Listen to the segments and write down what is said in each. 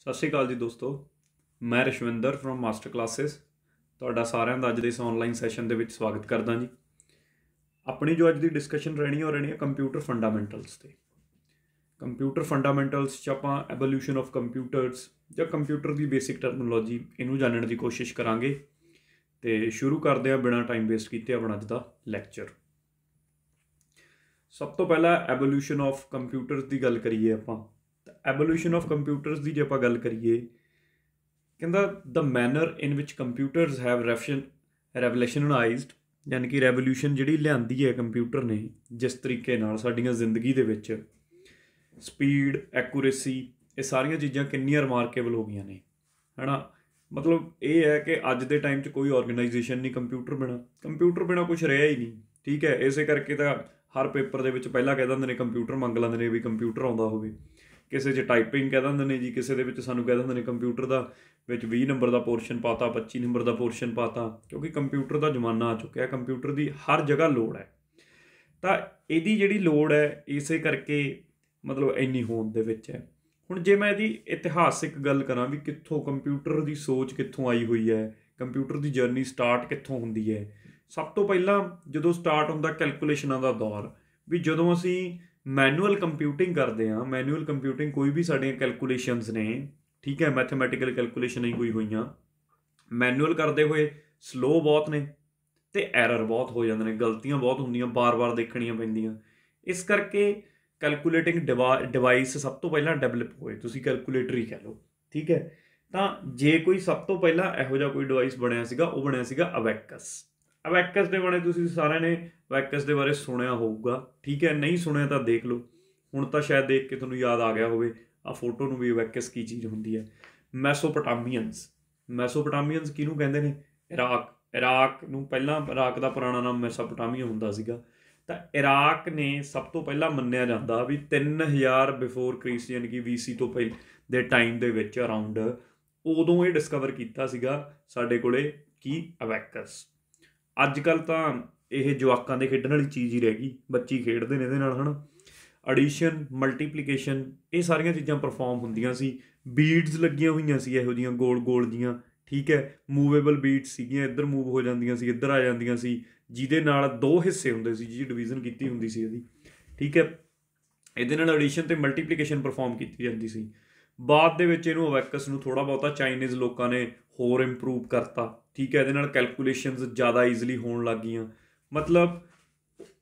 ਸਤਿ ਸ਼੍ਰੀ ਅਕਾਲ ਜੀ ਦੋਸਤੋ। ਮੈਂ ਰਸ਼ਵਿੰਦਰ ਫਰੋਮ ਮਾਸਟਰ ਕਲਾਸਿਸ ਤੁਹਾਡਾ ਸਾਰਿਆਂ ਦਾ ਅੱਜ ਦੇ ਇਸ ਆਨਲਾਈਨ ਸੈਸ਼ਨ ਦੇ ਵਿੱਚ ਸਵਾਗਤ ਕਰਦਾ ਜੀ। ਆਪਣੀ ਜੋ ਅੱਜ ਦੀ ਡਿਸਕਸ਼ਨ ਰਹਿਣੀ ਹੈ ਕੰਪਿਊਟਰ ਫੰਡਾਮੈਂਟਲਸ 'ਤੇ। ਕੰਪਿਊਟਰ ਫੰਡਾਮੈਂਟਲਸ 'ਚ ਆਪਾਂ ਐਵੋਲਿਊਸ਼ਨ ਆਫ ਕੰਪਿਊਟਰਸ ਜਾਂ ਕੰਪਿਊਟਰ ਦੀ ਬੇਸਿਕ ਟਰਮਨੋਲੋਜੀ ਇਹਨੂੰ ਜਾਣਨ ਦੀ ਕੋਸ਼ਿਸ਼ ਕਰਾਂਗੇ। ਤੇ ਸ਼ੁਰੂ ਕਰਦੇ ਹਾਂ ਬਿਨਾਂ ਟਾਈਮ ਵੇਸਟ ਕੀਤੇ ਆਪਣਾ ਅੱਜ ਦਾ ਲੈਕਚਰ। ਸਭ ਤੋਂ ਪਹਿਲਾਂ ਐਵੋਲਿਊਸ਼ਨ ਆਫ ਕੰਪਿਊਟਰਸ ਦੀ ਗੱਲ ਕਰੀਏ ਆਪਾਂ। ਐਵੋਲਿਊਸ਼ਨ ਆਫ ਕੰਪਿਊਟਰਸ ਦੀ ਜੇ ਆਪਾਂ ਗੱਲ ਕਰੀਏ, ਕਹਿੰਦਾ the manner in which computers have revolutionised, ਯਾਨੀ ਕਿ ਰੈਵੋਲਿਊਸ਼ਨ ਜਿਹੜੀ ਲਿਆਂਦੀ ਹੈ ਕੰਪਿਊਟਰ ਨੇ, ਜਿਸ ਤਰੀਕੇ ਨਾਲ ਸਾਡੀਆਂ ਜ਼ਿੰਦਗੀ ਦੇ ਵਿੱਚ ਸਪੀਡ, ਐਕੂਰੇਸੀ, ਇਹ ਸਾਰੀਆਂ ਚੀਜ਼ਾਂ ਕਿੰਨੀਆਂ ਰਿਮਾਰਕੇਬਲ ਹੋ ਗਈਆਂ ਨੇ, ਹੈ ਨਾ। ਮਤਲਬ ਇਹ ਹੈ ਕਿ ਅੱਜ ਦੇ ਟਾਈਮ 'ਚ ਕੋਈ ਆਰਗੇਨਾਈਜੇਸ਼ਨ ਨਹੀਂ ਕੰਪਿਊਟਰ ਬਿਨਾਂ ਕੁਛ ਰਿਹਾ ਹੀ ਨਹੀਂ। ਠੀਕ ਹੈ, ਇਸੇ ਕਰਕੇ ਤਾਂ ਹਰ ਪੇਪਰ ਦੇ ਵਿੱਚ ਪਹਿਲਾਂ ਕਹਿ ਦਿੰਦੇ ਨੇ ਕੰਪਿਊਟਰ ਮੰਗ ਲੈਂਦੇ ਨੇ ਵੀ ਕੰਪਿਊਟਰ ਆਉਂਦਾ ਹੋਵੇ। ਕਿਸੇ 'ਚ ਟਾਈਪਿੰਗ ਕਹਿ ਦਿੰਦੇ ਨੇ ਜੀ, ਕਿਸੇ ਦੇ ਵਿੱਚ ਸਾਨੂੰ ਕਹਿ ਦਿੰਦੇ ਨੇ ਕੰਪਿਊਟਰ ਦਾ ਵਿੱਚ 20 ਨੰਬਰ ਦਾ ਪੋਰਸ਼ਨ ਪਾਤਾ, 25 ਨੰਬਰ ਦਾ ਪੋਰਸ਼ਨ ਪਾਤਾ, ਕਿਉਂਕਿ ਕੰਪਿਊਟਰ ਦਾ ਜ਼ਮਾਨਾ ਆ ਚੁੱਕਿਆ। ਕੰਪਿਊਟਰ ਦੀ ਹਰ ਜਗ੍ਹਾ ਲੋੜ ਹੈ। ਤਾਂ ਇਹਦੀ ਜਿਹੜੀ ਲੋੜ ਹੈ ਇਸੇ ਕਰਕੇ ਮਤਲਬ ਇੰਨੀ ਹੋਂਦ ਦੇ ਵਿੱਚ ਹੈ। ਹੁਣ ਜੇ ਮੈਂ ਇਹਦੀ ਇਤਿਹਾਸਿਕ ਗੱਲ ਕਰਾਂ ਵੀ ਕਿੱਥੋਂ ਕੰਪਿਊਟਰ ਦੀ ਸੋਚ ਕਿੱਥੋਂ ਆਈ ਹੋਈ ਹੈ, ਕੰਪਿਊਟਰ ਦੀ ਜਰਨੀ ਸਟਾਰਟ ਕਿੱਥੋਂ ਹੁੰਦੀ ਹੈ। ਸਭ ਤੋਂ ਪਹਿਲਾਂ ਜਦੋਂ ਸਟਾਰਟ ਹੁੰਦਾ ਕੈਲਕੂਲੇਸ਼ਨਾਂ ਦਾ ਦੌਰ, ਵੀ ਜਦੋਂ ਅਸੀਂ ਮੈਨੂਅਲ ਕੰਪਿਊਟਿੰਗ ਕਰਦੇ ਹਾਂ। ਮੈਨੂਅਲ ਕੰਪਿਊਟਿੰਗ ਕੋਈ ਵੀ ਸਾਡੀਆਂ ਕੈਲਕੂਲੇਸ਼ਨਸ ਨੇ, ਠੀਕ ਹੈ, ਮੈਥਮੈਟੀਕਲ ਕੈਲਕੂਲੇਸ਼ਨ ਹੀ ਕੋਈ ਹੋਈਆਂ, ਮੈਨੂਅਲ ਕਰਦੇ ਹੋਏ ਸਲੋ ਬਹੁਤ ਨੇ ਅਤੇ ਐਰਰ ਬਹੁਤ ਹੋ ਜਾਂਦੇ ਨੇ, ਗਲਤੀਆਂ ਬਹੁਤ ਹੁੰਦੀਆਂ, ਬਾਰ-ਬਾਰ ਦੇਖਣੀਆਂ ਪੈਂਦੀਆਂ। ਇਸ ਕਰਕੇ ਕੈਲਕੂਲੇਟਿੰਗ ਡਿਵਾਈਸ ਸਭ ਤੋਂ ਪਹਿਲਾਂ ਡਿਵੈਲਪ ਹੋਏ, ਤੁਸੀਂ ਕੈਲਕੂਲੇਟਰ ਹੀ ਕਹਿ ਲਓ। ਠੀਕ ਹੈ, ਤਾਂ ਜੇ ਕੋਈ ਸਭ ਤੋਂ ਪਹਿਲਾਂ ਇਹੋ ਜਿਹਾ ਕੋਈ ਡਿਵਾਈਸ ਬਣਿਆ ਸੀਗਾ, ਉਹ ਬਣਿਆ ਸੀਗਾ ਅਬੈਕਸ। ਅਬੈਕਸ ਦੇ ਬਾਰੇ ਤੁਸੀਂ ਸਾਰਿਆਂ ਨੇ ਅਬੈਕਸ ਦੇ ਬਾਰੇ ਸੁਣਿਆ ਹੋਊਗਾ। ਠੀਕ ਹੈ, ਨਹੀਂ ਸੁਣਿਆ ਤਾਂ ਦੇਖ ਲਓ, ਹੁਣ ਤਾਂ ਸ਼ਾਇਦ ਦੇਖ ਕੇ ਤੁਹਾਨੂੰ ਯਾਦ ਆ ਗਿਆ ਹੋਵੇ ਆਹ ਫੋਟੋ ਨੂੰ ਵੀ ਅਬੈਕਸ ਕੀ ਚੀਜ਼ ਹੁੰਦੀ ਹੈ। ਮੈਸੋਪੋਟਾਮੀਅਨਸ ਕਿਹਨੂੰ ਕਹਿੰਦੇ ਨੇ? ਇਰਾਕ ਨੂੰ ਪਹਿਲਾਂ ਇਰਾਕ ਦਾ ਪੁਰਾਣਾ ਨਾਮ ਮੈਸੋਪੋਟਾਮੀਆ ਹੁੰਦਾ ਸੀਗਾ। ਤਾਂ ਇਰਾਕ ਨੇ ਸਭ ਤੋਂ ਪਹਿਲਾਂ ਮੰਨਿਆ ਜਾਂਦਾ ਵੀ 3000 ਬਿਫੋਰ ਕ੍ਰਿਸਟ, ਯਾਨੀ ਕਿ BC ਤੋਂ ਪਹਿਲਾਂ ਦੇ ਟਾਈਮ ਦੇ ਵਿੱਚ ਅਰਾਊਂਡ, ਉਦੋਂ ਇਹ ਡਿਸਕਵਰ ਕੀਤਾ ਸੀਗਾ ਸਾਡੇ ਕੋਲੇ ਕੀ ਅਬੈਕਸ। ਅੱਜ ਕੱਲ੍ਹ ਤਾਂ ਇਹ ਜਵਾਕਾਂ ਦੇ ਖੇਡਣ ਵਾਲੀ ਚੀਜ਼ ਹੀ ਰਹਿ ਗਈ, ਬੱਚੇ ਖੇਡਦੇ ਨੇ ਇਹਦੇ ਨਾਲ, ਹੈ ਨਾ। ਐਡੀਸ਼ਨ, ਮਲਟੀਪਲੀਕੇਸ਼ਨ, ਇਹ ਸਾਰੀਆਂ ਚੀਜ਼ਾਂ ਪਰਫੋਰਮ ਹੁੰਦੀਆਂ ਸੀ। ਬੀਡਸ ਲੱਗੀਆਂ ਹੋਈਆਂ ਸੀ ਇਹੋ ਜਿਹੀਆਂ ਗੋਲ ਗੋਲ ਜੀਆਂ, ਠੀਕ ਹੈ, ਮੂਵੇਬਲ ਬੀਡਸ ਸੀਗੀਆਂ, ਇੱਧਰ ਮੂਵ ਹੋ ਜਾਂਦੀਆਂ ਸੀ, ਇੱਧਰ ਆ ਜਾਂਦੀਆਂ ਸੀ, ਜਿਹਦੇ ਨਾਲ ਦੋ ਹਿੱਸੇ ਹੁੰਦੇ ਸੀ, ਜਿਹਦੀ ਡਿਵੀਜ਼ਨ ਕੀਤੀ ਹੁੰਦੀ ਸੀ ਇਹਦੀ। ਠੀਕ ਹੈ, ਇਹਦੇ ਨਾਲ ਐਡੀਸ਼ਨ ਅਤੇ ਮਲਟੀਪਲੀਕੇਸ਼ਨ ਪਰਫੋਰਮ ਕੀਤੀ ਜਾਂਦੀ ਸੀ। ਬਾਅਦ ਦੇ ਵਿੱਚ ਇਹਨੂੰ ਅਬੈਕਸ ਨੂੰ ਥੋੜ੍ਹਾ ਬਹੁਤਾ ਚਾਈਨੀਜ਼ ਲੋਕਾਂ ਨੇ ਹੋਰ ਇੰਪਰੂਵ ਕਰਤਾ। ਠੀਕ ਹੈ, ਇਹਦੇ ਨਾਲ ਕੈਲਕੂਲੇਸ਼ਨਸ ਜ਼ਿਆਦਾ ਈਜ਼ਲੀ ਹੋਣ ਲੱਗ ਗਈਆਂ। ਮਤਲਬ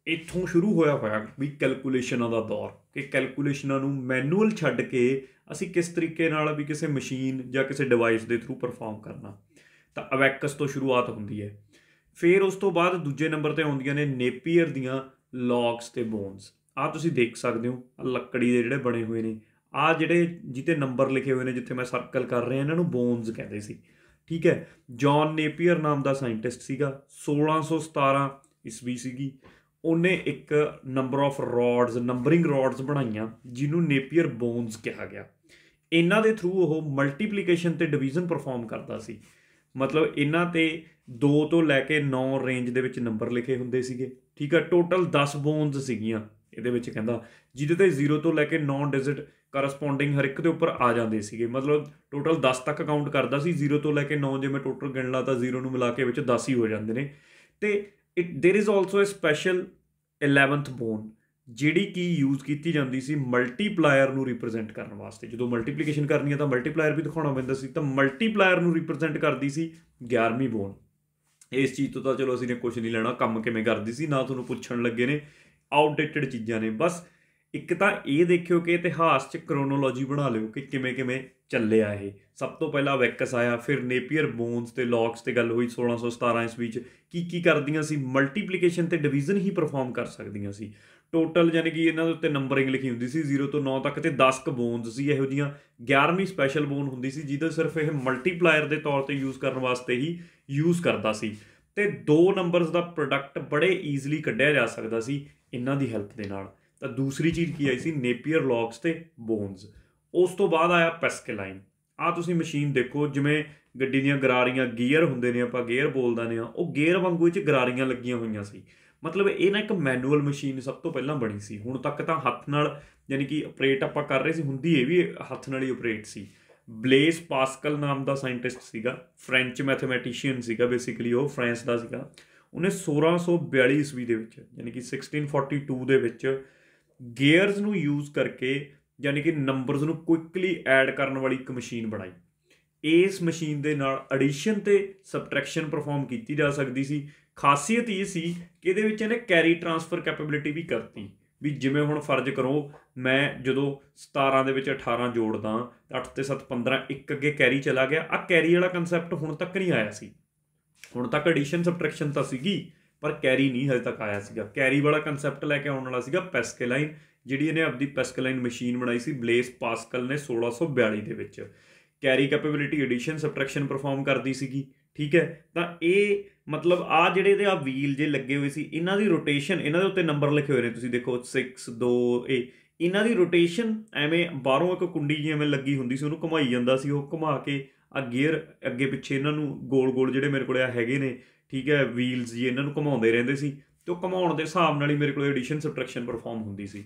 ਇੱਥੋਂ ਸ਼ੁਰੂ ਹੋਇਆ ਵੀ ਕੈਲਕੂਲੇਸ਼ਨਾਂ ਦਾ ਦੌਰ, ਕਿ ਕੈਲਕੂਲੇਸ਼ਨਾਂ ਨੂੰ ਮੈਨੂਅਲ ਛੱਡ ਕੇ ਅਸੀਂ ਕਿਸ ਤਰੀਕੇ ਨਾਲ ਵੀ ਕਿਸੇ ਮਸ਼ੀਨ ਜਾਂ ਕਿਸੇ ਡਿਵਾਈਸ ਦੇ ਥਰੂ ਪਰਫੋਰਮ ਕਰਨਾ। ਤਾਂ ਅਬੈਕਸ ਤੋਂ ਸ਼ੁਰੂਆਤ ਹੁੰਦੀ ਹੈ। ਫਿਰ ਉਸ ਤੋਂ ਬਾਅਦ ਦੂਜੇ ਨੰਬਰ 'ਤੇ ਆਉਂਦੀਆਂ ਨੇ ਨੇਪੀਅਰ ਦੀਆਂ ਲੌਗਸ ਅਤੇ ਬੋਨਸ। ਆਹ ਤੁਸੀਂ ਦੇਖ ਸਕਦੇ ਹੋ, ਲੱਕੜੀ ਦੇ ਜਿਹੜੇ ਬਣੇ ਹੋਏ ਨੇ, ਆਹ ਜਿਹੜੇ ਜਿਹਤੇ ਨੰਬਰ ਲਿਖੇ ਹੋਏ ਨੇ, ਜਿੱਥੇ ਮੈਂ ਸਰਕਲ ਕਰ ਰਿਹਾ, ਇਹਨਾਂ ਨੂੰ ਬੋਨਸ ਕਹਿੰਦੇ ਸੀ। ਠੀਕ ਹੈ, ਜੌਨ ਨੇਪੀਅਰ ਨਾਮ ਦਾ ਸਾਇੰਟਿਸਟ ਸੀਗਾ, 1617 ਈਸਵੀ ਸੀਗੀ। ਉਹਨੇ ਇੱਕ number of roads, numbering roads ਬਣਾਈਆਂ, ਜਿਹਨੂੰ ਨੇਪੀਅਰ ਬੋਨਸ ਕਿਹਾ ਗਿਆ। ਇਹਨਾਂ ਦੇ ਥਰੂ ਉਹ ਮਲਟੀਪਲੀਕੇਸ਼ਨ ਅਤੇ ਡਿਵੀਜ਼ਨ ਪਰਫੋਰਮ ਕਰਦਾ ਸੀ। ਮਤਲਬ ਇਹਨਾਂ 'ਤੇ 2 ਤੋਂ ਲੈ ਕੇ 9 ਰੇਂਜ ਦੇ ਵਿੱਚ ਨੰਬਰ ਲਿਖੇ ਹੁੰਦੇ ਸੀਗੇ। ਠੀਕ ਹੈ, ਟੋਟਲ 10 ਬੋਨਸ ਸੀਗੀਆਂ ਇਹਦੇ ਵਿੱਚ, ਕਹਿੰਦਾ, ਜਿਹਦੇ 'ਤੇ 0 ਤੋਂ ਲੈ ਕੇ 9 ਡਿਜਿਟ ਕਰਸਪੋਂਡਿੰਗ ਹਰ ਇੱਕ ਦੇ ਉੱਪਰ ਆ ਜਾਂਦੇ ਸੀਗੇ। ਮਤਲਬ ਟੋਟਲ 10 ਤੱਕ ਕਾਊਂਟ ਕਰਦਾ ਸੀ, 0 ਤੋਂ ਲੈ ਕੇ 9 ਜੇ ਮੈਂ ਟੋਟਲ ਗਿਣ ਲਾ ਤਾਂ 0 ਨੂੰ ਮਿਲਾ ਕੇ ਵਿੱਚ 10 ਹੀ ਹੋ ਜਾਂਦੇ ਨੇ। ਅਤੇ there is also A special 11th bone, ਜਿਹੜੀ ਕਿ ਯੂਜ਼ ਕੀਤੀ ਜਾਂਦੀ ਸੀ ਮਲਟੀਪਲਾਇਰ ਨੂੰ ਰਿਪਰਜੈਂਟ ਕਰਨ ਵਾਸਤੇ। ਜਦੋਂ ਮਲਟੀਪਲੀਕੇਸ਼ਨ ਕਰਨੀ ਹੈ ਤਾਂ ਮਲਟੀਪਲਾਇਰ ਵੀ ਦਿਖਾਉਣਾ ਪੈਂਦਾ ਸੀ, ਤਾਂ ਮਲਟੀਪਲਾਇਰ ਨੂੰ ਰਿਪਰਜੈਂਟ ਕਰਦੀ ਸੀ 11ਵੀਂ ਬੋਨ। ਇਸ ਚੀਜ਼ ਤੋਂ ਤਾਂ ਚਲੋ ਅਸੀਂ ਨੇ ਕੁਛ ਨਹੀਂ ਲੈਣਾ, ਕੰਮ ਕਿਵੇਂ ਕਰਦੀ ਸੀ, ਨਾ ਤੁਹਾਨੂੰ ਪੁੱਛਣ ਲੱਗੇ ਨੇ, ਆਊਟਡੇਟਡ ਚੀਜ਼ਾਂ ਨੇ। ਬਸ ਇੱਕ ਤਾਂ ਇਹ ਦੇਖਿਓ ਕਿ ਇਤਿਹਾਸ 'ਚ ਕਰੋਨੋਲੋਜੀ ਬਣਾ ਲਿਓ ਕਿ ਕਿਵੇਂ ਕਿਵੇਂ ਚੱਲਿਆ ਇਹ। ਸਭ ਤੋਂ ਪਹਿਲਾਂ ਅਬੈਕਸ ਆਇਆ, ਫਿਰ ਨੇਪੀਅਰ ਬੋਨਸ ਅਤੇ ਲੌਗਸ 'ਤੇ ਗੱਲ ਹੋਈ 1617 ਈਸਵੀ 'ਚ। ਕੀ ਕਰਦੀਆਂ ਸੀ? ਮਲਟੀਪਲੀਕੇਸ਼ਨ ਅਤੇ ਡਿਵੀਜ਼ਨ ਹੀ ਪਰਫੋਰਮ ਕਰ ਸਕਦੀਆਂ ਸੀ। ਟੋਟਲ ਯਾਨੀ ਕਿ ਇਹਨਾਂ ਦੇ ਉੱਤੇ ਨੰਬਰਿੰਗ ਲਿਖੀ ਹੁੰਦੀ ਸੀ 0 ਤੋਂ 9 ਤੱਕ, ਅਤੇ 10 ਕੁ ਬੋਨਸ ਸੀ ਇਹੋ ਜਿਹੀਆਂ। 11ਵੀਂ ਸਪੈਸ਼ਲ ਬੋਨ ਹੁੰਦੀ ਸੀ, ਜਿਹਦਾ ਸਿਰਫ ਇਹ ਮਲਟੀਪਲਾਇਰ ਦੇ ਤੌਰ 'ਤੇ ਯੂਜ਼ ਕਰਨ ਵਾਸਤੇ ਹੀ ਯੂਜ਼ ਕਰਦਾ ਸੀ। ਅਤੇ 2 ਨੰਬਰਸ ਦਾ ਪ੍ਰੋਡਕਟ ਬੜੇ ਈਜ਼ਲੀ ਕੱਢਿਆ ਜਾ ਸਕਦਾ ਸੀ ਇਹਨਾਂ ਦੀ ਹੈਲਪ ਦੇ ਨਾਲ। ਤਾਂ ਦੂਸਰੀ ਚੀਜ਼ ਕੀ ਆਈ ਸੀ? ਨੇਪੀਅਰ ਲੌਗਸ ਅਤੇ ਬੋਨਸ। ਉਸ ਤੋਂ ਬਾਅਦ ਆਇਆ ਪੈਸਕੇਲਾਈਨ। ਆਹ ਤੁਸੀਂ ਮਸ਼ੀਨ ਦੇਖੋ, ਜਿਵੇਂ ਗੱਡੀ ਦੀਆਂ ਗਰਾਰੀਆਂ ਗੀਅਰ ਹੁੰਦੇ ਨੇ, ਆਪਾਂ ਗੇਅਰ ਬੋਲ ਦਿੰਦੇ ਹਾਂ, ਉਹ ਗੇਅਰ ਵਾਂਗੂ ਇਹ 'ਚ ਗਰਾਰੀਆਂ ਲੱਗੀਆਂ ਹੋਈਆਂ ਸੀ। ਮਤਲਬ ਇਹ ਨਾ ਇੱਕ ਮੈਨੂਅਲ ਮਸ਼ੀਨ ਸਭ ਤੋਂ ਪਹਿਲਾਂ ਬਣੀ ਸੀ। ਹੁਣ ਤੱਕ ਤਾਂ ਹੱਥ ਨਾਲ ਯਾਨੀ ਕਿ ਆਪਰੇਟ ਆਪਾਂ ਕਰ ਰਹੇ ਸੀ, ਹੁੰਦੀ ਇਹ ਵੀ ਹੱਥ ਨਾਲ ਹੀ ਆਪਰੇਟ ਸੀ। ਬਲੇਸ ਪਾਸਕਲ ਨਾਮ ਦਾ ਸਾਇੰਟਿਸਟ ਸੀਗਾ, ਫ੍ਰੈਂਚ ਮੈਥਮੈਟੀਸ਼ੀਅਨ ਸੀਗਾ, ਬੇਸਿਕਲੀ ਉਹ ਫਰਾਂਸ ਦਾ ਸੀਗਾ। ਉਹਨੇ 1642 ਈਸਵੀ ਦੇ ਵਿੱਚ ਯਾਨੀ ਕਿ 1642 ਦੇ ਵਿੱਚ ਗੇਅਰਸ ਨੂੰ ਯੂਜ਼ ਕਰਕੇ ਯਾਨੀ ਕਿ ਨੰਬਰਸ ਨੂੰ ਕੁਇਕਲੀ ਐਡ ਕਰਨ ਵਾਲੀ ਇੱਕ ਮਸ਼ੀਨ ਬਣਾਈ। ਇਸ ਮਸ਼ੀਨ ਦੇ ਨਾਲ ਐਡੀਸ਼ਨ ਤੇ ਸਬਟਰੈਕਸ਼ਨ ਪਰਫਾਰਮ ਕੀਤੀ ਜਾ ਸਕਦੀ ਸੀ। ਖਾਸੀਅਤ ਇਹ ਸੀ ਕਿ ਇਹਦੇ ਵਿੱਚ ਇਹਨੇ ਕੈਰੀ ਟਰਾਂਸਫਰ ਕੈਪੇਬਿਲਿਟੀ ਵੀ ਕਰਤੀ, ਵੀ ਜਿਵੇਂ ਹੁਣ ਫਰਜ਼ ਕਰੋ ਮੈਂ ਜਦੋਂ 17 ਦੇ ਵਿੱਚ 18 ਜੋੜਦਾ ਤਾਂ 8 ਤੇ 7 15, ਇੱਕ ਅੱਗੇ ਕੈਰੀ ਚਲਾ ਗਿਆ। ਆਹ ਕੈਰੀ ਵਾਲਾ ਕੰਸੈਪਟ ਹੁਣ ਤੱਕ ਨਹੀਂ ਆਇਆ ਸੀ। ਹੁਣ ਤੱਕ ਐਡੀਸ਼ਨ ਸਬਟਰੈਕਸ਼ਨ ਤਾਂ ਸੀਗੀ ਪਰ ਕੈਰੀ ਨਹੀਂ ਹਜੇ ਤੱਕ ਆਇਆ ਸੀਗਾ। ਕੈਰੀ ਵਾਲਾ ਕੰਸੈਪਟ ਲੈ ਕੇ ਆਉਣ ਵਾਲਾ ਸੀਗਾ ਪੈਸਕੇਲਾਈਨ, ਜਿਹੜੀ ਇਹਨੇ ਆਪਦੀ ਪੈਸਕੇਲਾਈਨ ਮਸ਼ੀਨ ਬਣਾਈ ਸੀ ਬਲੇਸ ਪਾਸਕਲ ਨੇ 1642 ਦੇ ਵਿੱਚ। ਕੈਰੀ ਕੈਪੇਬਿਲਿਟੀ ਐਡੀਸ਼ਨ ਸਬਟਰੈਕਸ਼ਨ ਪਰਫਾਰਮ ਕਰਦੀ ਸੀਗੀ, ਠੀਕ ਹੈ। ਤਾਂ ਇਹ ਮਤਲਬ ਆ ਜਿਹੜੇ ਇਹਦੇ ਆ ਵੀਲ ਜੇ ਲੱਗੇ ਹੋਏ ਸੀ, ਇਹਨਾਂ ਦੀ ਰੋਟੇਸ਼ਨ, ਇਹਨਾਂ ਦੇ ਉੱਤੇ ਨੰਬਰ ਲਿਖੇ ਹੋਏ ਨੇ ਤੁਸੀਂ ਦੇਖੋ 6 2 ਇਹਨਾਂ ਦੀ ਰੋਟੇਸ਼ਨ ਐਵੇਂ ਬਾਹਰੋਂ ਇੱਕ ਕੁੰਡੀ ਜੀ ਐਵੇਂ ਲੱਗੀ ਹੁੰਦੀ ਸੀ, ਉਹਨੂੰ ਘੁਮਾਈ ਜਾਂਦਾ ਸੀ। ਉਹ ਘੁਮਾ ਕੇ ਆ ਗੇਅਰ ਅੱਗੇ ਪਿੱਛੇ ਇਹਨਾਂ ਨੂੰ ਗੋਲ ਗੋਲ ਜਿਹੜੇ ਮੇਰੇ ਕੋਲ ਆ ਹੈਗੇ ਨੇ, ਠੀਕ ਹੈ, ਵੀਲਸ ਜੀ, ਇਹਨਾਂ ਨੂੰ ਘੁਮਾਉਂਦੇ ਰਹਿੰਦੇ ਸੀ ਤੇ ਉਹ ਘੁਮਾਉਣ ਦੇ ਹਿਸਾਬ ਨਾਲ ਹੀ ਮੇਰੇ ਕੋਲ ਐਡੀਸ਼ਨ ਸਬਟਰੈਕਸ਼ਨ ਪਰਫਾਰਮ ਹੁੰਦੀ ਸੀ।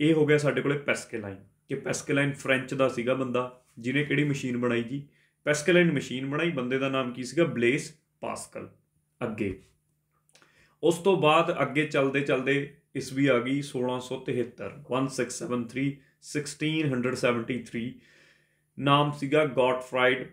ਇਹ ਹੋ ਗਿਆ ਸਾਡੇ ਕੋਲੇ ਪੈਸਕੇਲਾਈਨ, ਕਿ ਪੈਸਕੇਲਾਈਨ ਫ੍ਰੈਂਚ ਦਾ ਸੀਗਾ ਬੰਦਾ ਜਿਹਨੇ ਕਿਹੜੀ ਮਸ਼ੀਨ ਬਣਾਈ ਜੀ, ਪੈਸਕੇਲਾਈਨ ਮਸ਼ੀਨ ਬਣਾਈ। ਬੰਦੇ ਦਾ ਨਾਮ ਕੀ ਸੀਗਾ? Bless Pascal. ਅੱਗੇ ਉਸ ਤੋਂ ਬਾਅਦ ਅੱਗੇ ਚੱਲਦੇ ਚੱਲਦੇ ਈਸਵੀ ਆ ਗਈ 1673, 1673 1673। ਨਾਮ ਸੀਗਾ ਗੌਟਫਰਾਈਡ,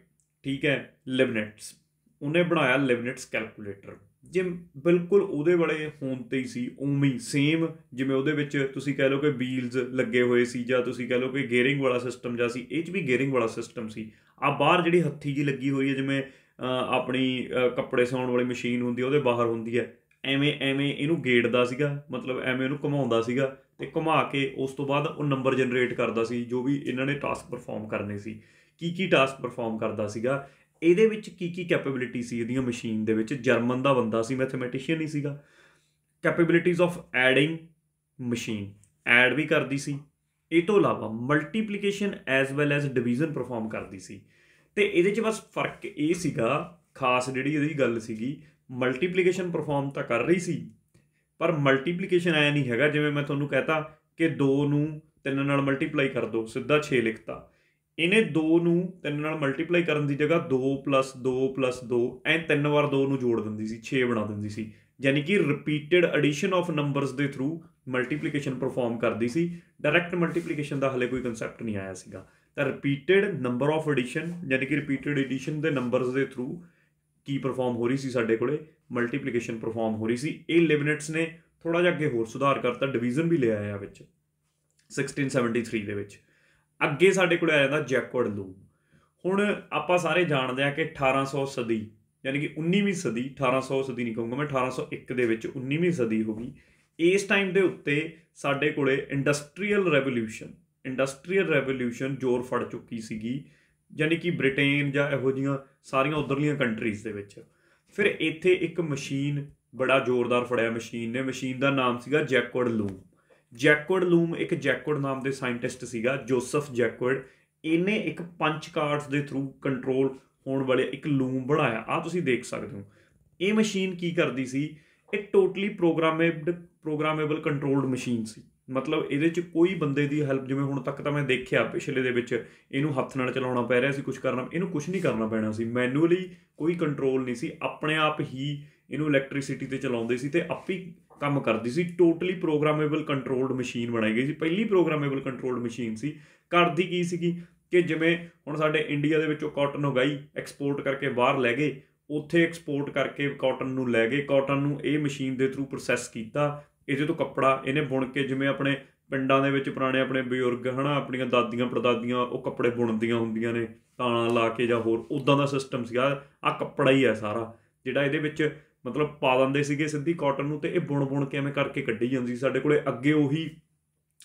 ਠੀਕ ਹੈ, ਲਿਬਨਿਟਸ। ਉਹਨੇ ਬਣਾਇਆ ਲਿਬਨਿਟਸ ਕੈਲਕੂਲੇਟਰ, ਜੇ ਬਿਲਕੁਲ ਉਹਦੇ ਵਾਲੇ ਹੋਣ 'ਤੇ ਹੀ ਸੀ, ਉਵੇਂ ਹੀ ਸੇਮ ਜਿਵੇਂ ਉਹਦੇ ਵਿੱਚ ਤੁਸੀਂ ਕਹਿ ਲਓ ਕਿ ਵੀਲਸ ਲੱਗੇ ਹੋਏ ਸੀ, ਜਾਂ ਤੁਸੀਂ ਕਹਿ ਲਓ ਕਿ ਗੇਅਰਿੰਗ ਵਾਲਾ ਸਿਸਟਮ ਜਾਂ ਸੀ, ਇਹ 'ਚ ਵੀ ਗੇਅਰਿੰਗ ਵਾਲਾ ਸਿਸਟਮ ਸੀ। ਆ ਬਾਹਰ ਜਿਹੜੀ ਹੱਥੀ ਜੀ ਲੱਗੀ ਹੋਈ ਹੈ, ਜਿਵੇਂ ਆਪਣੀ ਕੱਪੜੇ ਸਿਉਣ ਵਾਲੀ ਮਸ਼ੀਨ ਹੁੰਦੀ ਹੈ ਉਹਦੇ ਬਾਹਰ ਹੁੰਦੀ ਹੈ, ਐਵੇਂ ਐਵੇਂ ਇਹਨੂੰ ਗੇੜਦਾ ਸੀਗਾ, ਮਤਲਬ ਐਵੇਂ ਉਹਨੂੰ ਘੁਮਾਉਂਦਾ ਸੀਗਾ ਅਤੇ ਘੁਮਾ ਕੇ ਉਸ ਤੋਂ ਬਾਅਦ ਉਹ ਨੰਬਰ ਜਨਰੇਟ ਕਰਦਾ ਸੀ ਜੋ ਵੀ ਇਹਨਾਂ ਨੇ ਟਾਸਕ ਪਰਫਾਰਮ ਕਰਨੇ ਸੀ। ਕੀ ਟਾਸਕ ਪਰਫਾਰਮ ਕਰਦਾ ਸੀਗਾ, ਇਹਦੇ ਵਿੱਚ ਕੀ ਕੈਪੇਬਿਲਿਟੀ ਸੀ ਇਹਦੀਆਂ ਮਸ਼ੀਨ ਦੇ ਵਿੱਚ। ਜਰਮਨ ਦਾ ਬੰਦਾ ਸੀ, ਮੈਥਮੈਟੀਸ਼ੀਅਨ ਹੀ ਸੀਗਾ। Capabilities of adding, machine add ਵੀ ਕਰਦੀ ਸੀ, ਇਹ ਤੋਂ ਇਲਾਵਾ multiplication as well as division perform ਕਰਦੀ ਸੀ। ਅਤੇ ਇਹਦੇ 'ਚ ਬਸ ਫਰਕ ਇਹ ਸੀਗਾ, ਖਾਸ ਜਿਹੜੀ ਇਹਦੀ ਗੱਲ ਸੀਗੀ, ਮਲਟੀਪਲੀਕੇਸ਼ਨ ਪਰਫਾਰਮ ਤਾਂ ਕਰ ਰਹੀ ਸੀ ਪਰ ਮਲਟੀਪਲੀਕੇਸ਼ਨ ਐਂ ਨਹੀਂ ਹੈਗਾ ਜਿਵੇਂ ਮੈਂ ਤੁਹਾਨੂੰ ਕਹਿਤਾ ਕਿ 2 ਨੂੰ 3 ਨਾਲ ਮਲਟੀਪਲਾਈ ਕਰ ਦਿਓ, ਸਿੱਧਾ 6 ਲਿਖਤਾ। ਇਹਨੇ 2 ਨੂੰ 3 ਨਾਲ ਮਲਟੀਪਲਾਈ ਕਰਨ ਦੀ ਜਗ੍ਹਾ 2 + 2 + 2 ਐਂ 3 ਵਾਰ 2 ਨੂੰ ਜੋੜ ਦਿੰਦੀ ਸੀ, 6 ਬਣਾ ਦਿੰਦੀ ਸੀ। ਯਾਨੀ ਕਿ ਰਿਪੀਟਡ ਐਡੀਸ਼ਨ ਆਫ ਨੰਬਰਸ ਦੇ ਥਰੂ ਮਲਟੀਪਲੀਕੇਸ਼ਨ ਪਰਫਾਰਮ ਕਰਦੀ ਸੀ। ਡਾਇਰੈਕਟ ਮਲਟੀਪਲੀਕੇਸ਼ਨ ਦਾ ਹਾਲੇ ਕੋਈ ਕੰਸੈਪਟ ਨਹੀਂ ਆਇਆ ਸੀਗਾ। ਤਾਂ ਰਿਪੀਟਡ ਨੰਬਰ ਆਫ ਐਡੀਸ਼ਨ, ਯਾਨੀ ਕਿ ਰਿਪੀਟਡ ਐਡੀਸ਼ਨ ਦੇ ਨੰਬਰਸ ਦੇ ਥਰੂ ਕੀ ਪਰਫਾਰਮ ਹੋ ਰਹੀ ਸੀ, ਸਾਡੇ ਕੋਲੇ ਮਲਟੀਪਲੀਕੇਸ਼ਨ ਪਰਫਾਰਮ ਹੋ ਰਹੀ ਸੀ। ਇਹ ਲਿਬਨਿਟਸ ਨੇ ਥੋੜ੍ਹਾ ਜਿਹਾ ਅੱਗੇ ਹੋਰ ਸੁਧਾਰ ਕਰਤਾ, ਡਿਵੀਜ਼ਨ ਵੀ ਲਿਆ ਆ ਵਿੱਚ 1673 ਦੇ ਵਿੱਚ। ਅੱਗੇ ਸਾਡੇ ਕੋਲ ਆ ਜਾਂਦਾ ਜੈਕੁਆਰਡ ਲੂਮ। ਹੁਣ ਆਪਾਂ ਸਾਰੇ ਜਾਣਦੇ ਹਾਂ ਕਿ 1800 ਸਦੀ ਯਾਨੀ ਕਿ 19ਵੀਂ ਸਦੀ, 1800 ਸਦੀ ਨਹੀਂ ਕਹੂੰਗਾ ਮੈਂ, 1801 ਦੇ ਵਿੱਚ 19ਵੀਂ ਸਦੀ ਹੋ ਗਈ। ਇਸ ਟਾਈਮ ਦੇ ਉੱਤੇ ਸਾਡੇ ਕੋਲੇ ਇੰਡਸਟਰੀਅਲ ਰੈਵੋਲਿਊਸ਼ਨ ਜ਼ੋਰ ਫੜ ਚੁੱਕੀ ਸੀਗੀ, ਯਾਨੀ ਕਿ ਬ੍ਰਿਟੇਨ ਜਾਂ ਇਹੋ ਜਿਹੀਆਂ ਸਾਰੀਆਂ ਉੱਧਰਲੀਆਂ ਕੰਟਰੀਜ਼ ਦੇ ਵਿੱਚ। ਫਿਰ ਇੱਥੇ ਇੱਕ ਮਸ਼ੀਨ ਬੜਾ ਜ਼ੋਰਦਾਰ ਫੜਿਆ ਮਸ਼ੀਨ ਨੇ, ਮਸ਼ੀਨ ਦਾ ਨਾਮ ਸੀਗਾ ਜੈਕੁਆਰਡ ਲੂਮ। ਜੈਕੁਆਰਡ ਲੂਮ ਇੱਕ ਜੈਕੁਆਰਡ ਨਾਮ ਦੇ ਸਾਇੰਟਿਸਟ ਸੀਗਾ, ਜੋਸਫ ਜੈਕੁਆਰਡ। ਇਹਨੇ ਇੱਕ ਪੰਚ ਕਾਰਡਸ ਦੇ ਥਰੂ ਕੰਟਰੋਲ ਹੋਣ ਵਾਲੇ ਇੱਕ ਲੂਮ ਬਣਾਇਆ। ਆਹ ਤੁਸੀਂ ਦੇਖ ਸਕਦੇ ਹੋ। ਇਹ ਮਸ਼ੀਨ ਕੀ ਕਰਦੀ ਸੀ, ਇਹ ਟੋਟਲੀ ਪ੍ਰੋਗਰਾਮੇਬਲ ਕੰਟਰੋਲਡ ਮਸ਼ੀਨ ਸੀ। ਮਤਲਬ ਇਹਦੇ 'ਚ ਕੋਈ ਬੰਦੇ ਦੀ ਹੈਲਪ, ਜਿਵੇਂ ਹੁਣ ਤੱਕ ਤਾਂ ਮੈਂ ਦੇਖਿਆ ਪਿਛਲੇ ਦੇ ਵਿੱਚ ਇਹਨੂੰ ਹੱਥ ਨਾਲ ਚਲਾਉਣਾ ਪੈ ਰਿਹਾ ਸੀ, ਕੁਛ ਕਰਨਾ, ਇਹਨੂੰ ਕੁਛ ਨਹੀਂ ਕਰਨਾ ਪੈਣਾ ਸੀ। ਮੈਨੂਅਲੀ ਕੋਈ ਕੰਟਰੋਲ ਨਹੀਂ ਸੀ, ਆਪਣੇ ਆਪ ਹੀ ਇਹਨੂੰ ਇਲੈਕਟ੍ਰੀਸਿਟੀ 'ਤੇ ਚਲਾਉਂਦੇ ਸੀ ਅਤੇ ਆਪੇ ਕੰਮ ਕਰਦੀ ਸੀ। ਟੋਟਲੀ ਪ੍ਰੋਗਰਾਮੇਬਲ ਕੰਟਰੋਲਡ ਮਸ਼ੀਨ ਬਣਾਈ ਗਈ ਸੀ, ਪਹਿਲੀ ਪ੍ਰੋਗਰਾਮੇਬਲ ਕੰਟਰੋਲਡ ਮਸ਼ੀਨ ਸੀ। ਕਰਦੀ ਕੀ ਸੀਗੀ ਕਿ ਜਿਵੇਂ ਹੁਣ ਸਾਡੇ ਇੰਡੀਆ ਦੇ ਵਿੱਚੋਂ ਕਾਟਨ ਉਗਾਈ, ਐਕਸਪੋਰਟ ਕਰਕੇ ਬਾਹਰ ਲੈ ਗਏ, ਉੱਥੇ ਐਕਸਪੋਰਟ ਕਰਕੇ ਕਾਟਨ ਨੂੰ ਲੈ ਗਏ, ਕਾਟਨ ਨੂੰ ਇਹ ਮਸ਼ੀਨ ਦੇ ਥਰੂ ਪ੍ਰੋਸੈਸ ਕੀਤਾ, ਇਹਦੇ ਤੋਂ ਕੱਪੜਾ ਇਹਨੇ ਬੁਣ ਕੇ, ਜਿਵੇਂ ਆਪਣੇ ਪਿੰਡਾਂ ਦੇ ਵਿੱਚ ਪੁਰਾਣੇ ਆਪਣੇ ਬਜ਼ੁਰਗ ਹੈ ਨਾ, ਆਪਣੀਆਂ ਦਾਦੀਆਂ ਪੜਦਾਦੀਆਂ ਉਹ ਕੱਪੜੇ ਬੁਣਦੀਆਂ ਹੁੰਦੀਆਂ ਨੇ ਤਾਣਾ ਲਾ ਕੇ ਜਾਂ ਹੋਰ, ਉੱਦਾਂ ਦਾ ਸਿਸਟਮ ਸੀਗਾ। ਆਹ ਕੱਪੜਾ ਹੀ ਹੈ ਸਾਰਾ ਜਿਹੜਾ ਇਹਦੇ ਵਿੱਚ ਮਤਲਬ ਪਾ ਦਿੰਦੇ ਸੀਗੇ ਸਿੱਧੀ ਕਾਟਨ ਨੂੰ, ਅਤੇ ਇਹ ਬੁਣ ਕੇ ਐਵੇਂ ਕਰਕੇ ਕੱਢੀ ਜਾਂਦੀ ਸੀ। ਸਾਡੇ ਕੋਲ ਅੱਗੇ ਉਹੀ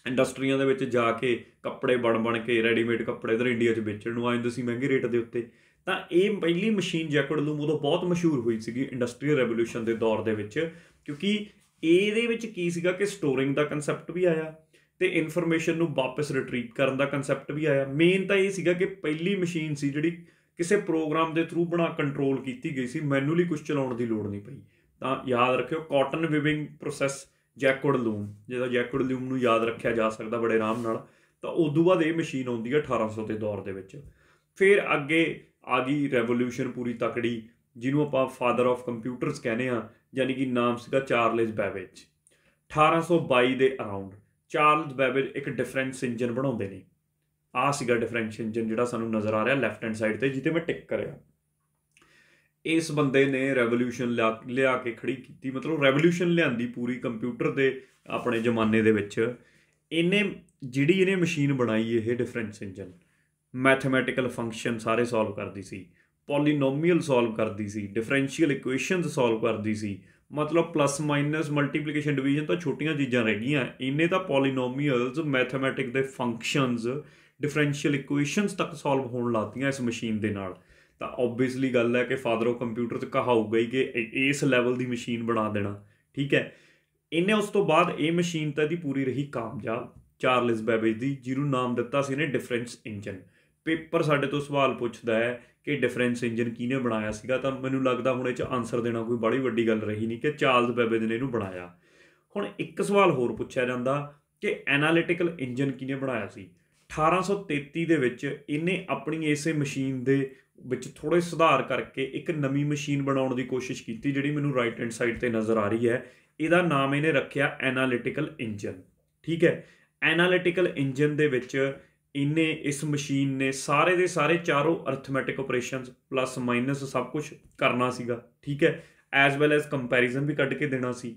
ਇੰਡਸਟਰੀਆਂ ਦੇ ਵਿੱਚ ਜਾ ਕੇ ਕੱਪੜੇ ਬਣ ਕੇ ਰੈਡੀਮੇਡ ਕੱਪੜੇ ਇੱਧਰ ਇੰਡੀਆ 'ਚ ਵੇਚਣ ਨੂੰ ਆ ਜਾਂਦੇ ਸੀ ਮਹਿੰਗੇ ਰੇਟ ਦੇ ਉੱਤੇ। ਤਾਂ ਇਹ ਪਹਿਲੀ ਮਸ਼ੀਨ ਜੈਕੁਆਰਡ ਲੂਮ ਉਦੋਂ ਬਹੁਤ ਮਸ਼ਹੂਰ ਹੋਈ ਸੀਗੀ ਇੰਡਸਟਰੀਅਲ ਰੈਵੋਲਿਊਸ਼ਨ ਦੇ ਦੌਰ ਦੇ ਵਿੱਚ, ਕਿਉਂਕਿ ਇਹਦੇ ਵਿੱਚ ਕੀ ਸੀਗਾ ਕਿ ਸਟੋਰਿੰਗ ਦਾ ਕੰਸੈਪਟ ਵੀ ਆਇਆ ਅਤੇ ਇਨਫੋਰਮੇਸ਼ਨ ਨੂੰ ਵਾਪਸ ਰਿਟਰੀਵ ਕਰਨ ਦਾ ਕੰਸੈਪਟ ਵੀ ਆਇਆ। ਮੇਨ ਤਾਂ ਇਹ ਸੀਗਾ ਕਿ ਪਹਿਲੀ ਮਸ਼ੀਨ ਸੀ ਜਿਹੜੀ ਕਿਸੇ ਪ੍ਰੋਗਰਾਮ ਦੇ ਥਰੂ ਕੰਟਰੋਲ ਕੀਤੀ ਗਈ ਸੀ, ਮੈਨੂਅਲੀ ਕੁਛ ਚਲਾਉਣ ਦੀ ਲੋੜ ਨਹੀਂ ਪਈ। ਤਾਂ ਯਾਦ ਰੱਖਿਓ ਕਾਟਨ ਵਿਵਿੰਗ ਪ੍ਰੋਸੈਸ ਜੈਕੁਆਰਡ ਲੂਮ, ਜਿਹਦਾ ਜੈਕੁਆਰਡ ਲੂਮ ਨੂੰ ਯਾਦ ਰੱਖਿਆ ਜਾ ਸਕਦਾ ਬੜੇ ਆਰਾਮ ਨਾਲ। ਤਾਂ ਉਦੋਂ ਬਾਅਦ ਇਹ ਮਸ਼ੀਨ ਆਉਂਦੀ ਹੈ 1800 ਦੇ ਦੌਰ ਦੇ ਵਿੱਚ। ਫਿਰ ਅੱਗੇ ਆ ਗਈ ਰੈਵੋਲੂਸ਼ਨ ਪੂਰੀ ਤਕੜੀ, ਜਿਹਨੂੰ ਆਪਾਂ ਫਾਦਰ ਆਫ ਕੰਪਿਊਟਰਸ ਕਹਿੰਦੇ ਹਾਂ, ਯਾਨੀ ਕਿ ਨਾਮ ਸੀਗਾ ਚਾਰਲਸ ਬੈਬੇਜ। 1822 ਦੇ ਅਰਾਊਂਡ ਚਾਰਲਸ ਬੈਬੇਜ ਇੱਕ ਡਿਫਰੈਂਸ ਇੰਜਨ ਬਣਾਉਂਦੇ ਨੇ। ਆਹ ਸੀਗਾ ਡਿਫਰੈਂਸ ਇੰਜਨ ਜਿਹੜਾ ਸਾਨੂੰ ਨਜ਼ਰ ਆ ਰਿਹਾ ਲੈਫਟ ਹੈਂਡ ਸਾਈਡ ਤੇ, ਜਿੱਤੇ ਮੈਂ ਟਿਕ ਕਰਿਆ। ਇਸ ਬੰਦੇ ਨੇ ਰੈਵੋਲੂਸ਼ਨ ਲਿਆ ਕੇ ਖੜੀ ਕੀਤੀ, ਮਤਲਬ ਰੈਵੋਲੂਸ਼ਨ ਲਿਆਂਦੀ ਪੂਰੀ ਕੰਪਿਊਟਰ ਦੇ ਆਪਣੇ ਜ਼ਮਾਨੇ ਦੇ ਵਿੱਚ। ਇਹਨੇ ਮਸ਼ੀਨ ਬਣਾਈ ਇਹ ਡਿਫਰੈਂਸ ਇੰਜਨ, ਮੈਥਮੈਟੀਕਲ ਫੰਕਸ਼ਨ ਸਾਰੇ ਸੋਲਵ ਕਰਦੀ ਸੀ, ਪੋਲੀਨੋਮੀਅਲ ਸੋਲਵ ਕਰਦੀ ਸੀ, ਡਿਫਰੈਂਸ਼ੀਅਲ ਇਕੁਏਸ਼ਨਸ ਸੋਲਵ ਕਰਦੀ ਸੀ। ਮਤਲਬ ਪਲੱਸ ਮਾਈਨਸ ਮਲਟੀਪਲੀਕੇਸ਼ਨ ਡਿਵੀਜ਼ਨ ਤਾਂ ਛੋਟੀਆਂ ਚੀਜ਼ਾਂ ਰਹਿ ਗਈਆਂ, ਇਹਨੇ ਤਾਂ ਪੋਲੀਨੋਮੀਅਲਸ, ਮੈਥਮੈਟਿਕ ਦੇ ਫੰਕਸ਼ਨਸ, ਡਿਫਰੈਂਸ਼ੀਅਲ ਇਕੁਏਸ਼ਨਸ ਤੱਕ ਸੋਲਵ ਹੋਣ ਲੱਗਦੀਆਂ ਇਸ ਮਸ਼ੀਨ ਦੇ ਨਾਲ। ਤਾਂ ਓਬਵੀਅਸਲੀ ਗੱਲ ਹੈ ਕਿ ਫਾਦਰ ਆਫ ਕੰਪਿਊਟਰ 'ਚ ਕਹਾਊਗਾ ਹੀ ਕਿ ਇਸ ਲੈਵਲ ਦੀ ਮਸ਼ੀਨ ਬਣਾ ਦੇਣਾ, ਠੀਕ ਹੈ। ਇਹਨੇ ਉਸ ਤੋਂ ਬਾਅਦ ਇਹ ਮਸ਼ੀਨ ਤਾਂ ਇਹਦੀ ਪੂਰੀ ਰਹੀ ਕਾਮਯਾਬ ਚਾਰਲਸ ਬੈਬੇਜ ਦੀ, ਜਿਹਨੂੰ ਨਾਮ ਦਿੱਤਾ ਸੀ ਇਹਨੇ ਡਿਫਰੈਂਸ ਇੰਜਨ। ਪੇਪਰ ਸਾਡੇ ਤੋਂ ਸਵਾਲ ਪੁੱਛਦਾ ਹੈ ਕਿ ਡਿਫਰੈਂਸ ਇੰਜਨ ਕਿਹਨੇ ਬਣਾਇਆ ਸੀਗਾ, ਤਾਂ ਮੈਨੂੰ ਲੱਗਦਾ ਹੁਣ ਇਹ 'ਚ ਆਨਸਰ ਦੇਣਾ ਕੋਈ ਬੜੀ ਵੱਡੀ ਗੱਲ ਰਹੀ ਨਹੀਂ ਕਿ ਚਾਰਲਸ ਬੈਬੇਜ ਨੇ ਇਹਨੂੰ ਬਣਾਇਆ। ਹੁਣ ਇੱਕ ਸਵਾਲ ਹੋਰ ਪੁੱਛਿਆ ਜਾਂਦਾ ਕਿ ਐਨਾਲਿਟੀਕਲ ਇੰਜਨ ਕਿਹਨੇ ਬਣਾਇਆ ਸੀ। 1833 ਦੇ ਵਿੱਚ ਇਹਨੇ ਆਪਣੀ ਇਸੇ ਮਸ਼ੀਨ ਦੇ ਵਿੱਚ ਥੋੜ੍ਹੇ ਸੁਧਾਰ ਕਰਕੇ ਇੱਕ ਨਵੀਂ ਮਸ਼ੀਨ ਬਣਾਉਣ ਦੀ ਕੋਸ਼ਿਸ਼ ਕੀਤੀ, ਜਿਹੜੀ ਮੈਨੂੰ ਰਾਈਟ ਹੈਂਡ ਸਾਈਡ 'ਤੇ ਨਜ਼ਰ ਆ ਰਹੀ ਹੈ। ਇਹਦਾ ਨਾਮ ਇਹਨੇ ਰੱਖਿਆ ਐਨਾਲਿਟੀਕਲ ਇੰਜਨ, ਠੀਕ ਹੈ। ਐਨਾਲਿਟੀਕਲ ਇੰਜਨ ਦੇ ਵਿੱਚ ਇਹਨੇ ਇਸ ਮਸ਼ੀਨ ਨੇ ਸਾਰੇ ਦੇ ਸਾਰੇ ਚਾਰੋਂ ਅਰਥਮੈਟਿਕ ਆਪਰੇਸ਼ਨਸ ਪਲੱਸ ਮਾਈਨਸ ਸਭ ਕੁਝ ਕਰਨਾ ਸੀਗਾ, ਠੀਕ ਹੈ। ਐਜ਼ ਵੈਲ ਐਜ਼ ਕੰਪੈਰੀਜ਼ਨ ਵੀ ਕੱਢ ਕੇ ਦੇਣਾ ਸੀ।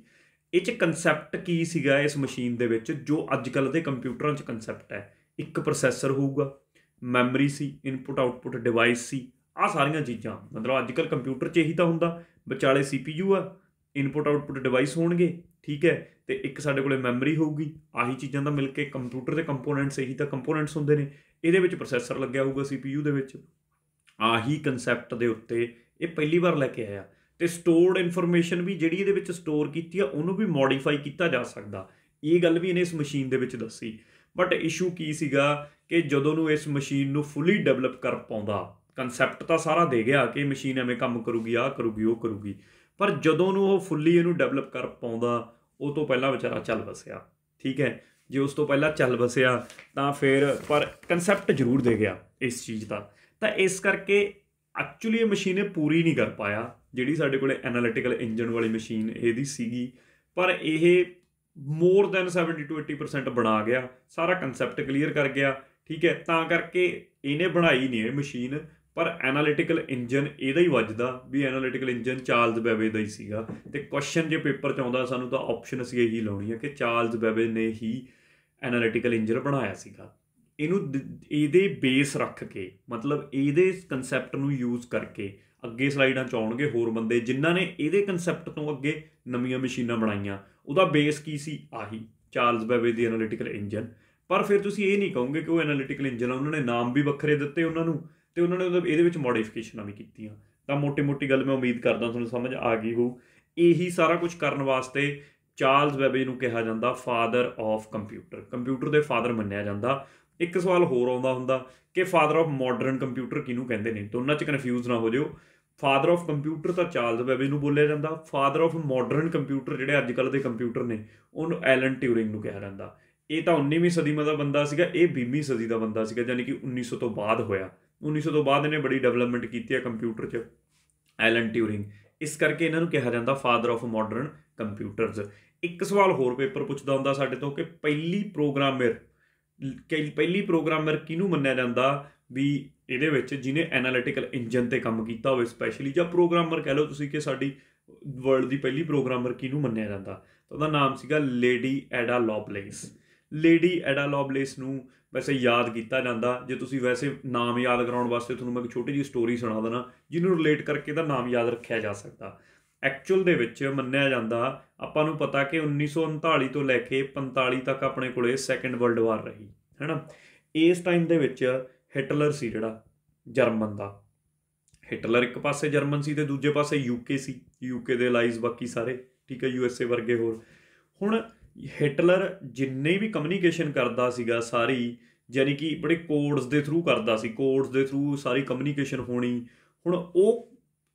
ਇਹ 'ਚ ਕੰਸੈਪਟ ਕੀ ਸੀਗਾ ਇਸ ਮਸ਼ੀਨ ਦੇ ਵਿੱਚ, ਜੋ ਅੱਜ ਕੱਲ੍ਹ ਦੇ ਕੰਪਿਊਟਰਾਂ 'ਚ ਕੰਸੈਪਟ ਹੈ। ਇੱਕ ਪ੍ਰੋਸੈਸਰ ਹੋਊਗਾ, ਮੈਮਰੀ ਸੀ, ਇਨਪੁਟ ਆਊਟਪੁੱਟ ਡਿਵਾਈਸ ਸੀ, ਆਹ ਸਾਰੀਆਂ ਚੀਜ਼ਾਂ। ਮਤਲਬ ਅੱਜ ਕੱਲ੍ਹ ਕੰਪਿਊਟਰ 'ਚ ਇਹੀ ਤਾਂ ਹੁੰਦਾ, ਵਿਚਾਲੇ CPU ਆ, ਇਨਪੁਟ ਆਊਟਪੁੱਟ ਡਿਵਾਈਸ ਹੋਣਗੇ, ਠੀਕ ਹੈ, ਅਤੇ ਇੱਕ ਸਾਡੇ ਕੋਲ ਮੈਮਰੀ ਹੋਊਗੀ। ਆਹੀ ਚੀਜ਼ਾਂ ਦਾ ਮਿਲ ਕੇ ਕੰਪਿਊਟਰ ਦੇ ਕੰਪੋਨੈਂਟਸ, ਇਹੀ ਤਾਂ ਕੰਪੋਨੈਂਟਸ ਹੁੰਦੇ ਨੇ। ਇਹਦੇ ਵਿੱਚ ਪ੍ਰੋਸੈਸਰ ਲੱਗਿਆ ਹੋਊਗਾ CPU ਦੇ ਵਿੱਚ। ਆਹੀ ਕੰਸੈਪਟ ਦੇ ਉੱਤੇ ਇਹ ਪਹਿਲੀ ਵਾਰ ਲੈ ਕੇ ਆਇਆ। ਅਤੇ ਸਟੋਰਡ ਇਨਫੋਰਮੇਸ਼ਨ ਵੀ ਜਿਹੜੀ ਇਹਦੇ ਵਿੱਚ ਸਟੋਰ ਕੀਤੀ ਆ, ਉਹਨੂੰ ਵੀ ਮੋਡੀਫਾਈ ਕੀਤਾ ਜਾ ਸਕਦਾ। ਇਹ ਗੱਲ ਵੀ ਇਹਨੇ ਇਸ ਮਸ਼ੀਨ ਦੇ ਵਿੱਚ ਦੱਸੀ। ਬਟ ਇਸ਼ੂ ਕੀ ਸੀਗਾ ਕਿ ਜਦੋਂ ਨੂੰ ਇਸ ਮਸ਼ੀਨ ਨੂੰ ਫੁੱਲੀ ਡਿਵੈਲਪ ਕਰ ਪਾਉਂਦਾ, ਕੰਸੈਪਟ ਤਾਂ ਸਾਰਾ ਦੇ ਗਿਆ ਕਿ ਮਸ਼ੀਨ ਐਵੇਂ ਕੰਮ ਕਰੂਗੀ, ਆਹ ਕਰੂਗੀ, ਉਹ ਕਰੂਗੀ, ਪਰ ਜਦੋਂ ਨੂੰ ਉਹ ਫੁੱਲੀ ਇਹਨੂੰ ਡਿਵੈਲਪ ਕਰ ਪਾਉਂਦਾ, ਉਹ ਤੋਂ ਪਹਿਲਾਂ ਵਿਚਾਰਾ ਚੱਲ ਵਸਿਆ, ਠੀਕ ਹੈ। ਜੇ ਉਸ ਤੋਂ ਪਹਿਲਾਂ ਚੱਲ ਵਸਿਆ ਤਾਂ ਫਿਰ ਪਰ ਕੰਸੈਪਟ ਜ਼ਰੂਰ ਦੇ ਗਿਆ ਇਸ ਚੀਜ਼ ਦਾ। ਤਾਂ ਇਸ ਕਰਕੇ ਐਕਚੁਅਲੀ ਇਹ ਮਸ਼ੀਨ ਇਹ ਪੂਰੀ ਨਹੀਂ ਕਰ ਪਾਇਆ ਜਿਹੜੀ ਸਾਡੇ ਕੋਲ ਐਨਾਲਿਟੀਕਲ ਇੰਜਨ ਵਾਲੀ ਮਸ਼ੀਨ ਇਹਦੀ ਸੀਗੀ, ਪਰ ਇਹ ਮੋਰ ਦੈਨ 70 to 80% ਬਣਾ ਗਿਆ, ਸਾਰਾ ਕੰਸੈਪਟ ਕਲੀਅਰ ਕਰ ਗਿਆ, ਠੀਕ ਹੈ। ਤਾਂ ਕਰਕੇ ਇਹਨੇ ਬਣਾਈ ਨਹੀਂ ਇਹ ਮਸ਼ੀਨ, ਪਰ ਐਨਾਲਿਟੀਕਲ ਇੰਜਨ ਇਹਦਾ ਹੀ ਵੱਜਦਾ ਵੀ ਐਨਾਲਿਟੀਕਲ ਇੰਜਨ ਚਾਰਲਸ ਬੈਬੇਜ ਦਾ ਹੀ ਸੀਗਾ। ਅਤੇ ਕੁਐਸਚਨ ਜੇ ਪੇਪਰ 'ਚ ਆਉਂਦਾ ਸਾਨੂੰ ਤਾਂ ਆਪਸ਼ਨ ਅਸੀਂ ਇਹੀ ਲਾਉਣੀ ਹੈ ਕਿ ਚਾਰਲਸ ਬੈਬੇਜ ਨੇ ਹੀ ਐਨਾਲਿਟੀਕਲ ਇੰਜਨ ਬਣਾਇਆ ਸੀਗਾ। ਇਹਨੂੰ ਇਹਦੇ ਬੇਸ ਰੱਖ ਕੇ, ਮਤਲਬ ਇਹਦੇ ਕੰਸੈਪਟ ਨੂੰ ਯੂਜ਼ ਕਰਕੇ ਅੱਗੇ ਸਲਾਈਡਾਂ 'ਚ ਆਉਣਗੇ ਹੋਰ ਬੰਦੇ ਜਿਨ੍ਹਾਂ ਨੇ ਇਹਦੇ ਕੰਸੈਪਟ ਤੋਂ ਅੱਗੇ ਨਵੀਆਂ ਮਸ਼ੀਨਾਂ ਬਣਾਈਆਂ। ਉਹਦਾ ਬੇਸ ਕੀ ਸੀ? ਆਹੀ ਚਾਰਲਸ ਬੈਬੇਜ ਦੀ ਐਨਾਲਿਟੀਕਲ ਇੰਜਨ। ਪਰ ਫਿਰ ਤੁਸੀਂ ਇਹ ਨਹੀਂ ਕਹੋਗੇ ਕਿ ਉਹ ਐਨਾਲਿਟੀਕਲ ਇੰਜਨ ਆ, ਉਹਨਾਂ ਨੇ ਨਾਮ ਵੀ ਵੱਖਰੇ ਦਿੱਤੇ ਉਹਨਾਂ ਨੂੰ, ਅਤੇ ਉਹਨਾਂ ਨੇ ਇਹਦੇ ਵਿੱਚ ਮੋਡੀਫਿਕੇਸ਼ਨਾਂ ਵੀ ਕੀਤੀਆਂ। ਤਾਂ ਮੋਟੀ ਗੱਲ ਮੈਂ ਉਮੀਦ ਕਰਦਾ ਤੁਹਾਨੂੰ ਸਮਝ ਆ ਗਈ ਹੋਊ। ਇਹੀ ਸਾਰਾ ਕੁਝ ਕਰਨ ਵਾਸਤੇ ਚਾਰਲਸ ਬੈਬੇਜ ਨੂੰ ਕਿਹਾ ਜਾਂਦਾ ਫਾਦਰ ਆਫ ਕੰਪਿਊਟਰ, ਕੰਪਿਊਟਰ ਦੇ ਫਾਦਰ ਮੰਨਿਆ ਜਾਂਦਾ। ਇੱਕ ਸਵਾਲ ਹੋਰ ਆਉਂਦਾ ਹੁੰਦਾ ਕਿ ਫਾਦਰ ਆਫ ਮਾਡਰਨ ਕੰਪਿਊਟਰ ਕਿਹਨੂੰ ਕਹਿੰਦੇ ਨੇ, ਦੋਨਾਂ 'ਚ ਕਨਫਿਊਜ਼ ਨਾ ਹੋ ਜਾਓ। ਫਾਦਰ ਆਫ ਕੰਪਿਊਟਰ ਤਾਂ ਚਾਰਲਸ ਬੈਬੇਜ ਨੂੰ ਬੋਲਿਆ ਜਾਂਦਾ, ਫਾਦਰ ਆਫ ਮਾਡਰਨ ਕੰਪਿਊਟਰ ਜਿਹੜੇ ਅੱਜ ਕੱਲ੍ਹ ਦੇ ਕੰਪਿਊਟਰ ਨੇ ਉਹਨੂੰ ਐਲਨ ਟਿਊਰਿੰਗ ਨੂੰ ਕਿਹਾ ਜਾਂਦਾ। ਇਹ ਤਾਂ 19ਵੀਂ ਸਦੀ ਦਾ ਬੰਦਾ ਸੀਗਾ, ਇਹ 20ਵੀਂ ਸਦੀ ਦਾ ਬੰਦਾ ਸੀਗਾ, ਯਾਨੀ ਕਿ 1900 ਤੋਂ ਬਾਅਦ ਹੋਇਆ। 1900 ਤੋਂ ਬਾਅਦ ਇਹਨੇ ਬੜੀ ਡਿਵੈਲਪਮੈਂਟ ਕੀਤੀ ਹੈ ਕੰਪਿਊਟਰ 'ਚ, ਐਲਨ ਟਿਊਰਿੰਗ। ਇਸ ਕਰਕੇ ਇਹਨਾਂ ਨੂੰ ਕਿਹਾ ਜਾਂਦਾ ਫਾਦਰ ਆਫ ਮਾਡਰਨ ਕੰਪਿਊਟਰਸ। ਇੱਕ ਸਵਾਲ ਹੋਰ ਪੇਪਰ ਪੁੱਛਦਾ ਹੁੰਦਾ ਸਾਡੇ ਤੋਂ ਕਿ ਪਹਿਲੀ ਪ੍ਰੋਗਰਾਮਰ ਕਿਹਨੂੰ ਮੰਨਿਆ ਜਾਂਦਾ ਵੀ ਇਹਦੇ ਵਿੱਚ ਜਿਹਨੇ ਐਨਾਲਿਟੀਕਲ ਇੰਜਨ 'ਤੇ ਕੰਮ ਕੀਤਾ ਹੋਵੇ ਸਪੈਸ਼ਲੀ, ਜਾਂ ਪ੍ਰੋਗਰਾਮਰ ਕਹਿ ਲਓ ਤੁਸੀਂ ਕਿ ਸਾਡੀ ਵਰਲਡ ਦੀ ਪਹਿਲੀ ਪ੍ਰੋਗਰਾਮਰ ਕਿਹਨੂੰ ਮੰਨਿਆ ਜਾਂਦਾ, ਤਾਂ ਉਹਦਾ ਨਾਮ ਸੀਗਾ ਲੇਡੀ ਐਡਾ ਲਵਲੇਸ। ਲੇਡੀ ਐਡਾ ਲਵਲੇਸ ਨੂੰ ਵੈਸੇ ਯਾਦ ਕੀਤਾ ਜਾਂਦਾ। ਜੇ ਤੁਸੀਂ ਵੈਸੇ ਨਾਮ ਯਾਦ ਕਰਾਉਣ ਵਾਸਤੇ ਤੁਹਾਨੂੰ ਮੈਂ ਇੱਕ ਛੋਟੀ ਜਿਹੀ ਸਟੋਰੀ ਸੁਣਾ ਦੇਣਾ ਜਿਹਨੂੰ ਰਿਲੇਟ ਕਰਕੇ ਇਹਦਾ ਨਾਮ ਯਾਦ ਰੱਖਿਆ ਜਾ ਸਕਦਾ। ਐਕਚੁਅਲ ਦੇ ਵਿੱਚ ਮੰਨਿਆ ਜਾਂਦਾ, ਆਪਾਂ ਨੂੰ ਪਤਾ ਕਿ 1939 ਤੋਂ ਲੈ ਕੇ 45 ਤੱਕ ਆਪਣੇ ਕੋਲੇ ਸੈਕਿੰਡ ਵਰਲਡ ਵਾਰ ਰਹੀ, ਹੈ ਨਾ। ਇਸ ਟਾਈਮ ਦੇ ਵਿੱਚ ਹਿਟਲਰ ਸੀ ਜਿਹੜਾ ਜਰਮਨ ਦਾ, ਹਿਟਲਰ ਇੱਕ ਪਾਸੇ ਜਰਮਨ ਸੀ ਅਤੇ ਦੂਜੇ ਪਾਸੇ UK ਸੀ, UK ਦੇ ਅਲਾਈਜ਼ ਬਾਕੀ ਸਾਰੇ, ਠੀਕ ਹੈ, USA ਵਰਗੇ ਹੋਰ। ਹੁਣ ਹਿਟਲਰ ਜਿੰਨੇ ਵੀ ਕਮਿਊਨੀਕੇਸ਼ਨ ਕਰਦਾ ਸੀਗਾ ਸਾਰੀ, ਯਾਨੀ ਕਿ ਬੜੇ ਕੋਡਸ ਦੇ ਥਰੂ ਕਰਦਾ ਸੀ, ਕੋਡਸ ਦੇ ਥਰੂ ਸਾਰੀ ਕਮਿਊਨੀਕੇਸ਼ਨ ਹੋਣੀ। ਹੁਣ ਉਹ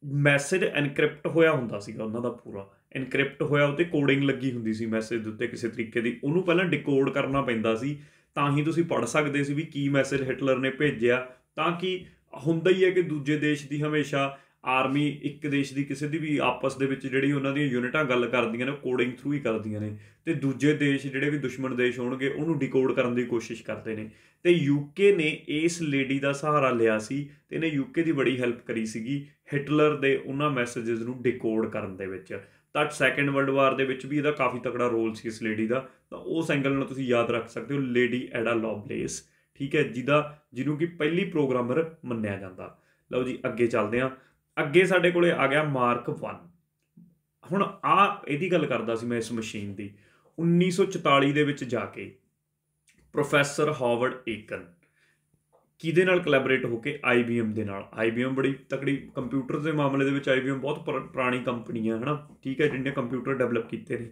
ਮੈਸੇਜ ਐਨਕ੍ਰਿਪਟ ਹੋਇਆ ਹੁੰਦਾ ਸੀਗਾ, ਉਹਨਾਂ ਦਾ ਪੂਰਾ ਐਨਕ੍ਰਿਪਟ ਹੋਇਆ, ਉਹ 'ਤੇ ਕੋਡਿੰਗ ਲੱਗੀ ਹੁੰਦੀ ਸੀ ਮੈਸੇਜ ਦੇ ਉੱਤੇ ਕਿਸੇ ਤਰੀਕੇ ਦੀ। ਉਹਨੂੰ ਪਹਿਲਾਂ ਡਿਕੋਡ ਕਰਨਾ ਪੈਂਦਾ ਸੀ ਤਾਂ ਹੀ ਤੁਸੀਂ ਪੜ੍ਹ ਸਕਦੇ ਸੀ ਵੀ ਕੀ ਮੈਸੇਜ ਹਿਟਲਰ ਨੇ ਭੇਜਿਆ। ਤਾਂ ਕਿ ਹੁੰਦਾ ਹੀ ਹੈ ਕਿ ਦੂਜੇ ਦੇਸ਼ ਦੀ ਹਮੇਸ਼ਾ ਆਰਮੀ ਇੱਕ ਦੇਸ਼ ਦੀ ਕਿਸੇ ਦੀ ਵੀ ਆਪਸ ਦੇ ਵਿੱਚ ਜਿਹੜੀ ਉਹਨਾਂ ਦੀਆਂ ਯੂਨਿਟਾਂ ਗੱਲ ਕਰਦੀਆਂ ਨੇ ਉਹ ਕੋਡਿੰਗ ਥਰੂ ਹੀ ਕਰਦੀਆਂ ਨੇ, ਅਤੇ ਦੂਜੇ ਦੇਸ਼ ਜਿਹੜੇ ਵੀ ਦੁਸ਼ਮਣ ਦੇਸ਼ ਹੋਣਗੇ ਉਹਨੂੰ ਡਿਕੋਡ ਕਰਨ ਦੀ ਕੋਸ਼ਿਸ਼ ਕਰਦੇ ਨੇ। ਅਤੇ ਯੂਕੇ ਨੇ ਇਸ ਲੇਡੀ ਦਾ ਸਹਾਰਾ ਲਿਆ ਸੀ ਅਤੇ ਇਹਨੇ ਯੂਕੇ ਦੀ ਬੜੀ ਹੈਲਪ ਕਰੀ ਸੀਗੀ ਹਿਟਲਰ ਦੇ ਉਹਨਾਂ ਮੈਸੇਜਿਸ ਨੂੰ ਡਿਕੋਡ ਕਰਨ ਦੇ ਵਿੱਚ। ਤਾਂ ਸੈਕਿੰਡ ਵਰਲਡ ਵਾਰ ਦੇ ਵਿੱਚ ਵੀ ਇਹਦਾ ਕਾਫੀ ਤਕੜਾ ਰੋਲ ਸੀ ਇਸ ਲੇਡੀ ਦਾ। ਤਾਂ ਉਸ ਐਂਗਲ ਨਾਲ ਤੁਸੀਂ ਯਾਦ ਰੱਖ ਸਕਦੇ ਹੋ ਲੇਡੀ ਐਡਾ ਲੋਵਲੇਸ, ਠੀਕ ਹੈ, ਜਿਹਨੂੰ ਕਿ ਪਹਿਲੀ ਪ੍ਰੋਗਰਾਮਰ ਮੰਨਿਆ ਜਾਂਦਾ। ਲਓ ਜੀ ਅੱਗੇ ਚੱਲਦੇ ਹਾਂ। ਅੱਗੇ ਸਾਡੇ ਕੋਲੇ ਆ ਗਿਆ ਮਾਰਕ 1। ਹੁਣ ਇਹਦੀ ਗੱਲ ਕਰਦਾ ਸੀ ਮੈਂ ਇਸ ਮਸ਼ੀਨ ਦੀ। 1944 ਦੇ ਵਿੱਚ ਜਾ ਕੇ ਪ੍ਰੋਫੈਸਰ ਹਾਵਰਡ ਏਕਨ ਕਿਹਦੇ ਨਾਲ ਕੋਲੈਬੋਰੇਟ ਹੋ ਕੇ, IBM ਦੇ ਨਾਲ। IBM ਬੜੀ ਤਕੜੀ ਕੰਪਿਊਟਰ ਦੇ ਮਾਮਲੇ ਦੇ ਵਿੱਚ IBM ਬਹੁਤ ਪੁਰਾਣੀ ਕੰਪਨੀ ਆ, ਹੈ ਨਾ, ਠੀਕ ਹੈ, ਜਿਹਨੇ ਕੰਪਿਊਟਰ ਡਿਵੈਲਪ ਕੀਤੇ ਨੇ।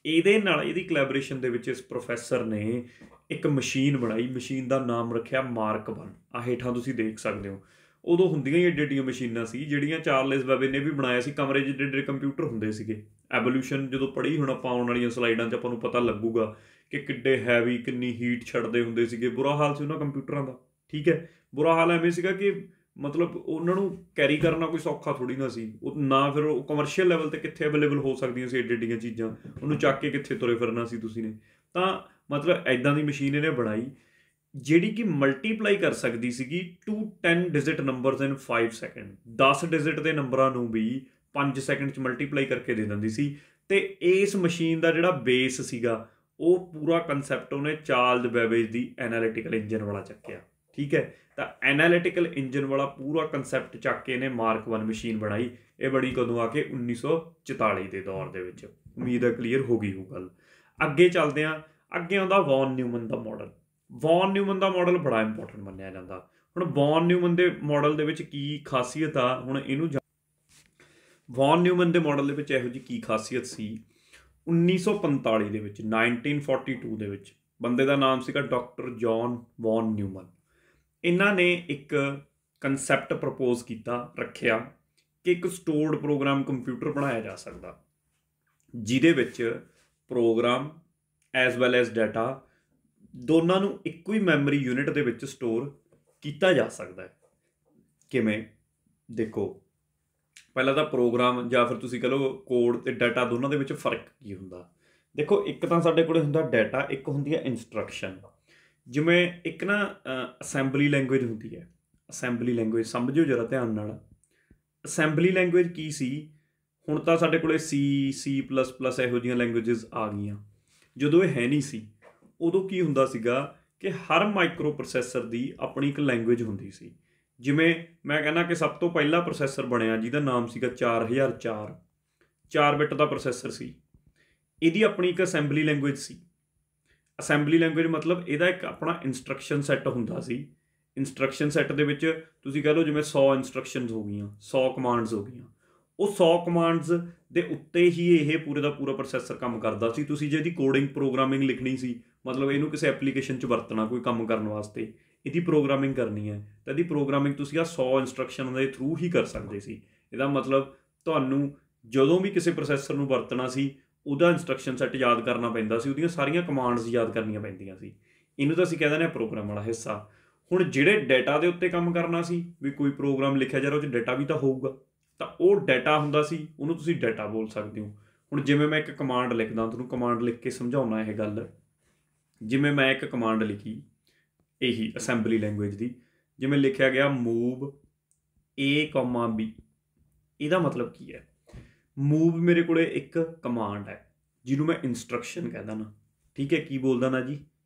ਇਹਦੇ ਨਾਲ ਇਹਦੀ ਕੋਲੈਬੋਰੇਸ਼ਨ ਦੇ ਵਿੱਚ ਇਸ ਪ੍ਰੋਫੈਸਰ ਨੇ ਇੱਕ ਮਸ਼ੀਨ ਬਣਾਈ। ਮਸ਼ੀਨ ਦਾ ਨਾਮ ਰੱਖਿਆ ਮਾਰਕ 1। ਹੇਠਾਂ ਤੁਸੀਂ ਦੇਖ ਸਕਦੇ ਹੋ। ਉਦੋਂ ਹੁੰਦੀਆਂ ਹੀ ਏਡੀਆਂ ਮਸ਼ੀਨਾਂ ਸੀ ਜਿਹੜੀਆਂ ਚਾਰਲਸ ਬੈਬੇਜ ਨੇ ਵੀ ਬਣਾਇਆ ਸੀ। ਕਮਰੇ 'ਚ ਏਡੇ ਕੰਪਿਊਟਰ ਹੁੰਦੇ ਸੀਗੇ। ਐਵੋਲਿਊਸ਼ਨ ਜਦੋਂ ਪੜ੍ਹੀ ਹੁਣ ਆਪਾਂ ਆਉਣ ਵਾਲੀਆਂ ਸਲਾਈਡਾਂ 'ਚ ਆਪਾਂ ਨੂੰ ਪਤਾ ਲੱਗੂਗਾ ਕਿ ਕਿੱਡੇ ਹੈਵੀ, ਕਿੰਨੀ ਹੀਟ ਛੱਡਦੇ ਹੁੰਦੇ ਸੀਗੇ। ਬੁਰਾ ਹਾਲ ਸੀ ਉਹਨਾਂ ਕੰਪਿਊਟਰਾਂ ਦਾ, ਠੀਕ ਹੈ। ਬੁਰਾ ਹਾਲ ਐਵੇਂ ਸੀਗਾ ਕਿ ਮਤਲਬ ਉਹਨਾਂ ਨੂੰ ਕੈਰੀ ਕਰਨਾ ਕੋਈ ਸੌਖਾ ਥੋੜ੍ਹੀ ਨਾ ਸੀ। ਉਹ ਨਾ ਫਿਰ ਉਹ ਕਮਰਸ਼ੀਅਲ ਲੈਵਲ 'ਤੇ ਕਿੱਥੇ ਅਵੇਲੇਬਲ ਹੋ ਸਕਦੀਆਂ ਸੀ ਏਡੀਆਂ ਚੀਜ਼ਾਂ, ਉਹਨੂੰ ਚੱਕ ਕੇ ਕਿੱਥੇ ਤੁਰੇ ਫਿਰਨਾ ਸੀ ਤੁਸੀਂ ਨੇ। ਤਾਂ ਮਤਲਬ ਇੱਦਾਂ ਦੀ ਮਸ਼ੀਨ ਇਹਨੇ ਬਣਾਈ ਜਿਹੜੀ ਕਿ ਮਲਟੀਪਲਾਈ ਕਰ ਸਕਦੀ ਸੀਗੀ 2 10 ਡਿਜਿਟ ਨੰਬਰਸ ਇਨ 5 ਸੈਕਿੰਡ। 10 ਡਿਜਿਟ ਦੇ ਨੰਬਰਾਂ ਨੂੰ ਵੀ 5 ਸੈਕਿੰਡ 'ਚ ਮਲਟੀਪਲਾਈ ਕਰਕੇ ਦੇ ਦਿੰਦੀ ਸੀ। ਅਤੇ ਇਸ ਮਸ਼ੀਨ ਦਾ ਜਿਹੜਾ ਬੇਸ ਸੀਗਾ ਉਹ ਪੂਰਾ ਕੰਸੈਪਟ ਉਹਨੇ ਚਾਰਲਸ ਬੈਬੇਜ ਦੀ ਐਨਾਲੀਟੀਕਲ ਇੰਜਨ ਵਾਲਾ ਚੱਕਿਆ, ਠੀਕ ਹੈ। ਤਾਂ ਐਨਾਲੀਟੀਕਲ ਇੰਜਨ ਵਾਲਾ ਪੂਰਾ ਕੰਸੈਪਟ ਚੱਕ ਕੇ ਇਹਨੇ ਮਾਰਕ 1 ਮਸ਼ੀਨ ਬਣਾਈ। ਇਹ ਬਣੀ ਕਦੋਂ ਆ ਕੇ 1944 ਦੇ ਦੌਰ ਦੇ ਵਿੱਚ। ਉਮੀਦ ਹੈ ਕਲੀਅਰ ਹੋ ਗਈ ਉਹ ਗੱਲ। ਅੱਗੇ ਚੱਲਦੇ ਹਾਂ। ਅੱਗੇ ਆਉਂਦਾ ਵੌਨ ਨਿਊਮਨ ਦਾ ਮਾਡਲ। ਵੌਨ ਨਿਊਮਨ ਦਾ ਮਾਡਲ ਬੜਾ ਇੰਪੋਰਟੈਂਟ ਮੰਨਿਆ ਜਾਂਦਾ। ਹੁਣ ਵੌਨ ਨਿਊਮਨ ਦੇ ਮਾਡਲ ਦੇ ਵਿੱਚ ਕੀ ਖਾਸੀਅਤ ਆ, ਹੁਣ ਇਹਨੂੰ ਵੌਨ ਨਿਊਮਨ ਦੇ ਮਾਡਲ ਦੇ ਵਿੱਚ ਇਹੋ ਜਿਹੀ ਕੀ ਖਾਸੀਅਤ ਸੀ। 1945 ਦੇ ਵਿੱਚ 1942 ਦੇ ਵਿੱਚ ਬੰਦੇ ਦਾ ਨਾਮ ਸੀਗਾ ਡਾਕਟਰ ਜੌਨ ਵੌਨ ਨਿਊਮਨ। ਇਹਨਾਂ ਨੇ ਇੱਕ ਕੰਸੈਪਟ ਪ੍ਰਪੋਜ਼ ਕੀਤਾ, ਰੱਖਿਆ ਕਿ ਇੱਕ ਸਟੋਰਡ ਪ੍ਰੋਗਰਾਮ ਕੰਪਿਊਟਰ ਬਣਾਇਆ ਜਾ ਸਕਦਾ ਜਿਹਦੇ ਵਿੱਚ program as well as data ਦੋਨਾਂ ਨੂੰ ਇੱਕੋ ਹੀ ਮੈਮਰੀ ਯੂਨਿਟ ਦੇ ਵਿੱਚ ਸਟੋਰ ਕੀਤਾ ਜਾ ਸਕਦਾ ਹੈ। ਕਿਵੇਂ? ਦੇਖੋ, ਪਹਿਲਾਂ ਤਾਂ ਪ੍ਰੋਗਰਾਮ ਜਾਂ ਫਿਰ ਤੁਸੀਂ ਕਹ ਲਓ ਕੋਡ ਅਤੇ ਡਾਟਾ ਦੋਨਾਂ ਦੇ ਵਿੱਚ ਫ਼ਰਕ ਕੀ ਹੁੰਦਾ। ਦੇਖੋ, ਇੱਕ ਤਾਂ ਸਾਡੇ ਕੋਲ ਹੁੰਦਾ ਡਾਟਾ, ਇੱਕ ਹੁੰਦੀ ਹੈ ਇੰਸਟਰਕਸ਼ਨ। ਜਿਵੇਂ ਇੱਕ ਨਾ ਅਸੈਂਬਲੀ ਲੈਂਗੁਏਜ ਹੁੰਦੀ ਹੈ। ਅਸੈਂਬਲੀ ਲੈਂਗੁਏਜ ਸਮਝਿਓ ਜਰਾ ਧਿਆਨ ਨਾਲ। ਅਸੈਂਬਲੀ ਲੈਂਗੁਏਜ ਕੀ ਸੀ? ਹੁਣ ਤਾਂ ਸਾਡੇ ਕੋਲ C++ ਇਹੋ ਜਿਹੀਆਂ ਲੈਂਗੁਏਜਸ ਆ ਗਈਆਂ। ਜਦੋਂ ਇਹ ਹੈ ਨਹੀਂ ਸੀ ਉਦੋਂ ਕੀ ਹੁੰਦਾ ਸੀਗਾ ਕਿ ਹਰ ਮਾਈਕਰੋ ਪ੍ਰੋਸੈਸਰ ਦੀ ਆਪਣੀ ਇੱਕ ਲੈਂਗੁਏਜ ਹੁੰਦੀ ਸੀ। ਜਿਵੇਂ ਮੈਂ ਕਹਿੰਦਾ ਕਿ ਸਭ ਤੋਂ ਪਹਿਲਾ ਪ੍ਰੋਸੈਸਰ ਬਣਿਆ ਜਿਹਦਾ ਨਾਮ ਸੀਗਾ 4004, 4 ਬਿੱਟ ਦਾ ਪ੍ਰੋਸੈਸਰ ਸੀ। ਇਹਦੀ ਆਪਣੀ ਇੱਕ ਅਸੈਂਬਲੀ ਲੈਂਗੁਏਜ ਸੀ। ਅਸੈਂਬਲੀ ਲੈਂਗੁਏਜ ਮਤਲਬ ਇਹਦਾ ਇੱਕ ਆਪਣਾ ਇੰਸਟਰਕਸ਼ਨ ਸੈੱਟ ਹੁੰਦਾ ਸੀ। ਇੰਸਟਰਕਸ਼ਨ ਸੈੱਟ ਦੇ ਵਿੱਚ ਤੁਸੀਂ ਕਹਿ ਲਓ ਜਿਵੇਂ 100 ਇੰਸਟਰਕਸ਼ਨਸ ਹੋ ਗਈਆਂ, 100 ਕਮਾਂਡਸ ਹੋ ਗਈਆਂ। ਉਹ 100 ਕਮਾਂਡਸ ਦੇ ਉੱਤੇ ਹੀ ਇਹ ਪੂਰੇ ਦਾ ਪੂਰਾ ਪ੍ਰੋਸੈਸਰ ਕੰਮ ਕਰਦਾ ਸੀ। ਤੁਸੀਂ ਜੇ ਇਹਦੀ ਕੋਡਿੰਗ ਪ੍ਰੋਗਰਾਮਿੰਗ ਲਿਖਣੀ ਸੀ, ਮਤਲਬ ਇਹਨੂੰ ਕਿਸੇ ਐਪਲੀਕੇਸ਼ਨ 'ਚ ਵਰਤਣਾ ਕੋਈ ਕੰਮ ਕਰਨ ਵਾਸਤੇ, ਇਹਦੀ ਪ੍ਰੋਗਰਾਮਿੰਗ ਕਰਨੀ ਹੈ, ਤਾਂ ਇਹਦੀ ਪ੍ਰੋਗਰਾਮਿੰਗ ਤੁਸੀਂ 100 ਇੰਸਟਰਕਸ਼ਨ ਦੇ ਥਰੂ ਹੀ ਕਰ ਸਕਦੇ ਸੀ। ਇਹਦਾ ਮਤਲਬ ਤੁਹਾਨੂੰ ਜਦੋਂ ਵੀ ਕਿਸੇ ਪ੍ਰੋਸੈਸਰ ਨੂੰ ਵਰਤਣਾ ਸੀ ਉਹਦਾ ਇੰਸਟਰਕਸ਼ਨ ਸੈੱਟ ਯਾਦ ਕਰਨਾ ਪੈਂਦਾ ਸੀ, ਉਹਦੀਆਂ ਸਾਰੀਆਂ ਕਮਾਂਡਸ ਯਾਦ ਕਰਨੀਆਂ ਪੈਂਦੀਆਂ ਸੀ। ਇਹਨੂੰ ਤਾਂ ਅਸੀਂ ਕਹਿ ਦਿੰਦੇ ਹਾਂ ਪ੍ਰੋਗਰਾਮ ਵਾਲਾ ਹਿੱਸਾ। ਹੁਣ ਜਿਹੜੇ ਡਾਟਾ ਦੇ ਉੱਤੇ ਕੰਮ ਕਰਨਾ ਸੀ, ਵੀ ਕੋਈ ਪ੍ਰੋਗਰਾਮ ਲਿਖਿਆ ਜਾ ਰਿਹਾ ਉਹ 'ਚ ਡਾਟਾ ਵੀ ਤਾਂ ਹੋਊਗਾ, ਤਾਂ ਉਹ ਡਾਟਾ ਹੁੰਦਾ ਸੀ, ਉਹਨੂੰ ਤੁਸੀਂ ਡਾਟਾ ਬੋਲ ਸਕਦੇ ਹੋ। ਹੁਣ ਜਿਵੇਂ ਮੈਂ ਇੱਕ ਕਮਾਂਡ ਲਿਖਦਾ, ਤੁਹਾਨੂੰ ਕਮਾਂਡ ਲਿਖ ਕੇ ਸਮਝਾਉਣਾ ਇਹ ਗੱਲ। ਜਿਵੇਂ ਮੈਂ ਇੱਕ ਕਮਾਂਡ ਲਿਖੀ ਇਹੀ ਅਸੈਂਬਲੀ ਲੈਂਗੁਏਜ ਦੀ, ਜਿਵੇਂ ਲਿਖਿਆ ਗਿਆ ਮੂਵ A, B। ਇਹਦਾ ਮਤਲਬ ਕੀ ਹੈ? ਮੂਵ ਮੇਰੇ ਕੋਲ ਇੱਕ ਕਮਾਂਡ ਹੈ ਜਿਹਨੂੰ ਮੈਂ ਇੰਸਟਰਕਸ਼ਨ ਕਹਿੰਦਾ ਨਾ, ਠੀਕ ਹੈ। ਕੀ ਬੋਲਦਾ ਨਾ ਜੀ?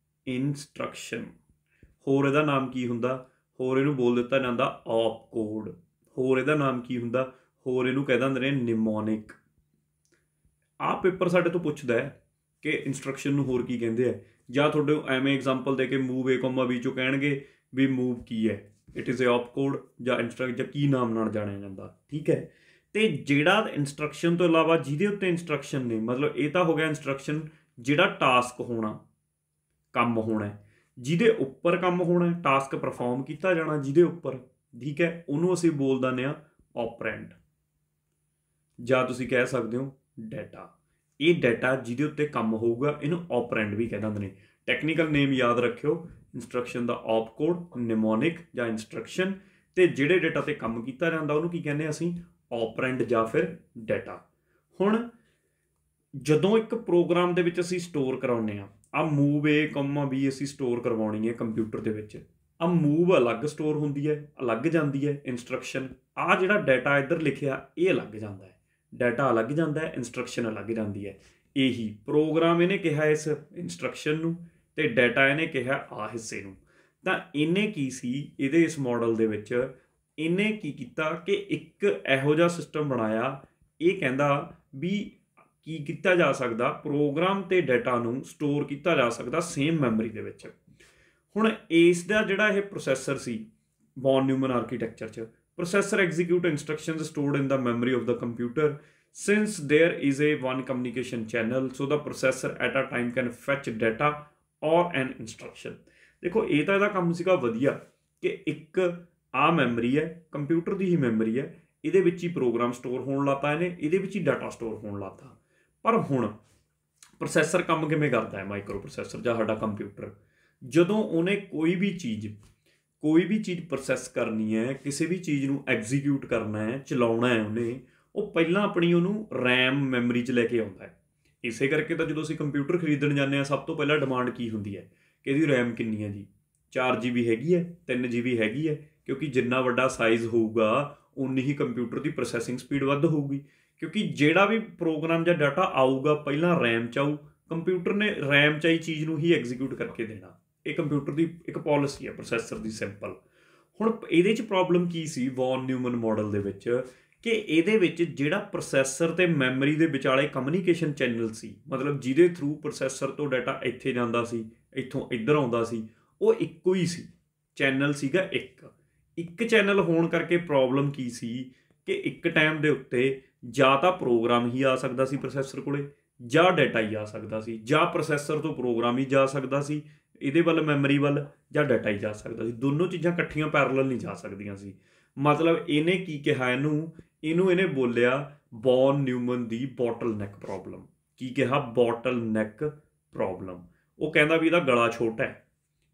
ਇੰਸਟਰਕਸ਼ਨ। ਹੋਰ ਇਹਦਾ ਨਾਮ ਕੀ ਹੁੰਦਾ? ਹੋਰ ਇਹਨੂੰ ਬੋਲ ਦਿੱਤਾ ਜਾਂਦਾ ਔਪ ਕੋਡ। ਹੋਰ ਇਹਦਾ ਨਾਮ ਕੀ ਹੁੰਦਾ? ਹੋਰ ਇਹਨੂੰ ਕਹਿ ਦਿੰਦੇ ਨੇ ਨਿਮੋਨਿਕ। ਆਹ ਪੇਪਰ ਸਾਡੇ ਤੋਂ ਪੁੱਛਦਾ ਹੈ ਕਿ ਇੰਸਟਰਕਸ਼ਨ ਨੂੰ ਹੋਰ ਕੀ ਕਹਿੰਦੇ ਆ, ਜਾਂ ਤੁਹਾਡੇ ਐਵੇਂ ਐਗਜ਼ਾਮਪਲ ਦੇ ਕੇ ਮੂਵ A, B 'ਚੋਂ ਕਹਿਣਗੇ ਵੀ ਮੂਵ ਕੀ ਹੈ, ਇਟ ਇਜ਼ ਏ ਔਪ ਕੋਡ ਜਾਂ ਇੰਸਟਰਕਸ਼ਨ ਜਾਂ ਕੀ ਨਾਮ ਨਾਲ ਜਾਣਿਆ ਜਾਂਦਾ, ਠੀਕ ਹੈ। ਅਤੇ ਜਿਹੜਾ ਇੰਸਟਰਕਸ਼ਨ ਤੋਂ ਇਲਾਵਾ ਜਿਹਦੇ ਉੱਤੇ ਇੰਸਟਰਕਸ਼ਨ ਨੇ, ਮਤਲਬ ਇਹ ਤਾਂ ਹੋ ਗਿਆ ਇੰਸਟਰਕਸ਼ਨ ਜਿਹੜਾ ਟਾਸਕ ਹੋਣਾ, ਕੰਮ ਹੋਣਾ, ਜਿਹਦੇ ਉੱਪਰ ਕੰਮ ਹੋਣਾ, ਟਾਸਕ ਪਰਫੋਰਮ ਕੀਤਾ ਜਾਣਾ ਜਿਹਦੇ ਉੱਪਰ, ਠੀਕ ਹੈ, ਉਹਨੂੰ ਅਸੀਂ ਬੋਲ ਦਿੰਦੇ ਹਾਂ ਔਪਰੈਂਡ, ਜਾਂ ਤੁਸੀਂ ਕਹਿ ਸਕਦੇ ਹੋ ਡਾਟਾ। ਇਹ ਡਾਟਾ ਜਿਹਦੇ ਉੱਤੇ ਕੰਮ ਹੋਊਗਾ ਇਹਨੂੰ ਔਪਰੈਂਡ ਵੀ ਕਹਿ ਦਿੰਦੇ ਨੇ। ਟੈਕਨੀਕਲ ਨੇਮ ਯਾਦ ਰੱਖਿਓ, ਇੰਸਟਰਕਸ਼ਨ ਦਾ ऑप ਕੋਡ, ਨਿਮੋਨਿਕ ਜਾਂ ਇੰਸਟਰਕਸ਼ਨ, ਤੇ ਜਿਹੜੇ ਡਾਟਾ ਤੇ ਕੰਮ ਕੀਤਾ ਜਾਂਦਾ ਉਹਨੂੰ ਕੀ ਕਹਿੰਦੇ ਅਸੀਂ, ऑपरेंड ਜਾਂ ਫਿਰ ਡਾਟਾ। ਹੁਣ ਜਦੋਂ ਇੱਕ ਪ੍ਰੋਗਰਾਮ ਦੇ ਵਿੱਚ ਅਸੀਂ ਸਟੋਰ ਕਰਾਉਂਦੇ ਆ ਮੂਵ A, B ਅਸੀਂ ਸਟੋਰ ਕਰਵਾਉਣੀ ਹੈ ਕੰਪਿਊਟਰ ਦੇ ਵਿੱਚ, ਮੂਵ ਅਲੱਗ ਸਟੋਰ ਹੁੰਦੀ ਹੈ, ਅਲੱਗ ਜਾਂਦੀ ਹੈ ਇੰਸਟਰਕਸ਼ਨ, ਜਿਹੜਾ ਡਾਟਾ ਇੱਧਰ ਲਿਖਿਆ ਇਹ ਅਲੱਗ ਜਾਂਦਾ ਹੈ, ਡਾਟਾ ਅਲੱਗ ਜਾਂਦਾ ਹੈ, ਇੰਸਟਰਕਸ਼ਨ ਅਲੱਗ ਜਾਂਦੀ ਹੈ। ਇਹੀ ਪ੍ਰੋਗਰਾਮ ਇਹਨੇ ਕਿਹਾ ਇਸ ਇੰਸਟਰਕਸ਼ਨ ਨੂੰ, ਤੇ ਡਾਟਾ ਇਹਨੇ ਕਿਹਾ ਹਿੱਸੇ ਨੂੰ। ਤਾਂ ਇਹਨੇ ਕੀ ਸੀ ਇਹਦੇ ਇਸ ਮਾਡਲ ਦੇ ਵਿੱਚ, ਇਹਨੇ ਕੀ ਕੀਤਾ ਕਿ ਇੱਕ ਇਹੋ ਜਿਹਾ ਸਿਸਟਮ ਬਣਾਇਆ, ਇਹ ਕਹਿੰਦਾ ਵੀ ਕੀ ਕੀਤਾ ਜਾ ਸਕਦਾ, ਪ੍ਰੋਗਰਾਮ ਤੇ ਡਾਟਾ ਨੂੰ ਸਟੋਰ ਕੀਤਾ ਜਾ ਸਕਦਾ ਸੇਮ ਮੈਮਰੀ ਦੇ ਵਿੱਚ। ਹੁਣ ਇਸ ਦਾ ਜਿਹੜਾ ਇਹ ਪ੍ਰੋਸੈਸਰ ਸੀ ਵੌਨ ਨਿਊਮਨ ਆਰਕੀਟੈਕਚਰ 'ਚ, processor execute instructions stored in the memory of the computer since there is a one communication channel so the processor at a time can fetch data or an instruction। ਦੇਖੋ ਇਹ ਤਾਂ ਇਹਦਾ ਕੰਮ ਸੀਗਾ ਵਧੀਆ ਕਿ ਇੱਕ ਮੈਮਰੀ ਹੈ, ਕੰਪਿਊਟਰ ਦੀ ਹੀ ਮੈਮਰੀ ਹੈ, ਇਹਦੇ ਵਿੱਚ ਹੀ ਪ੍ਰੋਗਰਾਮ ਸਟੋਰ ਹੋਣ ਲੱਗਾ, ਇਹਨੇ ਇਹਦੇ ਵਿੱਚ ਹੀ ਡਾਟਾ ਸਟੋਰ ਹੋਣ ਲੱਗਾ। ਪਰ ਹੁਣ ਪ੍ਰੋਸੈਸਰ ਕੰਮ ਕਿਵੇਂ ਕਰਦਾ ਹੈ, ਮਾਈਕਰੋ ਪ੍ਰੋਸੈਸਰ ਜਾਂ ਸਾਡਾ ਕੰਪਿਊਟਰ, ਜਦੋਂ ਉਹਨੇ ਕੋਈ ਵੀ ਚੀਜ਼ ਪ੍ਰੋਸੈਸ ਕਰਨੀ ਹੈ, ਕਿਸੇ ਵੀ ਚੀਜ਼ ਨੂੰ ਐਗਜ਼ੀਕਿਊਟ ਕਰਨਾ ਹੈ, ਚਲਾਉਣਾ ਹੈ ਉਹਨੇ, ਉਹ ਪਹਿਲਾਂ ਆਪਣੀ ਉਹਨੂੰ ਰੈਮ ਮੈਮਰੀ 'ਚ ਲੈ ਕੇ ਆਉਂਦਾ ਹੈ। ਇਸੇ ਕਰਕੇ ਤਾਂ ਜਦੋਂ ਅਸੀਂ ਕੰਪਿਊਟਰ ਖਰੀਦਣ ਜਾਂਦੇ ਹਾਂ ਸਭ ਤੋਂ ਪਹਿਲਾਂ ਡਿਮਾਂਡ ਕੀ ਹੁੰਦੀ ਹੈ ਕਿ ਇਹਦੀ ਰੈਮ ਕਿੰਨੀ ਹੈ ਜੀ, 4 GB ਹੈਗੀ ਹੈ, 3 GB ਹੈਗੀ ਹੈ, ਕਿਉਂਕਿ ਜਿੰਨਾ ਵੱਡਾ ਸਾਈਜ਼ ਹੋਊਗਾ ਉਨੀ ਹੀ ਕੰਪਿਊਟਰ ਦੀ ਪ੍ਰੋਸੈਸਿੰਗ ਸਪੀਡ ਵੱਧ ਹੋਊਗੀ, ਕਿਉਂਕਿ ਜਿਹੜਾ ਵੀ ਪ੍ਰੋਗਰਾਮ ਜਾਂ ਡਾਟਾ ਆਊਗਾ ਪਹਿਲਾਂ ਰੈਮ 'ਚ ਆਊ, ਕੰਪਿਊਟਰ ਨੇ ਰੈਮ 'ਚ ਆਈ ਚੀਜ਼ ਨੂੰ ਹੀ ਐਗਜ਼ੀਕਿਊਟ ਕਰਕੇ ਦੇਣਾ। ਇਹ ਕੰਪਿਊਟਰ ਦੀ ਇੱਕ ਪੋਲਿਸੀ ਹੈ ਪ੍ਰੋਸੈਸਰ ਦੀ, ਸਿੰਪਲ। ਹੁਣ ਇਹਦੇ 'ਚ ਪ੍ਰੋਬਲਮ ਕੀ ਸੀ ਵੌਨ ਨਿਊਮਨ ਮਾਡਲ ਦੇ ਵਿੱਚ, ਕਿ ਇਹਦੇ ਵਿੱਚ ਜਿਹੜਾ ਪ੍ਰੋਸੈਸਰ ਤੇ ਮੈਮਰੀ ਦੇ ਵਿਚਾਲੇ ਕਮਿਊਨੀਕੇਸ਼ਨ ਚੈਨਲ ਸੀ, ਮਤਲਬ ਜਿਹਦੇ ਥਰੂ ਪ੍ਰੋਸੈਸਰ ਤੋਂ ਡਾਟਾ ਇੱਥੇ ਜਾਂਦਾ ਸੀ, ਇੱਥੋਂ ਇੱਧਰ ਆਉਂਦਾ ਸੀ, ਉਹ ਇੱਕੋ ਹੀ ਸੀ, ਚੈਨਲ ਸੀਗਾ ਇੱਕ ਚੈਨਲ ਹੋਣ ਕਰਕੇ ਪ੍ਰੋਬਲਮ ਕੀ ਸੀ ਕਿ ਇੱਕ ਟਾਈਮ ਦੇ ਉੱਤੇ ਜਾਂ ਤਾਂ ਪ੍ਰੋਗਰਾਮ ਹੀ ਆ ਸਕਦਾ ਸੀ ਪ੍ਰੋਸੈਸਰ ਕੋਲੇ, ਜਾਂ ਡਾਟਾ ਹੀ ਆ ਸਕਦਾ ਸੀ, ਜਾਂ ਪ੍ਰੋਸੈਸਰ ਤੋਂ ਪ੍ਰੋਗਰਾਮ ਹੀ ਜਾ ਸਕਦਾ ਸੀ ਇਹਦੇ ਵੱਲ ਮੈਮਰੀ ਵੱਲ, ਜਾਂ ਡਾਟਾ ਹੀ ਜਾ ਸਕਦਾ ਸੀ। ਦੋਨੋਂ ਚੀਜ਼ਾਂ ਇਕੱਠੀਆਂ ਪੈਰਲਲ ਨਹੀਂ ਜਾ ਸਕਦੀਆਂ ਸੀ। ਮਤਲਬ ਇਹਨੇ ਕੀ ਕਿਹਾ, ਇਹਨੇ ਬੋਲਿਆ ਵੌਨ ਨਿਊਮਨ ਦੀ ਬੋਟਲ-ਨੈਕ ਪ੍ਰੋਬਲਮ। ਕੀ ਕਿਹਾ, ਬੋਟਲ-ਨੈਕ ਪ੍ਰੋਬਲਮ। ਉਹ ਕਹਿੰਦਾ ਵੀ ਇਹਦਾ ਗਲਾ ਛੋਟਾ ਹੈ,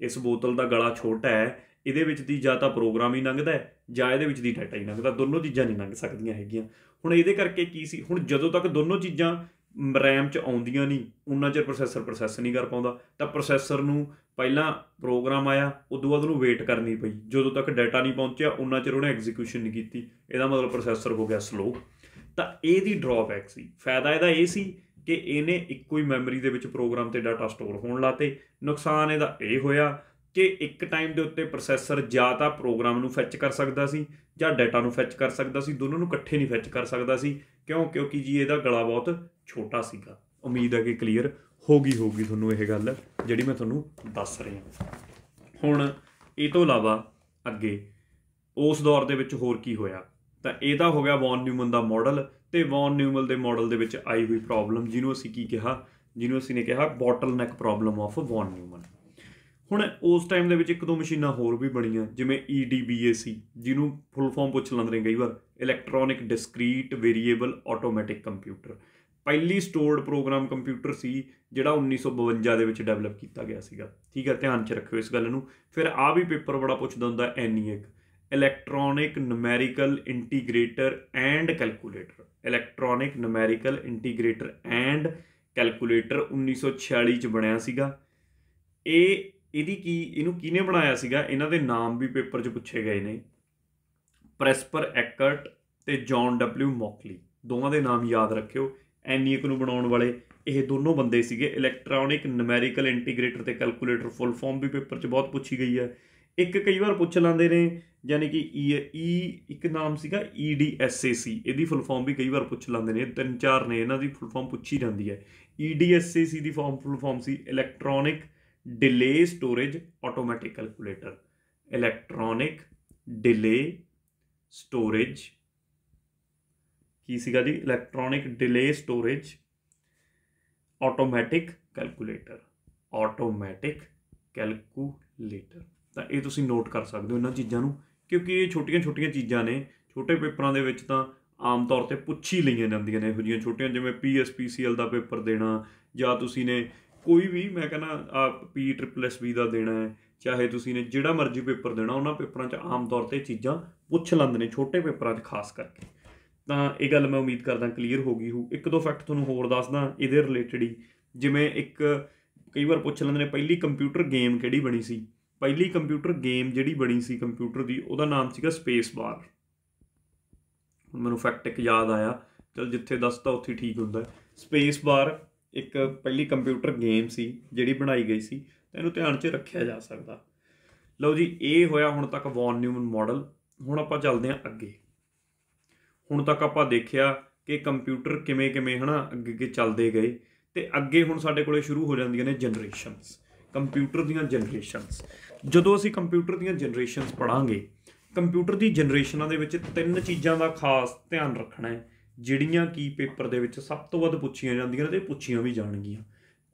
ਇਸ ਬੋਤਲ ਦਾ ਗਲਾ ਛੋਟਾ ਹੈ, ਇਹਦੇ ਵਿੱਚ ਦੀ ਜਾਂ ਤਾਂ ਪ੍ਰੋਗਰਾਮ ਹੀ ਲੰਘਦਾ ਹੈ ਜਾਂ ਇਹਦੇ ਵਿੱਚ ਦੀ ਡਾਟਾ ਹੀ ਲੰਘਦਾ, ਦੋਨੋਂ ਚੀਜ਼ਾਂ ਨਹੀਂ ਲੰਘ ਸਕਦੀਆਂ ਹੈਗੀਆਂ। ਹੁਣ ਇਹਦੇ ਕਰਕੇ ਕੀ ਸੀ, ਹੁਣ ਜਦੋਂ ਤੱਕ ਦੋਨੋਂ ਚੀਜ਼ਾਂ ਰੈਮ 'ਚ ਆਉਂਦੀਆਂ ਨਹੀਂ ਉਨਾ ਚਿਰ ਪ੍ਰੋਸੈਸਰ ਪ੍ਰੋਸੈਸ ਨਹੀਂ ਕਰ ਪਾਉਂਦਾ, ਤਾਂ ਪ੍ਰੋਸੈਸਰ ਨੂੰ ਪਹਿਲਾਂ ਪ੍ਰੋਗਰਾਮ ਆਇਆ, ਉਦੋਂ ਬਾਅਦ ਉਹਨੂੰ ਵੇਟ ਕਰਨੀ ਪਈ, ਜਦੋਂ ਤੱਕ ਡਾਟਾ ਨਹੀਂ ਪਹੁੰਚਿਆ ਉਨਾ ਚਿਰ ਉਹਨੇ ਐਗਜ਼ੀਕਿਊਸ਼ਨ ਨਹੀਂ ਕੀਤੀ, ਇਹਦਾ ਮਤਲਬ ਪ੍ਰੋਸੈਸਰ ਹੋ ਗਿਆ ਸਲੋ। ਤਾਂ ਇਹਦੀ ਡਰੋਬੈਕ ਸੀ। ਫਾਇਦਾ ਇਹਦਾ ਇਹ ਸੀ ਕਿ ਇਹਨੇ ਇੱਕੋ ਹੀ ਮੈਮਰੀ ਦੇ ਵਿੱਚ ਪ੍ਰੋਗਰਾਮ ਤੇ ਡਾਟਾ ਸਟੋਰ ਹੋਣ ਲਾਤੇ। ਨੁਕਸਾਨ ਇਹਦਾ ਇਹ ਹੋਇਆ ਕਿ ਇੱਕ ਟਾਈਮ ਦੇ ਉੱਤੇ ਪ੍ਰੋਸੈਸਰ ਜਾਂ ਤਾਂ ਪ੍ਰੋਗਰਾਮ ਨੂੰ ਫੈਚ ਕਰ ਸਕਦਾ ਸੀ ਜਾਂ ਡਾਟਾ ਨੂੰ ਫੈਚ ਕਰ ਸਕਦਾ ਸੀ, ਦੋਨੋਂ ਨੂੰ ਇਕੱਠੇ ਨਹੀਂ ਫੈਚ ਕਰ ਸਕਦਾ ਸੀ। ਕਿਉਂਕਿ ਜੀ ਇਹਦਾ ਗਲਾ ਬਹੁਤ ਛੋਟਾ ਸੀਗਾ। ਉਮੀਦ ਹੈ ਕਿ ਕਲੀਅਰ ਹੋ ਗਈ ਹੋਊਗੀ ਤੁਹਾਨੂੰ ਇਹ ਗੱਲ ਜਿਹੜੀ ਮੈਂ ਤੁਹਾਨੂੰ ਦੱਸ ਰਿਹਾ। ਹੁਣ ਇਹ ਤੋਂ ਇਲਾਵਾ ਅੱਗੇ ਉਸ ਦੌਰ ਦੇ ਵਿੱਚ ਹੋਰ ਕੀ ਹੋਇਆ, ਤਾਂ ਇਹ ਤਾਂ ਹੋ ਗਿਆ ਵੌਨ ਨਿਊਮਨ ਦਾ ਮਾਡਲ, ਤੇ ਵੌਨ ਨਿਊਮਨ ਦੇ ਮਾਡਲ ਦੇ ਵਿੱਚ ਆਈ ਹੋਈ ਪ੍ਰੋਬਲਮ ਜਿਹਨੂੰ ਅਸੀਂ ਕੀ ਕਿਹਾ, ਜਿਹਨੂੰ ਅਸੀਂ ਨੇ ਕਿਹਾ ਬੋਟਲ-ਨੈਕ ਪ੍ਰੋਬਲਮ ਆਫ ਵੌਨ ਨਿਊਮਨ। ਹੁਣ ਉਸ ਟਾਈਮ ਦੇ ਵਿੱਚ ਇੱਕ ਦੋ ਮਸ਼ੀਨਾਂ ਹੋਰ ਵੀ ਬਣੀਆਂ, ਜਿਵੇਂ EDBAC, ਜਿਹਨੂੰ ਫੁੱਲ ਫਾਰਮ ਪੁੱਛ ਲੈਂਦੇ ਨੇ ਕਈ ਵਾਰ, ਇਲੈਕਟ੍ਰੋਨਿਕ ਡਿਸਕਰੀਟ ਵੇਰੀਏਬਲ ਆਟੋਮੈਟਿਕ ਕੰਪਿਊਟਰ। ਪਹਿਲੀ ਸਟੋਰਡ ਪ੍ਰੋਗਰਾਮ ਕੰਪਿਊਟਰ ਸੀ ਜਿਹੜਾ 1952 ਦੇ ਵਿੱਚ ਡਿਵੈਲਪ ਕੀਤਾ ਗਿਆ ਸੀਗਾ। ਠੀਕ ਹੈ, ਧਿਆਨ 'ਚ ਰੱਖਿਓ ਇਸ ਗੱਲ ਨੂੰ। ਫਿਰ ਆਹ ਵੀ ਪੇਪਰ ਬੜਾ ਪੁੱਛਦਾ ਹੁੰਦਾ, ENIAC, electronic numerical ਇੰਟੀਗ੍ਰੇਟਰ and calculator. Electronic numerical ਇੰਟੀਗ੍ਰੇਟਰ and calculator 1946 'ਚ ਬਣਿਆ ਸੀਗਾ। ਇਹਨੂੰ ਕਿਹਨੇ ਬਣਾਇਆ ਸੀਗਾ, ਇਹਨਾਂ ਦੇ ਨਾਮ ਵੀ ਪੇਪਰ 'ਚ ਪੁੱਛੇ ਗਏ ਨੇ, ਪ੍ਰੈਸਪਰ ਐਕਰਟ ਤੇ ਜੌਨ W ਮੌਕਲੀ, ਦੋਵਾਂ ਦੇ ਨਾਮ ਯਾਦ ਰੱਖਿਓ। ENIAC ਨੂੰ ਬਣਾਉਣ ਵਾਲੇ ਇਹ ਦੋਨੋਂ ਬੰਦੇ ਸੀਗੇ। ਇਲੈਕਟ੍ਰੋਨਿਕ ਨਿਊਮੈਰੀਕਲ ਇੰਟੀਗ੍ਰੇਟਰ ਤੇ ਕੈਲਕੂਲੇਟਰ ਫੁੱਲ ਫਾਰਮ ਵੀ ਪੇਪਰ 'ਚ ਬਹੁਤ ਪੁੱਛੀ ਗਈ ਹੈ। ਇੱਕ ਕਈ ਵਾਰ ਪੁੱਛ ਲੈਂਦੇ ਨੇ, ਯਾਨੀ ਕਿ ਇੱਕ ਨਾਮ ਸੀਗਾ EDSAC, ਇਹਦੀ ਫੁੱਲ ਫਾਰਮ ਵੀ ਕਈ ਵਾਰ ਪੁੱਛ ਲੈਂਦੇ ਨੇ, 3-4 ਨੇ ਇਹਨਾਂ ਦੀ ਫੁੱਲ ਫਾਰਮ ਪੁੱਛੀ ਜਾਂਦੀ ਹੈ। EDSAC ਦੀ ਫੁੱਲ ਫਾਰਮ ਸੀ electronic delay storage automatic calculator. Electronic delay storage ਕੀ ਸੀਗਾ ਜੀ, electronic delay storage automatic calculator, automatic calculator. ਤਾਂ ਇਹ ਤੁਸੀਂ ਨੋਟ ਕਰ ਸਕਦੇ ਹੋ ਇਹਨਾਂ ਚੀਜ਼ਾਂ ਨੂੰ, ਕਿਉਂਕਿ ਇਹ ਛੋਟੀਆਂ ਚੀਜ਼ਾਂ ਨੇ। ਛੋਟੇ ਪੇਪਰਾਂ ਦੇ ਵਿੱਚ ਤਾਂ ਆਮ ਤੌਰ 'ਤੇ ਪੁੱਛ ਹੀ ਲਈਆਂ ਜਾਂਦੀਆਂ ਨੇ ਇਹੋ ਜਿਹੀਆਂ ਛੋਟੀਆਂ, ਜਿਵੇਂ PSPCL ਦਾ ਪੇਪਰ ਦੇਣਾ, ਜਾਂ ਤੁਸੀਂ ਨੇ ਕੋਈ ਵੀ ਮੈਂ ਕਹਿੰਦਾ PSSB ਦਾ ਦੇਣਾ ਹੈ, ਚਾਹੇ ਤੁਸੀਂ ਨੇ ਜਿਹੜਾ ਮਰਜ਼ੀ ਪੇਪਰ ਦੇਣਾ, ਉਹਨਾਂ ਪੇਪਰਾਂ 'ਚ ਆਮ ਤੌਰ 'ਤੇ ਚੀਜ਼ਾਂ ਪੁੱਛ ਲੈਂਦੇ ਨੇ, ਛੋਟੇ ਪੇਪਰਾਂ 'ਚ ਖਾਸ ਕਰਕੇ। ਤਾਂ ਇਹ ਗੱਲ ਮੈਂ ਉਮੀਦ ਕਰਦਾ ਕਲੀਅਰ ਹੋ ਗਈ ਹੋ। ਇੱਕ ਦੋ ਫੈਕਟ ਤੁਹਾਨੂੰ ਹੋਰ ਦੱਸਦਾ ਇਹਦੇ ਰਿਲੇਟਡ ਹੀ। ਜਿਵੇਂ ਇੱਕ ਕਈ ਵਾਰ ਪੁੱਛ ਲੈਂਦੇ ਨੇ ਪਹਿਲੀ ਕੰਪਿਊਟਰ ਗੇਮ ਕਿਹੜੀ ਬਣੀ ਸੀ। ਪਹਿਲੀ ਕੰਪਿਊਟਰ ਗੇਮ ਜਿਹੜੀ ਬਣੀ ਸੀ ਕੰਪਿਊਟਰ ਦੀ, ਉਹਦਾ ਨਾਮ ਸੀਗਾ ਸਪੇਸ ਬਾਰ। ਹੁਣ ਮੈਨੂੰ ਫੈਕਟ ਇੱਕ ਯਾਦ ਆਇਆ, ਚਲ ਜਿੱਥੇ ਦੱਸਤਾ ਉੱਥੇ ਠੀਕ ਹੁੰਦਾ। ਸਪੇਸ ਬਾਰ ਇੱਕ ਪਹਿਲੀ ਕੰਪਿਊਟਰ ਗੇਮ ਸੀ ਜਿਹੜੀ ਬਣਾਈ ਗਈ ਸੀ, ਤਾਂ ਇਹਨੂੰ ਧਿਆਨ 'ਚ ਰੱਖਿਆ ਜਾ ਸਕਦਾ। ਲਓ ਜੀ, ਇਹ ਹੋਇਆ ਹੁਣ ਤੱਕ ਵੌਨ ਨਿਊਮਨ ਮਾਡਲ। ਹੁਣ ਆਪਾਂ ਚੱਲਦੇ ਹਾਂ ਅੱਗੇ। ਹੁਣ ਤੱਕ ਆਪਾਂ ਦੇਖਿਆ ਕਿ ਕੰਪਿਊਟਰ ਕਿਵੇਂ ਕਿਵੇਂ ਹੈ ਨਾ ਅੱਗੇ ਅੱਗੇ ਚੱਲਦੇ ਗਏ, ਅਤੇ ਅੱਗੇ ਹੁਣ ਸਾਡੇ ਕੋਲ ਸ਼ੁਰੂ ਹੋ ਜਾਂਦੀਆਂ ਨੇ ਜਨਰੇਸ਼ਨਸ, ਕੰਪਿਊਟਰ ਦੀਆਂ ਜਨਰੇਸ਼ਨਸ। ਜਦੋਂ ਅਸੀਂ ਕੰਪਿਊਟਰ ਦੀਆਂ ਜਨਰੇਸ਼ਨਸ ਪੜ੍ਹਾਂਗੇ, ਕੰਪਿਊਟਰ ਦੀ ਜਨਰੇਸ਼ਨਾਂ ਦੇ ਵਿੱਚ 3 ਚੀਜ਼ਾਂ ਦਾ ਖਾਸ ਧਿਆਨ ਰੱਖਣਾ ਹੈ, ਜਿਹੜੀਆਂ ਕਿ ਪੇਪਰ ਦੇ ਵਿੱਚ ਸਭ ਤੋਂ ਵੱਧ ਪੁੱਛੀਆਂ ਜਾਂਦੀਆਂ ਨੇ ਅਤੇ ਪੁੱਛੀਆਂ ਵੀ ਜਾਣਗੀਆਂ।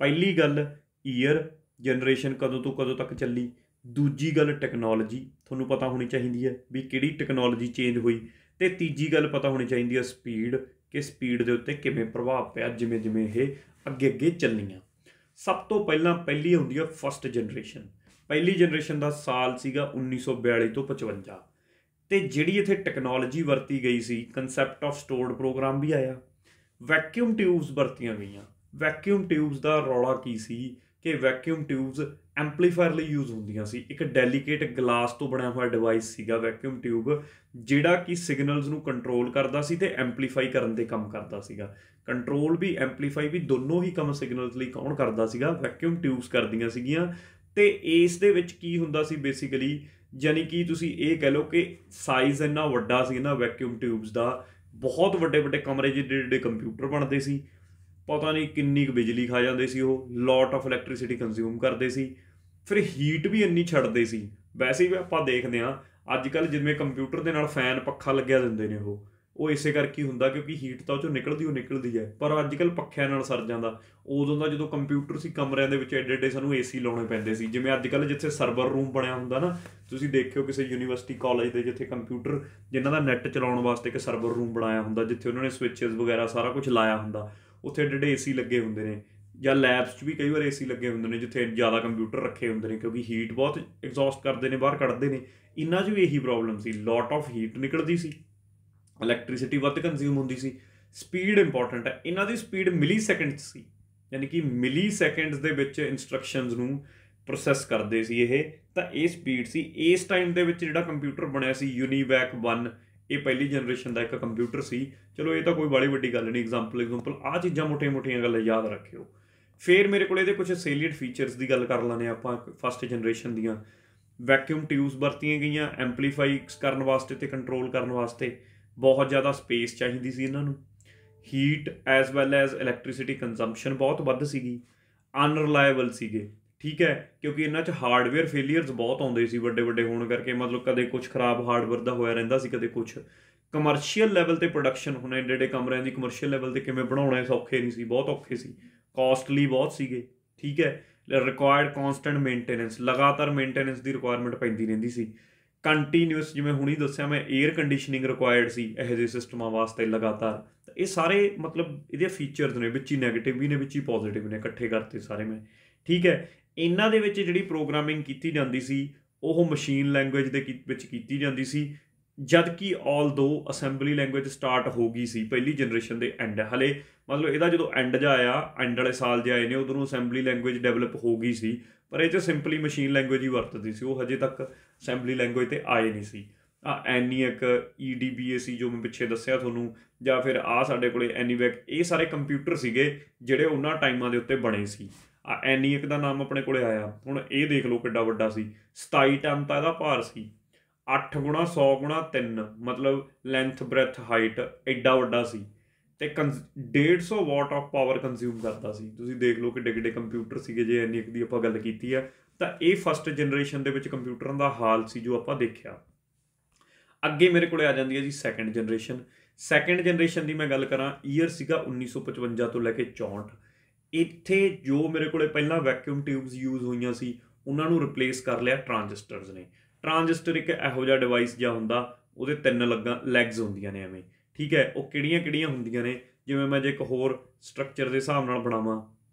ਪਹਿਲੀ ਗੱਲ ਈਅਰ, ਜਨਰੇਸ਼ਨ ਕਦੋਂ ਤੋਂ ਕਦੋਂ ਤੱਕ ਚੱਲੀ। ਦੂਜੀ ਗੱਲ ਟੈਕਨੋਲੋਜੀ, ਤੁਹਾਨੂੰ ਪਤਾ ਹੋਣੀ ਚਾਹੀਦੀ ਹੈ ਵੀ ਕਿਹੜੀ ਟੈਕਨੋਲੋਜੀ ਚੇਂਜ ਹੋਈ। ਅਤੇ ਤੀਜੀ ਗੱਲ ਪਤਾ ਹੋਣੀ ਚਾਹੀਦੀ ਹੈ ਸਪੀਡ, ਕਿ ਸਪੀਡ ਦੇ ਉੱਤੇ ਕਿਵੇਂ ਪ੍ਰਭਾਵ ਪਿਆ ਜਿਵੇਂ ਜਿਵੇਂ ਇਹ ਅੱਗੇ ਅੱਗੇ ਚੱਲੀਆਂ। ਸਭ ਤੋਂ ਪਹਿਲਾਂ ਪਹਿਲੀ ਹੁੰਦੀ ਆ ਫਸਟ ਜਨਰੇਸ਼ਨ। ਪਹਿਲੀ ਜਨਰੇਸ਼ਨ ਦਾ ਸਾਲ ਸੀਗਾ 1942 ਤੋਂ 55, ਅਤੇ ਜਿਹੜੀ ਇੱਥੇ ਟੈਕਨੋਲੋਜੀ ਵਰਤੀ ਗਈ ਸੀ, ਕੰਸੈਪਟ ਆਫ ਸਟੋਰਡ ਪ੍ਰੋਗਰਾਮ ਵੀ ਆਇਆ। ਵੈਕਿਊਮ ਟਿਊਬਸ ਵਰਤੀਆਂ ਗਈਆਂ। ਵੈਕਿਊਮ ਟਿਊਬਸ ਦਾ ਰੌਲਾ ਕੀ ਸੀ ਕਿ ਵੈਕਿਊਮ ਟਿਊਬਸ ਐਂਪਲੀਫਾਇਰ ਲਈ ਯੂਜ਼ ਹੁੰਦੀਆਂ ਸੀ। ਇੱਕ ਡੈਲੀਕੇਟ ਗਲਾਸ ਤੋਂ ਬਣਿਆ ਹੋਇਆ ਡਿਵਾਈਸ ਸੀਗਾ ਵੈਕਿਊਮ ਟਿਊਬ, ਜਿਹੜਾ ਕਿ ਸਿਗਨਲਸ ਨੂੰ ਕੰਟਰੋਲ ਕਰਦਾ ਸੀ ਅਤੇ ਐਂਪਲੀਫਾਈ ਕਰਨ ਦੇ ਕੰਮ ਕਰਦਾ ਸੀਗਾ। ਕੰਟਰੋਲ ਵੀ ਐਂਪਲੀਫਾਈ ਵੀ ਦੋਨੋਂ ਹੀ ਕੰਮ ਸਿਗਨਲਸ ਲਈ ਕੌਣ ਕਰਦਾ ਸੀਗਾ? ਵੈਕਿਊਮ ਟਿਊਬਸ ਕਰਦੀਆਂ ਸੀਗੀਆਂ। ਅਤੇ ਇਸ ਦੇ ਵਿੱਚ ਕੀ ਹੁੰਦਾ ਸੀ ਬੇਸਿਕਲੀ, ਯਾਨੀ ਕਿ ਤੁਸੀਂ ਇਹ ਕਹਿ ਲਓ ਕਿ ਸਾਈਜ਼ ਇੰਨਾ ਵੱਡਾ ਸੀ ਨਾ ਵੈਕਿਊਮ ਟਿਊਬਸ ਦਾ, ਬਹੁਤ ਵੱਡੇ ਵੱਡੇ ਕਮਰੇ ਜਿਹੜੇ ਜਿਹੜੇ ਕੰਪਿਊਟਰ ਬਣਦੇ ਸੀ, ਪਤਾ ਨਹੀਂ ਕਿੰਨੀ ਕੁ ਬਿਜਲੀ ਖਾ ਜਾਂਦੇ ਸੀ ਉਹ, ਲੋਟ ਆਫ ਇਲੈਕਟ੍ਰੀਸਿਟੀ ਕੰਜ਼ਿਊਮ ਕਰਦੇ ਸੀ, ਫਿਰ ਹੀਟ ਵੀ ਇੰਨੀ ਛੱਡਦੇ ਸੀ। ਵੈਸੇ ਵੀ ਆਪਾਂ ਦੇਖਦੇ ਹਾਂ ਅੱਜ ਕੱਲ੍ਹ ਜਿਵੇਂ ਕੰਪਿਊਟਰ ਦੇ ਨਾਲ ਫੈਨ ਪੱਖਾ ਲੱਗਿਆ ਦਿੰਦੇ ਨੇ, ਉਹ ਇਸੇ ਕਰਕੇ ਹੁੰਦਾ ਕਿਉਂਕਿ ਹੀਟ ਤਾਂ ਉਹ 'ਚੋਂ ਨਿਕਲਦੀ ਹੈ। ਪਰ ਅੱਜ ਕੱਲ੍ਹ ਪੱਖਿਆਂ ਨਾਲ ਸਰ ਜਾਂਦਾ। ਉਦੋਂ ਦਾ ਜਦੋਂ ਕੰਪਿਊਟਰ ਸੀ ਕਮਰਿਆਂ ਦੇ ਵਿੱਚ ਐਡੇ ਐਡੇ ਸਾਨੂੰ AC ਲਾਉਣੇ ਪੈਂਦੇ ਸੀ। ਜਿਵੇਂ ਅੱਜ ਕੱਲ੍ਹ ਜਿੱਥੇ ਸਰਵਰ ਰੂਮ ਬਣਿਆ ਹੁੰਦਾ ਨਾ, ਤੁਸੀਂ ਦੇਖਿਓ ਕਿਸੇ ਯੂਨੀਵਰਸਿਟੀ ਕਾਲਜ ਦੇ ਜਿੱਥੇ ਕੰਪਿਊਟਰ ਜਿਨ੍ਹਾਂ ਦਾ ਨੈੱਟ ਚਲਾਉਣ ਵਾਸਤੇ ਇੱਕ ਸਰਵਰ ਰੂਮ ਬਣਾਇਆ ਹੁੰਦਾ, ਜਿੱਥੇ ਉਹਨਾਂ ਨੇ ਸਵਿੱਚਸ ਵਗੈਰਾ ਸਾਰਾ ਕੁਝ ਲਾਇਆ ਹੁੰਦਾ, ਉੱਥੇ ਐਡੇ ਐਡੇ AC ਲੱਗੇ ਹੁੰਦੇ ਨੇ। ਜਾਂ ਲੈਬਸ 'ਚ ਵੀ ਕਈ ਵਾਰ AC ਲੱਗੇ ਹੁੰਦੇ ਨੇ ਜਿੱਥੇ ਜ਼ਿਆਦਾ ਕੰਪਿਊਟਰ ਰੱਖੇ ਹੁੰਦੇ ਨੇ, ਕਿਉਂਕਿ ਹੀਟ ਬਹੁਤ ਐਗਜ਼ੌਸਟ ਕਰਦੇ ਨੇ, ਬਾਹਰ ਕੱਢਦੇ ਨੇ। ਇਹਨਾਂ 'ਚ ਵੀ ਇਹੀ problem C, lot of heat ਨਿਕਲਦੀ ਸੀ, ਇਲੈਕਟ੍ਰੀਸਿਟੀ ਵੱਧ ਕੰਜ਼ਿਊਮ ਹੁੰਦੀ ਸੀ। ਸਪੀਡ ਇੰਪੋਰਟੈਂਟ ਹੈ। ਇਹਨਾਂ ਦੀ ਸਪੀਡ ਮਿਲੀ ਸੈਕਿੰਡ ਸੀ, ਯਾਨੀ ਕਿ ਮਿਲੀ ਸੈਕਿੰਡਸ ਦੇ ਵਿੱਚ ਇੰਸਟਰਕਸ਼ਨਸ ਨੂੰ ਪ੍ਰੋਸੈਸ ਕਰਦੇ ਸੀ ਇਹ। ਤਾਂ ਇਹ ਸਪੀਡ ਸੀ। ਇਸ ਟਾਈਮ ਦੇ ਵਿੱਚ ਜਿਹੜਾ ਕੰਪਿਊਟਰ ਬਣਿਆ ਸੀ UNIVAC 1, ਇਹ ਪਹਿਲੀ ਜਨਰੇਸ਼ਨ ਦਾ ਇੱਕ ਕੰਪਿਊਟਰ ਸੀ। ਚਲੋ ਇਹ ਤਾਂ ਕੋਈ ਬਾਹਲੀ ਵੱਡੀ ਗੱਲ ਨਹੀਂ, ਐਗਜ਼ਾਮਪਲ ਆਹ ਚੀਜ਼ਾਂ ਮੋਟੀਆਂ-ਮੋਟੀਆਂ ਗੱਲਾਂ ਯਾਦ ਰੱਖਿਓ। ਫਿਰ ਮੇਰੇ ਕੋਲ ਇਹਦੇ ਕੁਝ ਸੇਲੀਏਟ ਫੀਚਰਸ ਦੀ ਗੱਲ ਕਰ ਲੈਂਦੇ ਆਪਾਂ ਫਸਟ ਜਨਰੇਸ਼ਨ ਦੀਆਂ। ਵੈਕਿਊਮ ਟਿਊਬਸ ਵਰਤੀਆਂ ਗਈਆਂ ਐਂਪਲੀਫਾਈ ਕਰਨ ਵਾਸਤੇ ਅਤੇ ਕੰਟਰੋਲ ਕਰਨ ਵਾਸਤੇ। ਬਹੁਤ ਜ਼ਿਆਦਾ ਸਪੇਸ ਚਾਹੀਦੀ ਸੀ ਇਹਨਾਂ ਨੂੰ। Heat as well as electricity consumption ਬਹੁਤ ਵੱਧ ਸੀਗੀ। ਅਨਰਿਲਾਇਬਲ ਸੀਗੇ, ਠੀਕ ਹੈ, ਕਿਉਂਕਿ ਇਹਨਾਂ 'ਚ ਹਾਰਡਵੇਅਰ ਫੇਲੀਅਰਸ ਬਹੁਤ ਆਉਂਦੇ ਸੀ ਵੱਡੇ ਵੱਡੇ ਹੋਣ ਕਰਕੇ। ਮਤਲਬ ਕਦੇ ਕੁਛ ਖਰਾਬ ਹਾਰਡਵੇਅਰ ਦਾ ਹੋਇਆ ਰਹਿੰਦਾ ਸੀ, ਕਦੇ ਕੁਛ। ਕਮਰਸ਼ੀਅਲ ਲੈਵਲ 'ਤੇ ਪ੍ਰੋਡਕਸ਼ਨ ਹੁਣ ਐਡੇ ਐਡੇ ਕਮਰਿਆਂ ਦੀ ਕਮਰਸ਼ੀਅਲ ਲੈਵਲ 'ਤੇ ਕਿਵੇਂ ਬਣਾਉਣੇ ਸੌਖੇ ਨਹੀਂ ਸੀ, ਬਹੁਤ ਔਖੇ ਸੀ, ਕੋਸਟਲੀ ਬਹੁਤ ਸੀਗੇ, ਠੀਕ ਹੈ। ਰਿਕੁਆਇਰਡ ਕੌਂਸਟੈਂਟ ਮੇਨਟੇਨੈਂਸ, ਲਗਾਤਾਰ ਮੇਨਟੇਨੈਂਸ ਦੀ ਰਿਕੁਆਇਰਮੈਂਟ ਪੈਂਦੀ ਰਹਿੰਦੀ ਸੀ। ਕੰਟੀਨਿਊਸ, ਜਿਵੇਂ ਹੁਣੀ ਦੱਸਿਆ ਮੈਂ, ਏਅਰ ਕੰਡੀਸ਼ਨਿੰਗ ਰਿਕੁਆਇਰਡ ਸੀ ਇਹੋ ਜਿਹੇ ਸਿਸਟਮਾਂ ਵਾਸਤੇ ਲਗਾਤਾਰ। ਤਾਂ ਇਹ ਸਾਰੇ ਮਤਲਬ ਇਹਦੇ ਫੀਚਰਸ ਨੇ, ਵਿੱਚ ਹੀ ਨੈਗੇਟਿਵ ਵੀ ਨੇ ਵਿੱਚ ਹੀ ਪੋਜ਼ੀਟਿਵ ਨੇ, ਇਕੱਠੇ ਕਰਤੇ ਸਾਰੇ ਮੈਂ, ਠੀਕ ਹੈ। ਇਹਨਾਂ ਦੇ ਵਿੱਚ ਜਿਹੜੀ ਪ੍ਰੋਗਰਾਮਿੰਗ ਕੀਤੀ ਜਾਂਦੀ ਸੀ ਉਹ ਮਸ਼ੀਨ ਲੈਂਗੁਏਜ ਦੇ ਵਿੱਚ ਕੀਤੀ ਜਾਂਦੀ ਸੀ, ਜਦ ਕਿ ਆਲਦੋ ਅਸੈਂਬਲੀ ਲੈਂਗੁਏਜ ਸਟਾਰਟ ਹੋ ਗਈ ਸੀ ਪਹਿਲੀ ਜਨਰੇਸ਼ਨ ਦੇ ਐਂਡ। ਹਲੇ ਮਤਲਬ ਇਹਦਾ ਜਦੋਂ ਐਂਡ ਜਿਹਾ ਆਇਆ, ਐਂਡ ਵਾਲੇ ਸਾਲ ਜੇ ਆਏ ਨੇ, ਉਦੋਂ ਅਸੈਂਬਲੀ ਲੈਂਗੁਏਜ ਡਿਵੈਲਪ ਹੋ ਗਈ ਸੀ, ਪਰ ਇਹ 'ਚ ਸਿੰਪਲੀ ਮਸ਼ੀਨ ਲੈਂਗੁਏਜ ਹੀ ਵਰਤਦੀ ਸੀ। ਉਹ ਹਜੇ ਤੱਕ ਅਸੈਂਬਲੀ ਲੈਂਗੁਏਜ 'ਤੇ ਆਏ ਨਹੀਂ ਸੀ। ENIAC, EDBAC ਜੋ ਮੈਂ ਪਿੱਛੇ ਦੱਸਿਆ ਤੁਹਾਨੂੰ, ਜਾਂ ਫਿਰ ਸਾਡੇ ਕੋਲ ENIAC, ਇਹ ਸਾਰੇ ਕੰਪਿਊਟਰ ਸੀਗੇ ਜਿਹੜੇ ਉਹਨਾਂ ਟਾਈਮਾਂ ਦੇ ਉੱਤੇ ਬਣੇ ਸੀ। ENIAC ਦਾ ਨਾਮ ਆਪਣੇ ਕੋਲ ਆਇਆ। ਹੁਣ ਇਹ ਦੇਖ ਲਓ ਕਿੱਡਾ ਵੱਡਾ ਸੀ, 27 ਟਨ ਤਾਂ ਇਹਦਾ ਭਾਰ ਸੀ, 8 ਗੁਣਾ 100 ਗੁਣਾ 3, ਮਤਲਬ ਲੈਂਥ ਬ੍ਰੈਥ ਹਾਈਟ ਐਡਾ ਵੱਡਾ ਸੀ, ਅਤੇ 150 ਵਾਟ ਆਫ ਪਾਵਰ ਕੰਜ਼ਿਊਮ ਕਰਦਾ ਸੀ। ਤੁਸੀਂ ਦੇਖ ਲਓ ਕਿੱਡੇ ਕਿੱਡੇ ਕੰਪਿਊਟਰ ਸੀਗੇ ਜੇ ENIAC ਦੀ ਆਪਾਂ ਗੱਲ ਕੀਤੀ ਹੈ। ਤਾਂ ਇਹ ਫਸਟ ਜਨਰੇਸ਼ਨ ਦੇ ਵਿੱਚ ਕੰਪਿਊਟਰਾਂ ਦਾ ਹਾਲ ਸੀ ਜੋ ਆਪਾਂ ਦੇਖਿਆ। ਅੱਗੇ ਮੇਰੇ ਕੋਲ ਆ ਜਾਂਦੀ ਹੈ ਜੀ ਸੈਕਿੰਡ ਜਨਰੇਸ਼ਨ। ਸੈਕਿੰਡ ਜਨਰੇਸ਼ਨ ਦੀ ਮੈਂ ਗੱਲ ਕਰਾਂ, ਈਅਰ ਸੀਗਾ 1955 ਤੋਂ ਲੈ ਕੇ 64। ਇੱਥੇ ਜੋ ਮੇਰੇ ਕੋਲ ਪਹਿਲਾਂ ਵੈਕਿਊਮ ਟਿਊਬਸ ਯੂਜ਼ ਹੋਈਆਂ ਸੀ, ਉਹਨਾਂ ਨੂੰ ਰਿਪਲੇਸ ਕਰ ਲਿਆ ਟਰਾਂਜਿਸਟਰਸ ਨੇ। ਟਰਾਂਜਿਸਟਰ ਇੱਕ ਇਹੋ ਜਿਹਾ ਡਿਵਾਈਸ ਜਿਹਾ ਹੁੰਦਾ, ਉਹਦੇ 3 ਲੈਗਸ ਹੁੰਦੀਆਂ ਨੇ ਐਵੇਂ, ਠੀਕ ਹੈ। ਉਹ ਕਿਹੜੀਆਂ ਕਿਹੜੀਆਂ ਹੁੰਦੀਆਂ ਨੇ, ਜਿਵੇਂ ਮੈਂ ਜੇ ਇੱਕ ਹੋਰ ਸਟਰਕਚਰ ਦੇ ਹਿਸਾਬ ਨਾਲ ਬਣਾਵਾਂ,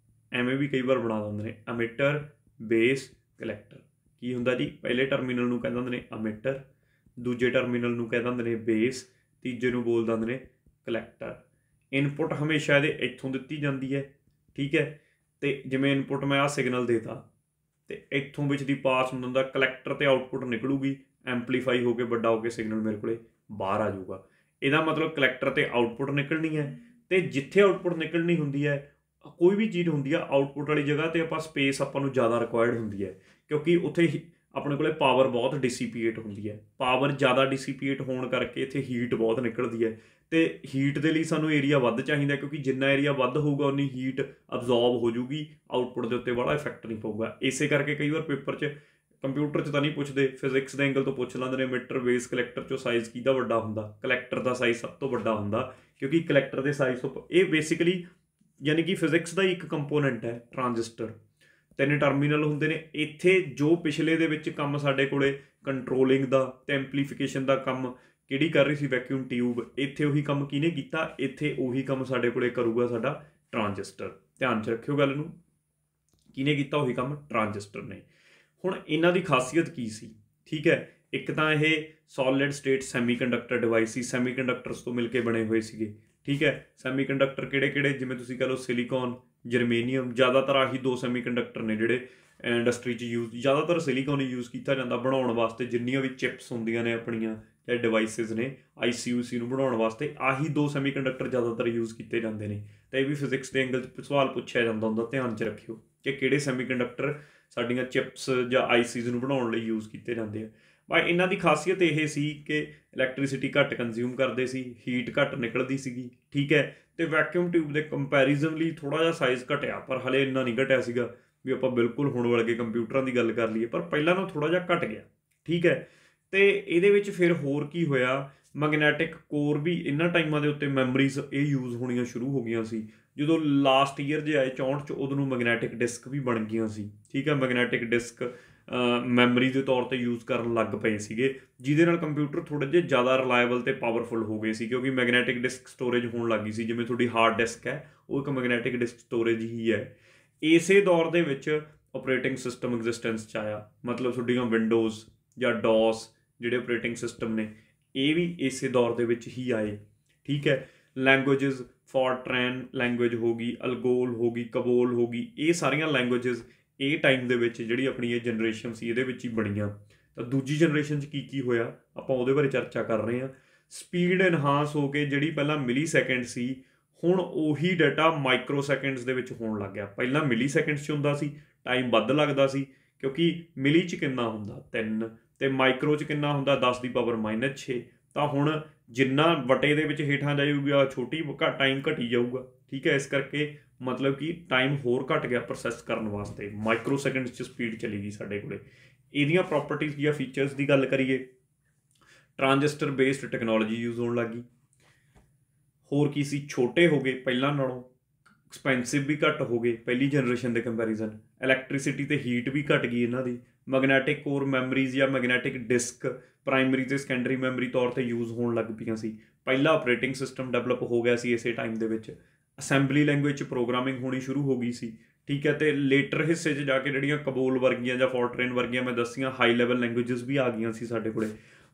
ਐਵੇਂ ਵੀ ਕਈ ਵਾਰ ਬਣਾ ਦਿੰਦੇ ਨੇ, ਅਮਿਟਰ ਬੇਸ ਕਲੈਕਟਰ। ਕੀ ਹੁੰਦਾ ਜੀ, ਪਹਿਲੇ ਟਰਮੀਨਲ ਨੂੰ ਕਹਿ ਦਿੰਦੇ ਨੇ ਅਮਿਟਰ, ਦੂਜੇ ਟਰਮੀਨਲ ਨੂੰ ਕਹਿ ਦਿੰਦੇ ਨੇ ਬੇਸ, ਤੀਜੇ ਨੂੰ ਬੋਲ ਦਿੰਦੇ ਨੇ ਕਲੈਕਟਰ। ਇਨਪੁਟ ਹਮੇਸ਼ਾ ਇਹਦੇ ਇੱਥੋਂ ਦਿੱਤੀ ਜਾਂਦੀ ਹੈ, ਠੀਕ ਹੈ। ਅਤੇ ਜਿਵੇਂ ਇਨਪੁਟ ਮੈਂ ਆਹ ਸਿਗਨਲ ਦੇਤਾ ਅਤੇ ਇੱਥੋਂ ਵਿੱਚ ਦੀ ਪਾਸ ਹੁੰਦਾ ਹੁੰਦਾ ਕਲੈਕਟਰ, ਅਤੇ ਆਊਟਪੁੱਟ ਨਿਕਲੂਗੀ, ਐਂਪਲੀਫਾਈ ਹੋ ਕੇ ਵੱਡਾ ਹੋ ਕੇ ਸਿਗਨਲ ਮੇਰੇ ਕੋਲ ਬਾਹਰ ਆ ਜਾਊਗਾ। ਇਹਦਾ ਮਤਲਬ ਕਲੈਕਟਰ 'ਤੇ ਆਊਟਪੁੱਟ ਨਿਕਲਣੀ ਹੈ, ਅਤੇ ਜਿੱਥੇ ਆਊਟਪੁੱਟ ਨਿਕਲਣੀ ਹੁੰਦੀ ਹੈ, ਕੋਈ ਵੀ ਚੀਜ਼ ਹੁੰਦੀ ਆ ਆਊਟਪੁੱਟ ਵਾਲੀ ਜਗ੍ਹਾ 'ਤੇ ਆਪਾਂ ਸਪੇਸ ਆਪਾਂ ਨੂੰ ਜ਼ਿਆਦਾ ਰਿਕੁਆਇਰਡ ਹੁੰਦੀ ਹੈ, ਕਿਉਂਕਿ ਉੱਥੇ ਆਪਣੇ ਕੋਲ ਪਾਵਰ ਬਹੁਤ ਡਿਸੀਪੀਏਟ ਹੁੰਦੀ ਹੈ। ਪਾਵਰ ਜ਼ਿਆਦਾ ਡਿਸੀਪੀਏਟ ਹੋਣ ਕਰਕੇ ਇੱਥੇ ਹੀਟ ਬਹੁਤ ਨਿਕਲਦੀ ਹੈ, ਅਤੇ ਹੀਟ ਦੇ ਲਈ ਸਾਨੂੰ ਏਰੀਆ ਵੱਧ ਚਾਹੀਦਾ, ਕਿਉਂਕਿ ਜਿੰਨਾ ਏਰੀਆ ਵੱਧ ਹੋਊਗਾ ਉਨੀ ਹੀਟ ਅਬਜ਼ੋਰਬ ਹੋ ਜੂਗੀ, ਆਊਟਪੁੱਟ ਦੇ ਉੱਤੇ ਬੜਾ ਇਫੈਕਟ ਨਹੀਂ ਪਊਗਾ। ਇਸੇ ਕਰਕੇ ਕਈ ਵਾਰ ਪੇਪਰ 'ਚ, ਕੰਪਿਊਟਰ 'ਚ ਤਾਂ ਨਹੀਂ ਪੁੱਛਦੇ, ਫਿਜ਼ਿਕਸ ਦੇ ਐਂਗਲ ਤੋਂ ਪੁੱਛ ਲੈਂਦੇ ਨੇ, ਮੀਟਰ ਬੇਸ ਕਲੈਕਟਰ 'ਚੋਂ ਸਾਈਜ਼ ਕਿਹਦਾ ਵੱਡਾ ਹੁੰਦਾ? ਕਲੈਕਟਰ ਦਾ ਸਾਈਜ਼ ਸਭ ਤੋਂ ਵੱਡਾ ਹੁੰਦਾ, ਕਿਉਂਕਿ ਕਲੈਕਟਰ ਦੇ ਸਾਈਜ਼ ਤੋਂ ਇਹ ਬੇਸਿਕਲੀ ਯਾਨੀ ਕਿ ਫਿਜ਼ਿਕਸ ਦਾ ਇੱਕ ਕੰਪੋਨੈਂਟ ਹੈ ਟਰਾਂਜਿਸਟਰ। 3 ਟਰਮੀਨਲ ਹੁੰਦੇ ਨੇ ਇੱਥੇ। ਜੋ ਪਿਛਲੇ ਦੇ ਵਿੱਚ ਕੰਮ ਸਾਡੇ ਕੋਲੇ ਕੰਟਰੋਲਿੰਗ ਦਾ ਅਤੇ ਐਂਪਲੀਫਿਕੇਸ਼ਨ ਦਾ ਕੰਮ ਕਿਹੜੀ ਕਰ ਰਹੀ ਸੀ? Vacuum tube. ਇੱਥੇ ਉਹੀ ਕੰਮ ਕਿਹਨੇ ਕੀਤਾ? ਇੱਥੇ ਉਹੀ ਕੰਮ ਸਾਡੇ ਕੋਲੇ ਕਰੂਗਾ ਸਾਡਾ ਟਰਾਂਜਿਸਟਰ। ਧਿਆਨ 'ਚ ਰੱਖਿਓ ਗੱਲ ਨੂੰ, ਕਿਹਨੇ ਕੀਤਾ? ਉਹੀ ਕੰਮ ਟਰਾਂਜਿਸਟਰ ਨੇ। ਹੁਣ ਇਹਨਾਂ ਦੀ ਖਾਸੀਅਤ ਕੀ ਸੀ? ਠੀਕ ਹੈ, ਇੱਕ ਤਾਂ ਇਹ ਸੋਲਿਡ ਸਟੇਟ ਸੈਮੀਕੰਡਕਟਰ ਡਿਵਾਈਸ ਸੀ, ਸੈਮੀਕੰਡਕਟਰਸ ਤੋਂ ਮਿਲ ਕੇ ਬਣੇ ਹੋਏ ਸੀਗੇ, ਠੀਕ ਹੈ। ਸੈਮੀਕੰਡਕਟਰ ਕਿਹੜੇ? ਜਿਵੇਂ ਤੁਸੀਂ ਕਹ ਲਓ ਸਿਲੀਕॉन, ਜਰਮੇਨੀਅਮ। ਜ਼ਿਆਦਾਤਰ ਆਹੀ 2 ਸੈਮੀਕੰਡਕਟਰ ਨੇ ਜਿਹੜੇ ਇੰਡਸਟਰੀ 'ਚ ਯੂਜ਼, ਜ਼ਿਆਦਾਤਰ ਸਿਲੀਕॉन ਹੀ ਯੂਜ਼ ਕੀਤਾ ਜਾਂਦਾ ਬਣਾਉਣ ਵਾਸਤੇ। ਜਿੰਨੀਆਂ ਵੀ ਚਿਪਸ ਹੁੰਦੀਆਂ ਨੇ ਆਪਣੀਆਂ ਜਾਂ ਡਿਵਾਈਸਿਸ ਨੇ IC ਨੂੰ ਬਣਾਉਣ ਵਾਸਤੇ, ਆਹੀ 2 ਸੈਮੀਕੰਡਕਟਰ ਜ਼ਿਆਦਾਤਰ ਯੂਜ਼ ਕੀਤੇ ਜਾਂਦੇ ਨੇ। ਤਾਂ ਇਹ ਵੀ ਫਿਜ਼ਿਕਸ ਦੇ ਐਂਗਲ 'ਚ ਸਵਾਲ ਪੁੱਛਿਆ ਜਾਂਦਾ ਹੁੰਦਾ, ਧਿਆਨ 'ਚ ਰੱਖਿਓ ਕਿ ਕਿਹੜੇ ਸੈਮੀਕੰਡਕਟਰ ਸਾਡੀਆਂ ਚਿਪਸ ਜਾਂ ICs ਨੂੰ ਬਣਾਉਣ ਲਈ ਯੂਜ਼ ਕੀਤੇ ਜਾਂਦੇ ਆ। ਪਰ ਇਹਨਾਂ ਦੀ ਖਾਸੀਅਤ ਇਹ ਸੀ ਕਿ ਇਲੈਕਟ੍ਰੀਸਿਟੀ ਘੱਟ ਕੰਜ਼ਿਊਮ ਕਰਦੇ ਸੀ, ਹੀਟ ਘੱਟ ਨਿਕਲਦੀ ਸੀਗੀ, ਠੀਕ ਹੈ। ਅਤੇ ਵੈਕਿਊਮ ਟਿਊਬ ਦੇ ਕੰਪੈਰੀਜ਼ਨਲੀ ਥੋੜ੍ਹਾ ਜਿਹਾ ਸਾਈਜ਼ ਘਟਿਆ, ਪਰ ਹਲੇ ਇੰਨਾ ਨਹੀਂ ਘਟਿਆ ਸੀਗਾ ਵੀ ਆਪਾਂ ਬਿਲਕੁਲ ਹੁਣ ਵਰਗੇ ਕੰਪਿਊਟਰਾਂ ਦੀ ਗੱਲ ਕਰ ਲਈਏ, ਪਰ ਪਹਿਲਾਂ ਨਾਲੋਂ ਥੋੜ੍ਹਾ ਜਿਹਾ ਘਟ ਗਿਆ, ਠੀਕ ਹੈ। ਅਤੇ ਇਹਦੇ ਵਿੱਚ ਫਿਰ ਹੋਰ ਕੀ ਹੋਇਆ? ਮੈਗਨੈਟਿਕ ਕੋਰ ਵੀ ਇਹਨਾਂ ਟਾਈਮਾਂ ਦੇ ਉੱਤੇ ਮੈਮਰੀਜ਼ ਇਹ ਯੂਜ਼ ਹੋਣੀਆਂ ਸ਼ੁਰੂ ਹੋ ਗਈਆਂ ਸੀ। ਜਦੋਂ ਲਾਸਟ ਈਅਰ ਜੇ ਆਏ 64 'ਚ, ਉਦੋਂ ਨੂੰ ਮੈਗਨੈਟਿਕ ਡਿਸਕ ਵੀ ਬਣ ਗਈਆਂ ਸੀ, ਠੀਕ ਹੈ। ਮੈਗਨੈਟਿਕ ਡਿਸਕ ਮੈਮਰੀ ਦੇ ਤੌਰ 'ਤੇ ਯੂਜ਼ ਕਰਨ ਲੱਗ ਪਏ ਸੀਗੇ, ਜਿਹਦੇ ਨਾਲ ਕੰਪਿਊਟਰ ਥੋੜ੍ਹੇ ਜਿਹੇ ਜ਼ਿਆਦਾ ਰਿਲਾਇਬਲ ਅਤੇ ਪਾਵਰਫੁਲ ਹੋ ਗਏ ਸੀ, ਕਿਉਂਕਿ ਮੈਗਨੈਟਿਕ ਡਿਸਕ ਸਟੋਰੇਜ ਹੋਣ ਲੱਗ ਗਈ ਸੀ। ਜਿਵੇਂ ਤੁਹਾਡੀ ਹਾਰਡ ਡਿਸਕ ਹੈ, ਉਹ ਇੱਕ ਮੈਗਨੈਟਿਕ ਡਿਸਕ ਸਟੋਰੇਜ ਹੀ ਹੈ। ਇਸੇ ਦੌਰ ਦੇ ਵਿੱਚ ਆਪਰੇਟਿੰਗ ਸਿਸਟਮ ਐਗਜ਼ਿਸਟੈਂਸ 'ਚ ਆਇਆ, ਮਤਲਬ ਤੁਹਾਡੀਆਂ ਵਿੰਡੋਜ਼ ਜਾਂ ਡੋਸ ਜਿਹੜੇ ਆਪਰੇਟਿੰਗ ਸਿਸਟਮ ਨੇ, ਇਹ ਵੀ ਇਸੇ ਦੌਰ ਦੇ ਵਿੱਚ ਹੀ ਆਏ, ਠੀਕ ਹੈ। ਲੈਂਗੁਏਜਿਸ, ਫੋਰਟਰੈਨ ਲੈਂਗੁਏਜ ਹੋ ਗਈ, ਅਲਗੋਲ ਹੋ ਗਈ, ਕਬੋਲ ਹੋ ਗਈ, ਇਹ ਸਾਰੀਆਂ ਲੈਂਗੁਏਜਿਸ ਇਹ ਟਾਈਮ ਦੇ ਵਿੱਚ ਜਿਹੜੀ ਆਪਣੀ ਇਹ ਜਨਰੇਸ਼ਨ ਸੀ ਇਹਦੇ ਵਿੱਚ ਹੀ ਬਣੀਆਂ। ਤਾਂ ਦੂਜੀ ਜਨਰੇਸ਼ਨ 'ਚ ਕੀ ਹੋਇਆ ਆਪਾਂ ਉਹਦੇ ਬਾਰੇ ਚਰਚਾ ਕਰ ਰਹੇ ਹਾਂ। ਸਪੀਡ ਇਨਹਾਂਸ ਹੋ ਕੇ ਜਿਹੜੀ ਪਹਿਲਾਂ ਮਿਲੀ ਸੈਕਿੰਡ ਸੀ, ਹੁਣ ਉਹੀ ਡਾਟਾ ਮਾਈਕਰੋ ਸੈਕਿੰਡਸ ਦੇ ਵਿੱਚ ਹੋਣ ਲੱਗ ਗਿਆ। ਪਹਿਲਾਂ ਮਿਲੀ ਸੈਕਿੰਡਸ 'ਚ ਹੁੰਦਾ ਸੀ, ਟਾਈਮ ਵੱਧ ਲੱਗਦਾ ਸੀ, ਕਿਉਂਕਿ ਮਿਲੀ 'ਚ ਕਿੰਨਾ ਹੁੰਦਾ 3, ਅਤੇ ਮਾਈਕਰੋ 'ਚ ਕਿੰਨਾ ਹੁੰਦਾ 10⁻⁻⁶। ਤਾਂ ਹੁਣ ਜਿੰਨਾ ਵਟੇ ਦੇ ਵਿੱਚ ਹੇਠਾਂ ਜਾਊਗਾ ਛੋਟੀ ਟਾਈਮ ਘਟੀ ਜਾਊਗਾ, ਠੀਕ ਹੈ। ਇਸ ਕਰਕੇ ਮਤਲਬ ਕਿ ਟਾਈਮ ਹੋਰ ਘੱਟ ਗਿਆ ਪ੍ਰੋਸੈਸ ਕਰਨ ਵਾਸਤੇ, ਮਾਈਕਰੋ ਸੈਕਿੰਡਸ 'ਚ ਸਪੀਡ ਚਲੀ ਗਈ ਸਾਡੇ ਕੋਲੇ। ਇਹਦੀਆਂ ਪ੍ਰੋਪਰਟੀਜ਼ ਜਾਂ ਫੀਚਰਸ ਦੀ ਗੱਲ ਕਰੀਏ, ਟਰਾਂਜਿਸਟਰ ਬੇਸਡ ਟੈਕਨੋਲੋਜੀ ਯੂਜ਼ ਹੋਣ ਲੱਗ ਗਈ। ਹੋਰ ਕੀ ਸੀ? ਛੋਟੇ ਹੋ ਗਏ ਪਹਿਲਾਂ ਨਾਲੋਂ, ਐਕਸਪੈਂਸਿਵ ਵੀ ਘੱਟ ਹੋ ਗਏ ਪਹਿਲੀ ਜਨਰੇਸ਼ਨ ਦੇ ਕੰਪੈਰੀਜ਼ਨ। ਇਲੈਕਟ੍ਰੀਸਿਟੀ ਅਤੇ ਹੀਟ ਵੀ ਘੱਟ ਗਈ ਇਹਨਾਂ ਦੀ। ਮੈਗਨੈਟਿਕ ਕੋਰ ਮੈਮਰੀਜ਼ ਜਾਂ ਮੈਗਨੈਟਿਕ ਡਿਸਕ ਪ੍ਰਾਇਮਰੀ ਅਤੇ ਸੈਕੰਡਰੀ ਮੈਮਰੀ ਤੌਰ 'ਤੇ ਯੂਜ਼ ਹੋਣ ਲੱਗ ਪਈਆਂ ਸੀ। ਪਹਿਲਾ ਆਪਰੇਟਿੰਗ ਸਿਸਟਮ ਡਿਵੈਲਪ ਹੋ ਗਿਆ ਸੀ ਇਸੇ ਟਾਈਮ ਦੇ ਵਿੱਚ। ਅਸੈਂਬਲੀ ਲੈਂਗੁਏਜ 'ਚ ਪ੍ਰੋਗਰਾਮਿੰਗ ਹੋਣੀ ਸ਼ੁਰੂ ਹੋ ਗਈ ਸੀ, ਠੀਕ ਹੈ। ਅਤੇ ਲੇਟਰ ਹਿੱਸੇ 'ਚ ਜਾ ਕੇ ਜਿਹੜੀਆਂ ਕਬੋਲ ਵਰਗੀਆਂ ਜਾਂ ਫੋਰਟਰੇਨ ਵਰਗੀਆਂ ਮੈਂ ਦੱਸੀਆਂ ਹਾਈ ਲੈਵਲ ਲੈਂਗੁਏਜਿਸ ਵੀ ਆ ਗਈਆਂ ਸੀ ਸਾਡੇ ਕੋਲੇ।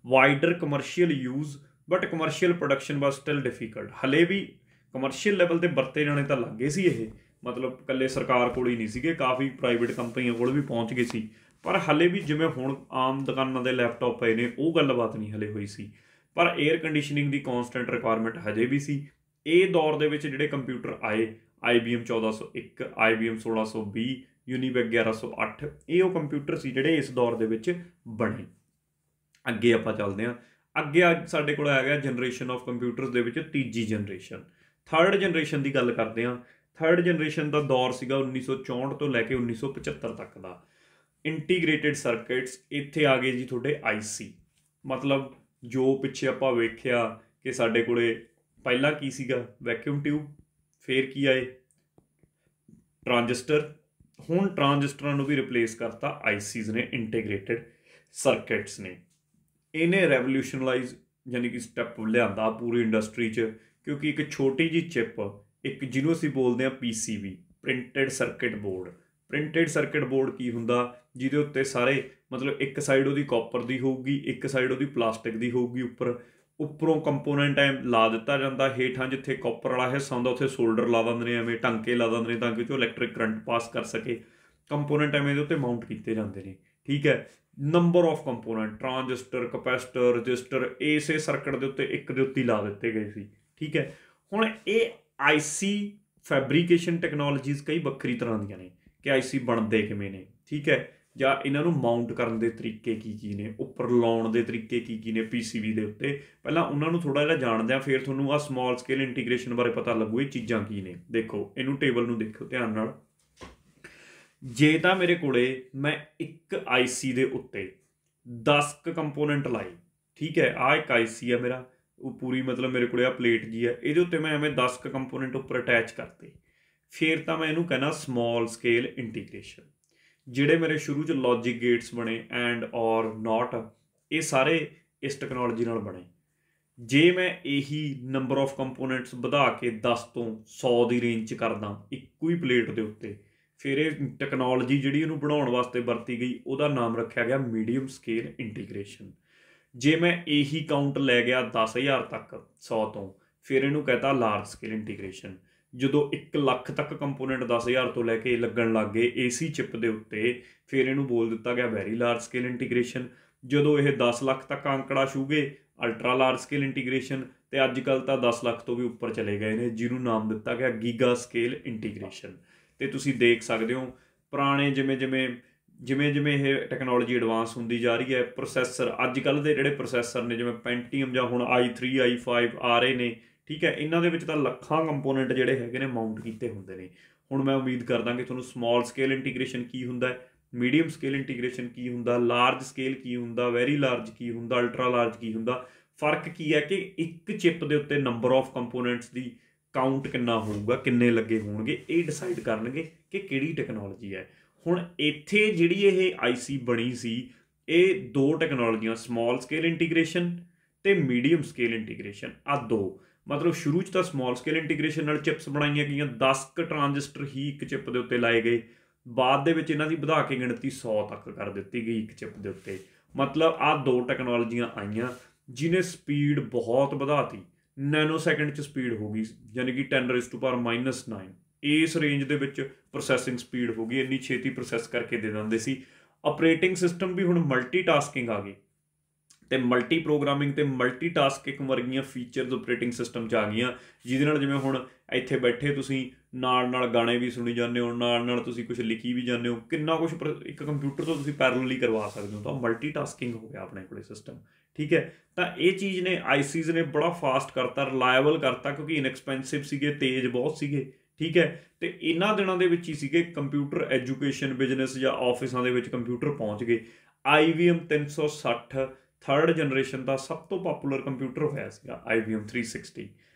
Wider commercial use, but commercial production was still difficult. ਹਲੇ ਵੀ ਕਮਰਸ਼ੀਅਲ ਲੈਵਲ 'ਤੇ ਵਰਤੇ ਜਾਣੇ ਤਾਂ ਲੱਗ ਗਏ ਸੀ ਇਹ, ਮਤਲਬ ਇਕੱਲੇ ਸਰਕਾਰ ਕੋਲ ਹੀ ਨਹੀਂ ਸੀਗੇ, ਕਾਫੀ ਪ੍ਰਾਈਵੇਟ ਕੰਪਨੀਆਂ ਕੋਲ ਵੀ ਪਹੁੰਚ ਗਏ ਸੀ, ਪਰ ਹਲੇ ਵੀ ਜਿਵੇਂ ਹੁਣ ਆਮ ਦੁਕਾਨਾਂ ਦੇ ਲੈਪਟਾਪ ਪਏ ਨੇ ਉਹ ਗੱਲਬਾਤ ਨਹੀਂ ਹਲੇ ਹੋਈ ਸੀ। ਪਰ ਏਅਰ ਕੰਡੀਸ਼ਨਿੰਗ ਦੀ ਕੌਨਸਟੈਂਟ ਰਿਕੁਆਇਰਮੈਂਟ ਹਜੇ ਵੀ ਸੀ। ਇਹ ਦੌਰ ਦੇ ਵਿੱਚ ਜਿਹੜੇ ਕੰਪਿਊਟਰ ਆਏ, IBM 1401, IBM 1620, ਯੂਨੀਵੈਕ 1108, ਇਹ ਉਹ ਕੰਪਿਊਟਰ ਸੀ ਜਿਹੜੇ ਇਸ ਦੌਰ ਦੇ ਵਿੱਚ ਬਣੇ। ਅੱਗੇ ਆਪਾਂ ਚੱਲਦੇ ਹਾਂ। ਅੱਗੇ ਸਾਡੇ ਕੋਲ ਆ ਗਿਆ ਜਨਰੇਸ਼ਨ ਆਫ ਕੰਪਿਊਟਰਸ ਦੇ ਵਿੱਚ ਤੀਜੀ ਜਨਰੇਸ਼ਨ, ਥਰਡ ਜਨਰੇਸ਼ਨ ਦੀ ਗੱਲ ਕਰਦੇ ਹਾਂ। ਥਰਡ ਜਨਰੇਸ਼ਨ ਦਾ ਦੌਰ ਸੀਗਾ 1964 ਤੋਂ ਲੈ ਕੇ 1975 ਤੱਕ ਦਾ। ਇੰਟੀਗ੍ਰੇਟਿਡ ਸਰਕਿਟਸ, ਇੱਥੇ ਆ ਗਏ ਜੀ ਤੁਹਾਡੇ IC, ਮਤਲਬ ਜੋ ਪਿੱਛੇ ਆਪਾਂ ਵੇਖਿਆ ਕਿ ਸਾਡੇ ਕੋਲੇ ਪਹਿਲਾਂ ਕੀ ਸੀਗਾ? ਵੈਕਿਊਮ ਟਿਊਬ, ਫਿਰ ਕੀ ਆਏ? ਟਰਾਂਜਿਸਟਰ। ਹੁਣ ਟਰਾਂਜਿਸਟਰਾਂ ਨੂੰ ਵੀ ਰਿਪਲੇਸ ਕਰਤਾ ICs ਨੇ, ਇੰਟੀਗ੍ਰੇਟਿਡ ਸਰਕਿਟਸ ਨੇ। ਇਹਨੇ ਰੈਵੋਲਿਊਸ਼ਨਲਾਈਜ਼ ਯਾਨੀ ਕਿ ਸਟੈਪ ਲਿਆਂਦਾ ਪੂਰੀ ਇੰਡਸਟਰੀ 'ਚ, ਕਿਉਂਕਿ ਇੱਕ ਛੋਟੀ ਜਿਹੀ ਚਿੱਪ, ਇੱਕ ਜਿਹਨੂੰ ਅਸੀਂ ਬੋਲਦੇ ਹਾਂ PCB, printed circuit board. Printed circuit board ਕੀ ਹੁੰਦਾ, ਜਿਹਦੇ ਉੱਤੇ ਸਾਰੇ ਮਤਲਬ ਇੱਕ ਸਾਈਡ ਉਹਦੀ ਕਾਪਰ ਦੀ ਹੋਊਗੀ, ਇੱਕ ਸਾਈਡ ਉਹਦੀ ਪਲਾਸਟਿਕ ਦੀ ਹੋਊਗੀ, ਉੱਪਰੋਂ ਕੰਪੋਨੈਂਟ ਐ ਲਾ ਦਿੱਤਾ ਜਾਂਦਾ, ਹੇਠਾਂ ਜਿੱਥੇ ਕਾਪਰ ਵਾਲਾ ਹਿੱਸਾ ਹੁੰਦਾ ਉੱਥੇ ਸੋਲਡਰ ਲਾ ਦਿੰਦੇ ਨੇ, ਐਵੇਂ ਟਾਂਕੇ ਲਾ ਦਿੰਦੇ ਨੇ ਤਾਂ ਕਿ ਉਹ 'ਚੋਂ ਇਲੈਕਟ੍ਰਿਕ ਕਰੰਟ ਪਾਸ ਕਰ ਸਕੇ। ਕੰਪੋਨੈਂਟ ਐਵੇਂ ਇਹਦੇ ਉੱਤੇ ਮਾਊਂਟ ਕੀਤੇ ਜਾਂਦੇ ਨੇ, ਠੀਕ ਹੈ। Number of component, transistor, capacitor, register, ਇਸੇ ਸਰਕਟ ਦੇ ਉੱਤੇ ਇੱਕ ਦੇ ਉੱਤੇ ਲਾ ਦਿੱਤੇ ਗਏ ਸੀ, ਠੀਕ ਹੈ। ਹੁਣ ਇਹ ਆਈਸੀ ਫੈਬਰੀਕੇਸ਼ਨ ਟੈਕਨੋਲੋਜੀਜ਼ ਕਈ ਵੱਖਰੀ ਤਰ੍ਹਾਂ ਦੀਆਂ ਨੇ ਕਿ ਆਈਸੀ ਬਣਦੇ ਕਿਵੇਂ ਨੇ, ਠੀਕ ਹੈ, ਜਾਂ ਇਹਨਾਂ ਨੂੰ ਮਾਊਂਟ ਕਰਨ ਦੇ ਤਰੀਕੇ ਕੀ ਨੇ, ਉੱਪਰ ਲਾਉਣ ਦੇ ਤਰੀਕੇ ਕੀ ਨੇ ਪੀਸੀਬੀ ਦੇ ਉੱਤੇ। ਪਹਿਲਾਂ ਉਹਨਾਂ ਨੂੰ ਥੋੜ੍ਹਾ ਜਿਹਾ ਜਾਣਦੇ ਹਾਂ, ਫਿਰ ਤੁਹਾਨੂੰ ਆਹ ਸਮਾਲ ਸਕੇਲ ਇੰਟੀਗ੍ਰੇਸ਼ਨ ਬਾਰੇ ਪਤਾ ਲੱਗੂ ਇਹ ਚੀਜ਼ਾਂ ਕੀ ਨੇ। ਦੇਖੋ ਇਹਨੂੰ ਟੇਬਲ ਨੂੰ ਦੇਖੋ ਧਿਆਨ ਨਾਲ। ਜੇ ਤਾਂ ਮੇਰੇ ਕੋਲੇ ਮੈਂ ਇੱਕ ਆਈਸੀ ਦੇ ਉੱਤੇ 10 ਕੰਪੋਨੈਂਟ ਲਾਏ, ਠੀਕ ਹੈ, ਆਹ ਇੱਕ ਆਈਸੀ ਆ ਮੇਰਾ, ਉਹ ਪੂਰੀ ਮਤਲਬ ਮੇਰੇ ਕੋਲੇ ਆ ਪਲੇਟ ਜੀ ਆ, ਇਹਦੇ ਉੱਤੇ ਮੈਂ ਐਵੇਂ 10 ਕੰਪੋਨੈਂਟ ਉੱਪਰ ਅਟੈਚ ਕਰਤੇ, ਫਿਰ ਤਾਂ ਮੈਂ ਇਹਨੂੰ ਕਹਿਣਾ ਸਮਾਲ ਸਕੇਲ ਇੰਟੀਗ੍ਰੇਸ਼ਨ। ਜਿਹੜੇ ਮੇਰੇ ਸ਼ੁਰੂ 'ਚ ਲੌਜਿਕ ਗੇਟਸ ਬਣੇ ਐਂਡ ਔਰ ਨੋਟ, ਇਹ ਸਾਰੇ ਇਸ ਟੈਕਨੋਲੋਜੀ ਨਾਲ ਬਣੇ। ਜੇ ਮੈਂ ਇਹੀ ਨੰਬਰ ਆਫ ਕੰਪੋਨੈਂਟਸ ਵਧਾ ਕੇ 10 ਤੋਂ 100 ਦੀ ਰੇਂਜ 'ਚ ਕਰਦਾ ਇੱਕੋ ਹੀ ਪਲੇਟ ਦੇ ਉੱਤੇ, ਫਿਰ ਇਹ ਟੈਕਨੋਲੋਜੀ ਜਿਹੜੀ ਇਹਨੂੰ ਬਣਾਉਣ ਵਾਸਤੇ ਵਰਤੀ ਗਈ ਉਹਦਾ ਨਾਮ ਰੱਖਿਆ ਗਿਆ ਮੀਡੀਅਮ ਸਕੇਲ ਇੰਟੀਗ੍ਰੇਸ਼ਨ। ਜੇ ਮੈਂ ਇਹੀ ਕਾਊਂਟ ਲੈ ਗਿਆ 10,000 ਤੱਕ 100 ਤੋਂ, ਫਿਰ ਇਹਨੂੰ ਕਹਤਾ ਲਾਰਜ ਸਕੇਲ ਇੰਟੀਗ੍ਰੇਸ਼ਨ। ਜਦੋਂ 1 ਲੱਖ ਤੱਕ ਕੰਪੋਨੈਂਟ 10,000 ਤੋਂ ਲੈ ਕੇ ਲੱਗਣ ਲੱਗ ਗਏ ਏਸੀ ਚਿਪ ਦੇ ਉੱਤੇ, ਫਿਰ ਇਹਨੂੰ ਬੋਲ ਦਿੱਤਾ ਗਿਆ ਵੈਰੀ ਲਾਰਜ ਸਕੇਲ ਇੰਟੀਗ੍ਰੇਸ਼ਨ। ਜਦੋਂ ਇਹ 10 ਲੱਖ ਤੱਕ ਅੰਕੜਾ ਛੂਗੇ, ਅਲਟਰਾ ਲਾਰਜ ਸਕੇਲ ਇੰਟੀਗ੍ਰੇਸ਼ਨ। ਤੇ ਅੱਜ ਕੱਲ੍ਹ ਤਾਂ 10 ਲੱਖ ਤੋਂ ਵੀ ਉੱਪਰ ਚਲੇ ਗਏ ਨੇ, ਜਿਹਨੂੰ ਨਾਮ ਦਿੱਤਾ ਗਿਆ ਗੀਗਾ ਸਕੇਲ ਇੰਟੀਗ੍ਰੇਸ਼ਨ। ਤੇ ਤੁਸੀਂ ਦੇਖ ਸਕਦੇ ਹੋ ਪੁਰਾਣੇ ਜਿਵੇਂ ਜਿਵੇਂ ਇਹ ਟੈਕਨੋਲੋਜੀ ਐਡਵਾਂਸ ਹੁੰਦੀ ਜਾ ਰਹੀ ਹੈ, ਪ੍ਰੋਸੈਸਰ ਅੱਜ ਕੱਲ੍ਹ ਦੇ ਜਿਹੜੇ ਪ੍ਰੋਸੈਸਰ ਨੇ ਜਿਵੇਂ ਪੈਂਟੀਅਮ ਜਾਂ ਹੁਣ i3 i5 ਆ ਰਹੇ ਨੇ, ਠੀਕ ਹੈ, ਇਹਨਾਂ ਦੇ ਵਿੱਚ ਤਾਂ ਲੱਖਾਂ ਕੰਪੋਨੈਂਟ ਜਿਹੜੇ ਹੈਗੇ ਨੇ ਮਾਊਂਟ ਕੀਤੇ ਹੁੰਦੇ ਨੇ। ਹੁਣ ਮੈਂ ਉਮੀਦ ਕਰਦਾ ਕਿ ਤੁਹਾਨੂੰ ਸਮਾਲ ਸਕੇਲ ਇੰਟੀਗ੍ਰੇਸ਼ਨ ਕੀ ਹੁੰਦਾ ਹੈ, ਮੀਡੀਅਮ ਸਕੇਲ ਇੰਟੀਗ੍ਰੇਸ਼ਨ ਕੀ ਹੁੰਦਾ, ਲਾਰਜ ਸਕੇਲ ਕੀ ਹੁੰਦਾ, ਵੈਰੀ ਲਾਰਜ ਕੀ ਹੁੰਦਾ, ਅਲਟਰਾ ਲਾਰਜ ਕੀ ਹੁੰਦਾ, ਫਰਕ ਕੀ ਹੈ ਕਿ ਇੱਕ ਚਿਪ ਦੇ ਉੱਤੇ number of components the count ਕਿੰਨਾ ਹੋਊਗਾ, ਕਿੰਨੇ ਲੱਗੇ ਹੋਣਗੇ, ਇਹ ਡਿਸਾਈਡ ਕਰਨਗੇ ਕਿ ਕਿਹੜੀ ਟੈਕਨੋਲੋਜੀ ਹੈ। ਹੁਣ ਇੱਥੇ ਜਿਹੜੀ ਇਹ ਆਈਸੀ ਬਣੀ ਸੀ, ਇਹ ਦੋ ਟੈਕਨੋਲੋਜੀਆਂ ਸਮਾਲ ਸਕੇਲ ਇੰਟੀਗ੍ਰੇਸ਼ਨ ਤੇ ਮੀਡੀਅਮ ਸਕੇਲ ਇੰਟੀਗ੍ਰੇਸ਼ਨ, ਆ ਦੋ। ਮਤਲਬ ਸ਼ੁਰੂ 'ਚ ਤਾਂ ਸਮਾਲ ਸਕੇਲ ਇੰਟੀਗ੍ਰੇਸ਼ਨ ਨਾਲ ਚਿਪਸ ਬਣਾਈਆਂ ਗਈਆਂ, 10 ਟਰਾਂਜਿਸਟਰ ਹੀ ਇੱਕ ਚਿਪ ਦੇ ਉੱਤੇ ਲਾਏ ਗਏ। ਬਾਅਦ ਦੇ ਵਿੱਚ ਇਹਨਾਂ ਦੀ ਵਧਾ ਕੇ ਗਿਣਤੀ 100 ਤੱਕ ਕਰ ਦਿੱਤੀ ਗਈ ਇੱਕ ਚਿਪ ਦੇ ਉੱਤੇ। ਮਤਲਬ ਆਹ ਦੋ ਟੈਕਨੋਲੋਜੀਆਂ ਆਈਆਂ ਜਿਹਨੇ ਸਪੀਡ ਬਹੁਤ ਵਧਾਤੀ, ਨੈਨੋ ਸੈਕਿੰਡ 'ਚ ਸਪੀਡ ਹੋ ਗਈ, ਯਾਨੀ ਕਿ 10⁻⁹ ਇਸ ਰੇਂਜ ਦੇ ਵਿੱਚ ਪ੍ਰੋਸੈਸਿੰਗ ਸਪੀਡ ਹੋ ਗਈ, ਇੰਨੀ ਛੇਤੀ ਪ੍ਰੋਸੈਸ ਕਰਕੇ ਦੇ ਦਿੰਦੇ ਸੀ। ਆਪਰੇਟਿੰਗ ਸਿਸਟਮ ਵੀ ਹੁਣ ਮਲਟੀਟਾਸਕਿੰਗ ਆ ਗਏ, ਤੇ ਮਲਟੀ ਪ੍ਰੋਗਰਾਮਿੰਗ ਤੇ ਮਲਟੀਟਾਸਕਿੰਗ ਵਰਗੀਆਂ ਫੀਚਰਸ ਆਪਰੇਟਿੰਗ ਸਿਸਟਮ 'ਚ ਆ ਗਈਆਂ, ਜਿਹਦੇ ਨਾਲ ਜਿਵੇਂ ਹੁਣ ਇੱਥੇ ਬੈਠੇ ਤੁਸੀਂ ਨਾਲ ਗਾਣੇ ਵੀ ਸੁਣੀ ਜਾਂਦੇ ਹੋ, ਨਾਲ ਤੁਸੀਂ ਕੁਛ ਲਿਖੀ ਵੀ ਜਾਂਦੇ ਹੋ, ਕਿੰਨਾ ਕੁਛ ਇੱਕ ਕੰਪਿਊਟਰ ਤੋਂ ਤੁਸੀਂ ਪੈਰਲਲੀ ਕਰਵਾ ਸਕਦੇ ਹੋ। ਤਾਂ ਮਲਟੀਟਾਸਕਿੰਗ ਹੋ ਗਿਆ ਆਪਣੇ ਕੋਲੇ ਸਿਸਟਮ, ਠੀਕ ਹੈ। ਤਾਂ ਇਹ ਚੀਜ਼ ਨੇ ਆਈਸੀਜ਼ ਨੇ ਬੜਾ ਫਾਸਟ ਕਰਤਾ, ਰਿਲਾਇਬਲ ਕਰਤਾ, ਕਿਉਂਕਿ ਇਨਐਕਸਪੈਂਸਿਵ ਸੀਗੇ, ਤੇਜ਼ ਬਹੁਤ ਸੀਗੇ, ਠੀਕ ਹੈ। ਤੇ ਇਹਨਾਂ ਦਿਨਾਂ ਦੇ ਵਿੱਚ ਹੀ ਸੀਗੇ ਕੰਪਿਊਟਰ ਐਜੂਕੇਸ਼ਨ, ਬਿਜ਼ਨਸ ਜਾਂ ਆਫਿਸਾਂ ਦੇ ਵਿੱਚ ਕੰਪਿਊਟਰ ਪਹੁੰਚ ਗਏ। IBM 360 3rd ਜਨਰੇਸ਼ਨ ਦਾ ਸਭ ਤੋਂ ਪਾਪੂਲਰ ਕੰਪਿਊਟਰ ਹੋਇਆ ਸੀਗਾ IBM 360।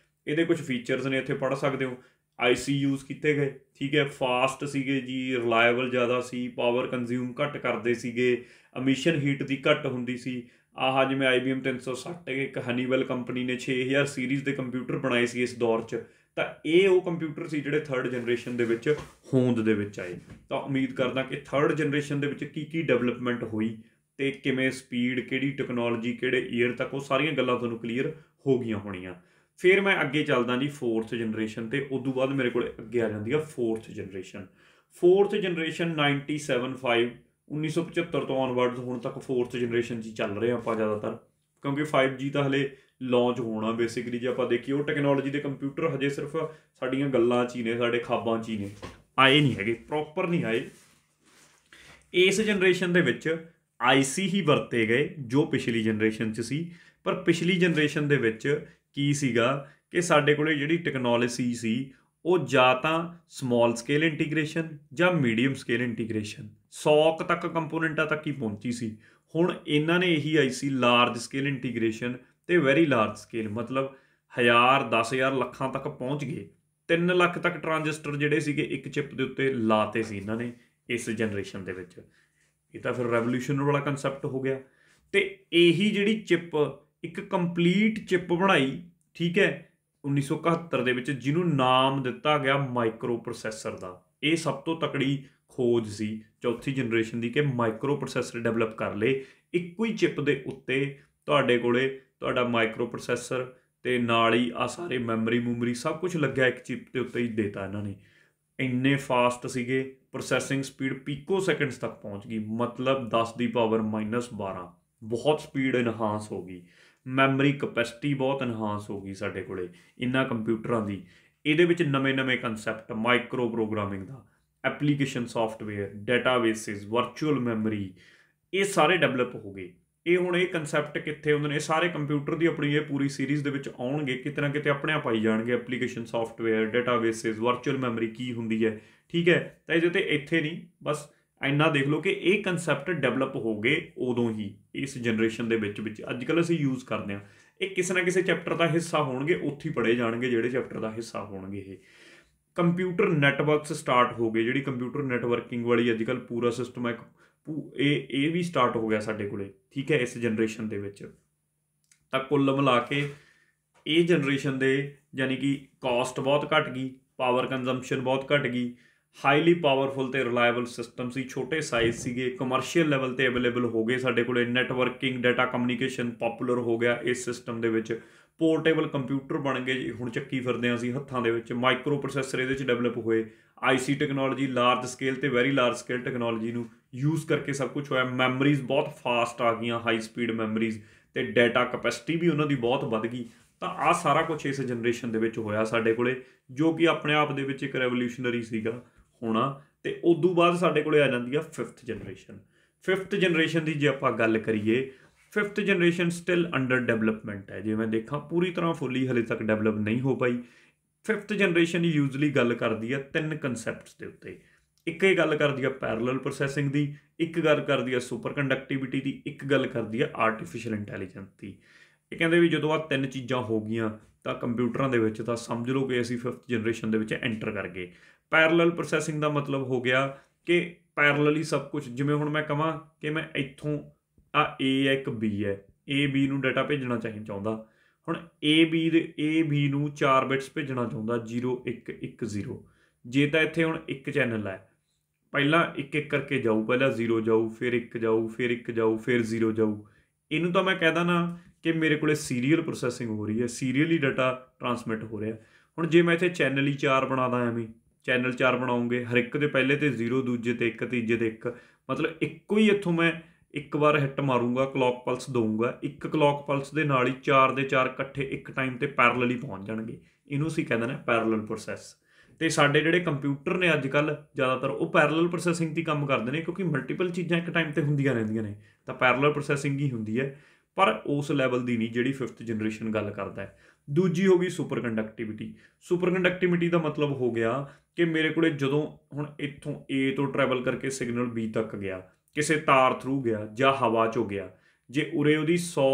ਇਹਦੇ ਕੁਝ ਫੀਚਰਸ ਨੇ, ਇੱਥੇ ਪੜ੍ਹ ਸਕਦੇ ਹੋ। ਆਈਸੀ ਯੂਜ਼ ਕੀਤੇ ਗਏ, ਠੀਕ ਹੈ, ਫਾਸਟ ਸੀਗੇ ਜੀ, ਰਿਲਾਇਬਲ ਜ਼ਿਆਦਾ ਸੀ, ਪਾਵਰ ਕੰਜ਼ਿਊਮ ਘੱਟ ਕਰਦੇ ਸੀਗੇ, ਐਮਿਸ਼ਨ ਹੀਟ ਦੀ ਘੱਟ ਹੁੰਦੀ ਸੀ। ਆਹ ਜਿਵੇਂ IBM 360 ਇੱਕ ਹਨੀਵੈਲ ਕੰਪਨੀ ਨੇ 6000 ਸੀਰੀਜ਼ ਦੇ ਕੰਪਿਊਟਰ ਬਣਾਏ ਸੀ ਇਸ ਦੌਰ 'ਚ, ਤਾਂ ਇਹ ਉਹ ਕੰਪਿਊਟਰ ਸੀ ਜਿਹੜੇ 3rd ਜਨਰੇਸ਼ਨ ਦੇ ਵਿੱਚ ਹੋਂਦ ਦੇ ਵਿੱਚ ਆਏ। ਤਾਂ ਉਮੀਦ ਕਰਦਾ ਕਿ 3rd ਜਨਰੇਸ਼ਨ ਦੇ ਵਿੱਚ ਕੀ ਡਿਵੈਲਪਮੈਂਟ ਹੋਈ ਤੇ ਕਿਵੇਂ ਸਪੀਡ, ਕਿਹੜੀ ਟੈਕਨੋਲੋਜੀ, ਕਿਹੜੇ ਈਅਰ ਤੱਕ, ਉਹ ਸਾਰੀਆਂ ਗੱਲਾਂ ਤੁਹਾਨੂੰ ਕਲੀਅਰ ਹੋ ਗਈਆਂ ਹੋਣੀਆਂ। ਫਿਰ ਮੈਂ ਅੱਗੇ ਚੱਲਦਾ ਜੀ 4th ਜਨਰੇਸ਼ਨ ਤੇ। ਉਦੋਂ ਬਾਅਦ ਮੇਰੇ ਕੋਲ ਅੱਗੇ ਆ ਜਾਂਦੀ ਆ 4th ਜਨਰੇਸ਼ਨ। 4th ਜਨਰੇਸ਼ਨ 1975 ਤੋਂ ਔਨਵਰਡਸ ਹੁਣ ਤੱਕ 4th ਜਨਰੇਸ਼ਨ 'ਚ ਹੀ ਚੱਲ ਰਹੇ ਆਪਾਂ ਜ਼ਿਆਦਾਤਰ, ਕਿਉਂਕਿ 5G ਤਾਂ ਹਲੇ ਲਾਂਚ ਹੋਣਾ ਬੇਸਿਕਲੀ। ਜੇ ਆਪਾਂ ਦੇਖੀਏ ਉਹ ਟੈਕਨੋਲੋਜੀ ਦੇ ਕੰਪਿਊਟਰ ਹਜੇ ਸਿਰਫ ਸਾਡੀਆਂ ਗੱਲਾਂ 'ਚ ਹੀ ਨੇ, ਸਾਡੇ ਖਾਬਾਂ 'ਚ ਹੀ ਨੇ, ਆਏ ਨਹੀਂ ਹੈਗੇ, ਪ੍ਰੋਪਰ ਨਹੀਂ ਆਏ। ਇਸ ਜਨਰੇਸ਼ਨ ਦੇ ਵਿੱਚ ਆਈਸੀ ਹੀ ਵਰਤੇ ਗਏ ਜੋ ਪਿਛਲੀ ਜਨਰੇਸ਼ਨ 'ਚ ਸੀ, ਪਰ ਪਿਛਲੀ ਜਨਰੇਸ਼ਨ ਦੇ ਵਿੱਚ ਕੀ ਸੀਗਾ ਕਿ ਸਾਡੇ ਕੋਲ ਜਿਹੜੀ ਟੈਕਨੋਲੋਜੀ ਸੀ ਉਹ ਜਾਂ ਤਾਂ ਸਮਾਲ ਸਕੇਲ ਇੰਟੀਗ੍ਰੇਸ਼ਨ ਜਾਂ ਮੀਡੀਅਮ ਸਕੇਲ ਇੰਟੀਗ੍ਰੇਸ਼ਨ, 100 ਤੱਕ ਕੰਪੋਨੈਂਟਾਂ ਤੱਕ ਹੀ ਪਹੁੰਚੀ ਸੀ। ਹੁਣ ਇਹਨਾਂ ਨੇ ਇਹੀ ਆਈਸੀ ਲਾਰਜ ਸਕੇਲ ਇੰਟੀਗ੍ਰੇਸ਼ਨ ਤੇ ਵੈਰੀ ਲਾਰਜ ਸਕੇਲ, ਮਤਲਬ 1000 10,000 ਲੱਖਾਂ ਤੱਕ ਪਹੁੰਚ ਗਏ। 3 ਲੱਖ ਤੱਕ ਟਰਾਂਜਿਸਟਰ ਜਿਹੜੇ ਸੀਗੇ ਇੱਕ ਚਿਪ ਦੇ ਉੱਤੇ ਲਾਤੇ ਸੀ ਇਹਨਾਂ ਨੇ ਇਸ ਜਨਰੇਸ਼ਨ ਦੇ ਵਿੱਚ। ਇਹ ਤਾਂ ਫਿਰ ਰੈਵੋਲੂਸ਼ਨ ਵਾਲਾ ਕੰਸੈਪਟ ਹੋ ਗਿਆ। ਤੇ ਇਹੀ ਜਿਹੜੀ ਚਿਪ ਇੱਕ ਕੰਪਲੀਟ ਚਿਪ ਬਣਾਈ, ਠੀਕ ਹੈ, 1971 ਦੇ ਵਿੱਚ, ਜਿਹਨੂੰ ਨਾਮ ਦਿੱਤਾ ਗਿਆ ਮਾਈਕਰੋ ਪ੍ਰੋਸੈਸਰ ਦਾ। ਇਹ ਸਭ ਤੋਂ ਤਕੜੀ ਖੋਜ ਸੀ ਚੌਥੀ ਜਨਰੇਸ਼ਨ ਦੀ ਕਿ ਮਾਈਕਰੋ ਪ੍ਰੋਸੈਸਰ ਡਿਵੈਲਪ ਕਰ ਲਏ ਇੱਕੋ ਹੀ ਚਿਪ ਦੇ ਉੱਤੇ। ਤੁਹਾਡੇ ਕੋਲੇ ਤੁਹਾਡਾ ਮਾਈਕਰੋ ਪ੍ਰੋਸੈਸਰ ਤੇ ਨਾਲ ਹੀ ਆ ਸਾਰੇ ਮੈਮਰੀ ਸਭ ਕੁਝ ਲੱਗਿਆ ਇੱਕ ਚਿਪ ਦੇ ਉੱਤੇ ਹੀ ਦੇਤਾ ਇਹਨਾਂ ਨੇ। ਇੰਨੇ ਫਾਸਟ ਸੀਗੇ, ਪ੍ਰੋਸੈਸਿੰਗ ਸਪੀਡ ਪੀਕੋ ਸੈਕਿੰਡਸ ਤੱਕ ਪਹੁੰਚ ਗਈ, ਮਤਲਬ 10 ਦੀ ਪਾਵਰ -12। ਬਹੁਤ ਸਪੀਡ ਇਨਹਾਂਸ ਹੋ ਗਈ, ਮੈਮਰੀ ਕਪੈਸਿਟੀ ਬਹੁਤ ਇਨਹਾਂਸ ਹੋ ਗਈ ਸਾਡੇ ਕੋਲੇ ਇਹਨਾਂ ਕੰਪਿਊਟਰਾਂ ਦੀ। ਇਹਦੇ ਵਿੱਚ ਨਵੇਂ ਕੰਸੈਪਟ ਮਾਈਕਰੋ ਪ੍ਰੋਗਰਾਮਿੰਗ ਦਾ, ਐਪਲੀਕੇਸ਼ਨ ਸੌਫਟਵੇਅਰ, ਡੇਟਾਬੇਸਿਸ, ਵਰਚੁਅਲ ਮੈਮਰੀ, ਇਹ ਸਾਰੇ ਡਿਵੈਲਪ ਹੋ ਗਏ। ਇਹ ਹੁਣ ਇਹ ਕੰਸੈਪਟ ਕਿੱਥੇ ਹੁੰਦੇ ਨੇ, ਸਾਰੇ ਕੰਪਿਊਟਰ ਦੀ ਆਪਣੀ ਇਹ ਪੂਰੀ ਸੀਰੀਜ਼ ਦੇ ਵਿੱਚ ਆਉਣਗੇ, ਕਿਤੇ ਨਾ ਕਿਤੇ ਆਪਣੇ ਆਪ ਆਈ ਜਾਣਗੇ। ਐਪਲੀਕੇਸ਼ਨ ਸੌਫਟਵੇਅਰ, ਡੇਟਾਬੇਸਿਸ, ਵਰਚੁਅਲ ਮੈਮਰੀ ਕੀ ਹੁੰਦੀ ਹੈ, ਠੀਕ ਹੈ। ਤਾਂ ਇਹਦੇ 'ਤੇ ਇੱਥੇ ਨਹੀਂ, ਬਸ ਇੰਨਾ ਦੇਖ ਲਓ ਕਿ ਇਹ ਕੰਸੈਪਟ ਡਿਵੈਲਪ ਹੋ ਗਏ ਉਦੋਂ ਹੀ, ਇਸ ਜਨਰੇਸ਼ਨ ਦੇ ਵਿੱਚ ਅੱਜ ਕੱਲ੍ਹ ਅਸੀਂ ਯੂਜ਼ ਕਰਦੇ ਹਾਂ। ਇਹ ਕਿਸੇ ਨਾ ਕਿਸੇ ਚੈਪਟਰ ਦਾ ਹਿੱਸਾ ਹੋਣਗੇ, ਉੱਥੇ ਹੀ ਪੜ੍ਹੇ ਜਾਣਗੇ ਜਿਹੜੇ ਚੈਪਟਰ ਦਾ ਹਿੱਸਾ ਹੋਣਗੇ। ਇਹ ਕੰਪਿਊਟਰ ਨੈਟਵਰਕਸ ਸਟਾਰਟ ਹੋ ਗਏ, ਜਿਹੜੀ ਕੰਪਿਊਟਰ ਨੈਟਵਰਕਿੰਗ ਵਾਲੀ ਅੱਜ ਕੱਲ੍ਹ ਪੂਰਾ ਸਿਸਟਮ ਹੈ, ਇਹ ਵੀ ਸਟਾਰਟ ਹੋ ਗਿਆ ਸਾਡੇ ਕੋਲੇ, ਠੀਕ ਹੈ, ਇਸ ਜਨਰੇਸ਼ਨ ਦੇ ਵਿੱਚ। ਤਾਂ ਕੁੱਲ ਮਿਲਾ ਕੇ ਇਹ ਜਨਰੇਸ਼ਨ ਦੇ ਯਾਨੀ ਕਿ ਕਾਸਟ ਬਹੁਤ ਘੱਟ ਗਈ, ਪਾਵਰ ਕੰਜ਼ੰਪਸ਼ਨ ਬਹੁਤ ਘੱਟ ਗਈ, ਹਾਈਲੀ ਪਾਵਰਫੁਲ ਅਤੇ ਰਿਲਾਇਬਲ ਸਿਸਟਮ ਸੀ, ਛੋਟੇ ਸਾਈਜ਼ ਸੀਗੇ, ਕਮਰਸ਼ੀਅਲ ਲੈਵਲ 'ਤੇ ਅਵੇਲੇਬਲ ਹੋ ਗਏ ਸਾਡੇ ਕੋਲੇ। ਨੈਟਵਰਕਿੰਗ, ਡਾਟਾ ਕਮਿਊਨੀਕੇਸ਼ਨ ਪਾਪੂਲਰ ਹੋ ਗਿਆ ਇਸ ਸਿਸਟਮ ਦੇ ਵਿੱਚ। ਪੋਰਟੇਬਲ ਕੰਪਿਊਟਰ ਬਣ ਗਏ, ਹੁਣ ਚੱਕੀ ਫਿਰਦੇ ਹਾਂ ਅਸੀਂ ਹੱਥਾਂ ਦੇ ਵਿੱਚ। ਮਾਈਕਰੋ ਪ੍ਰੋਸੈਸਰ ਇਹਦੇ 'ਚ ਡਿਵੈਲਪ ਹੋਏ। IC ਟੈਕਨੋਲੋਜੀ, ਲਾਰਜ ਸਕੇਲ ਅਤੇ ਵੈਰੀ ਲਾਰਜ ਸਕੇਲ ਟੈਕਨੋਲੋਜੀ ਨੂੰ ਯੂਜ਼ ਕਰਕੇ ਸਭ ਕੁਛ ਹੋਇਆ। ਮੈਮਰੀਜ਼ ਬਹੁਤ ਫਾਸਟ ਆ ਗਈਆਂ, ਹਾਈ ਸਪੀਡ ਮੈਮਰੀਜ਼, ਅਤੇ ਡਾਟਾ ਕਪੈਸਿਟੀ ਵੀ ਉਹਨਾਂ ਦੀ ਬਹੁਤ ਵੱਧ ਗਈ। ਤਾਂ ਆਹ ਸਾਰਾ ਕੁਛ ਇਸ ਜਨਰੇਸ਼ਨ ਦੇ ਵਿੱਚ ਹੋਇਆ ਸਾਡੇ ਕੋਲੇ, ਜੋ ਕਿ ਆਪਣੇ ਆਪ ਦੇ ਵਿੱਚ ਇੱਕ ਰੈਵੋਲਿਊਸ਼ਨਰੀ ਸੀਗਾ ਹੋਣਾ। ਅਤੇ ਉਦੋਂ ਬਾਅਦ ਸਾਡੇ ਕੋਲੇ ਆ ਜਾਂਦੀ ਆ 5th ਜਨਰੇਸ਼ਨ। 5th ਜਨਰੇਸ਼ਨ ਦੀ ਜੇ ਆਪਾਂ ਗੱਲ ਕਰੀਏ, 5th generation still under development ਹੈ। ਜੇ ਮੈਂ ਦੇਖਾਂ ਪੂਰੀ ਤਰ੍ਹਾਂ ਫੁੱਲੀ ਹਲੇ ਤੱਕ ਡਿਵੈਲਪ ਨਹੀਂ ਹੋ ਪਾਈ। 5th ਜਨਰੇਸ਼ਨ ਯੂਜ਼ਲੀ ਗੱਲ ਕਰਦੀ ਆ 3 ਕੰਸੈਪਟਸ ਦੇ ਉੱਤੇ। ਇੱਕ ਇਹ ਗੱਲ ਕਰਦੀ ਆ ਪੈਰਲਲ ਪ੍ਰੋਸੈਸਿੰਗ ਦੀ, ਇੱਕ ਗੱਲ ਕਰਦੀ ਆ ਸੁਪਰ ਕੰਡਕਟੀਵਿਟੀ ਦੀ, ਇੱਕ ਗੱਲ ਕਰਦੀ ਆ ਆਰਟੀਫਿਸ਼ੀਅਲ ਇੰਟੈਲੀਜੈਂਸ ਦੀ। ਇਹ ਕਹਿੰਦੇ ਵੀ ਜਦੋਂ ਆਹ 3 ਚੀਜ਼ਾਂ ਹੋ ਗਈਆਂ ਤਾਂ ਕੰਪਿਊਟਰਾਂ ਦੇ ਵਿੱਚ ਤਾਂ ਸਮਝ ਲਓ ਕਿ ਅਸੀਂ 5th ਜਨਰੇਸ਼ਨ ਦੇ ਵਿੱਚ ਐਂਟਰ ਕਰ ਗਏ। ਪੈਰਲਲ ਪ੍ਰੋਸੈਸਿੰਗ ਦਾ ਮਤਲਬ ਹੋ ਗਿਆ ਕਿ ਪੈਰਲਲੀ ਸਭ ਕੁਝ, ਜਿਵੇਂ ਹੁਣ ਮੈਂ ਕਹਾਂ ਕਿ ਮੈਂ ਇੱਥੋਂ ਆ A ਹੈ, ਇੱਕ B ਹੈ, A B ਨੂੰ ਡਾਟਾ ਭੇਜਣਾ ਚਾਹੁੰਦਾ। ਹੁਣ A B ਨੂੰ 4 ਬਿਟਸ ਭੇਜਣਾ ਚਾਹੁੰਦਾ, 0 1 1 0। ਜੇ ਤਾਂ ਇੱਥੇ ਹੁਣ ਇੱਕ ਚੈਨਲ ਹੈ, ਪਹਿਲਾਂ ਇੱਕ ਕਰਕੇ ਜਾਊ, ਪਹਿਲਾਂ 0 ਜਾਊ, ਫਿਰ 1 ਜਾਊ, ਫਿਰ 1 ਜਾਊ, ਫਿਰ 0 ਜਾਊ। ਇਹਨੂੰ ਤਾਂ ਮੈਂ ਕਹਿ ਨਾ ਕਿ ਮੇਰੇ ਕੋਲੇ ਸੀਰੀਅਲ ਪ੍ਰੋਸੈਸਿੰਗ ਹੋ ਰਹੀ ਹੈ, ਸੀਰੀਅਲੀ ਡਾਟਾ ਟਰਾਂਸਮਿਟ ਹੋ ਰਿਹਾ। ਹੁਣ ਜੇ ਮੈਂ ਇੱਥੇ ਚੈਨਲ ਹੀ 4 ਬਣਾ ਦਾਂ, ਐਵੇਂ ਚੈਨਲ 4 ਬਣਾਉਂਗੇ, ਹਰ ਇੱਕ ਦੇ ਪਹਿਲੇ 'ਤੇ 0, ਦੂਜੇ 'ਤੇ 1, ਤੀਜੇ 'ਤੇ 1, ਮਤਲਬ ਇੱਕੋ ਹੀ ਇੱਥੋਂ ਮੈਂ ਇੱਕ ਵਾਰ ਹਿੱਟ ਮਾਰੂੰਗਾ, ਕਲੌਕ ਪਲਸ ਦਊਂਗਾ, ਇੱਕ ਕਲੌਕ ਪਲਸ ਦੇ ਨਾਲ ਹੀ 4 ਦੇ 4 ਇਕੱਠੇ ਇੱਕ ਟਾਈਮ 'ਤੇ ਪੈਰਲਲੀ ਪਹੁੰਚ ਜਾਣਗੇ। ਇਹਨੂੰ ਅਸੀਂ ਕਹਿੰਦੇ ਨੇ ਪੈਰਲਲ ਪ੍ਰੋਸੈਸ। ਅਤੇ ਸਾਡੇ ਜਿਹੜੇ ਕੰਪਿਊਟਰ ਨੇ ਅੱਜ ਕੱਲ੍ਹ ਜ਼ਿਆਦਾਤਰ ਉਹ ਪੈਰਲਲ ਪ੍ਰੋਸੈਸਿੰਗ 'ਤੇ ਕੰਮ ਕਰਦੇ ਨੇ, ਕਿਉਂਕਿ ਮਲਟੀਪਲ ਚੀਜ਼ਾਂ ਇੱਕ ਟਾਈਮ 'ਤੇ ਹੁੰਦੀਆਂ ਰਹਿੰਦੀਆਂ ਨੇ, ਤਾਂ ਪੈਰਲਲ ਪ੍ਰੋਸੈਸਿੰਗ ਹੀ ਹੁੰਦੀ ਹੈ, ਪਰ ਉਸ ਲੈਵਲ ਦੀ ਨਹੀਂ ਜਿਹੜੀ 5th ਜਨਰੇਸ਼ਨ ਗੱਲ ਕਰਦਾ ਹੈ। ਦੂਜੀ ਹੋ ਗਈ ਸੁਪਰ ਕੰਡਕਟੀਵਿਟੀ। ਸੁਪਰ ਕੰਡਕਟੀਵਿਟੀ ਦਾ ਮਤਲਬ ਹੋ ਗਿਆ ਕਿ ਮੇਰੇ ਕੋਲੇ ਜਦੋਂ ਹੁਣ ਇੱਥੋਂ A ਤੋਂ ਟਰੈਵਲ ਕਰਕੇ ਸਿਗਨਲ B ਤੱਕ ਗਿਆ, ਕਿਸੇ ਤਾਰ ਥਰੂ ਗਿਆ ਜਾਂ ਹਵਾ 'ਚੋਂ ਗਿਆ, ਜੇ ਉਰੇ ਉਹਦੀ 100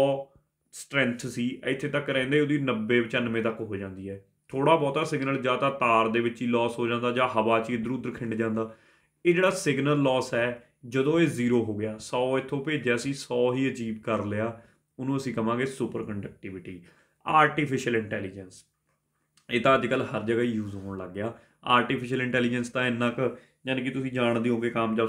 ਸਟਰੈਂਥ ਸੀ, ਇੱਥੇ ਤੱਕ ਰਹਿੰਦੇ ਉਹਦੀ 90 95 ਤੱਕ ਹੋ ਜਾਂਦੀ ਹੈ। ਥੋੜ੍ਹਾ ਬਹੁਤਾ ਸਿਗਨਲ ਜਾਂ ਤਾਂ ਤਾਰ ਦੇ ਵਿੱਚ ਹੀ ਲੋਸ ਹੋ ਜਾਂਦਾ ਜਾਂ ਹਵਾ 'ਚ ਇੱਧਰ ਉੱਧਰ ਖਿੰਡ ਜਾਂਦਾ। ਇਹ ਜਿਹੜਾ ਸਿਗਨਲ ਲੋਸ ਹੈ, ਜਦੋਂ ਇਹ 0 ਹੋ ਗਿਆ, 100 ਇੱਥੋਂ ਭੇਜਿਆ ਸੀ, 100 ਹੀ ਅਚੀਵ ਕਰ ਲਿਆ, ਉਹਨੂੰ ਅਸੀਂ ਕਹਾਂਗੇ ਸੁਪਰ ਕੰਡਕਟੀਵਿਟੀ। ਆਰਟੀਫਿਸ਼ੀਅਲ ਇੰਟੈਲੀਜੈਂਸ, ਇਹ ਤਾਂ ਅੱਜ ਕੱਲ੍ਹ ਹਰ ਜਗ੍ਹਾ ਹੀ ਯੂਜ਼ ਹੋਣ ਲੱਗ ਗਿਆ। ਆਰਟੀਫਿਸ਼ੀਅਲ ਇੰਟੈਲੀਜੈਂਸ ਤਾਂ ਇੰਨਾ ਕੁ ਯਾਨੀ ਕਿ ਤੁਸੀਂ ਜਾਣਦੇ ਹੋਗੇ ਕਾਮਯਾਬ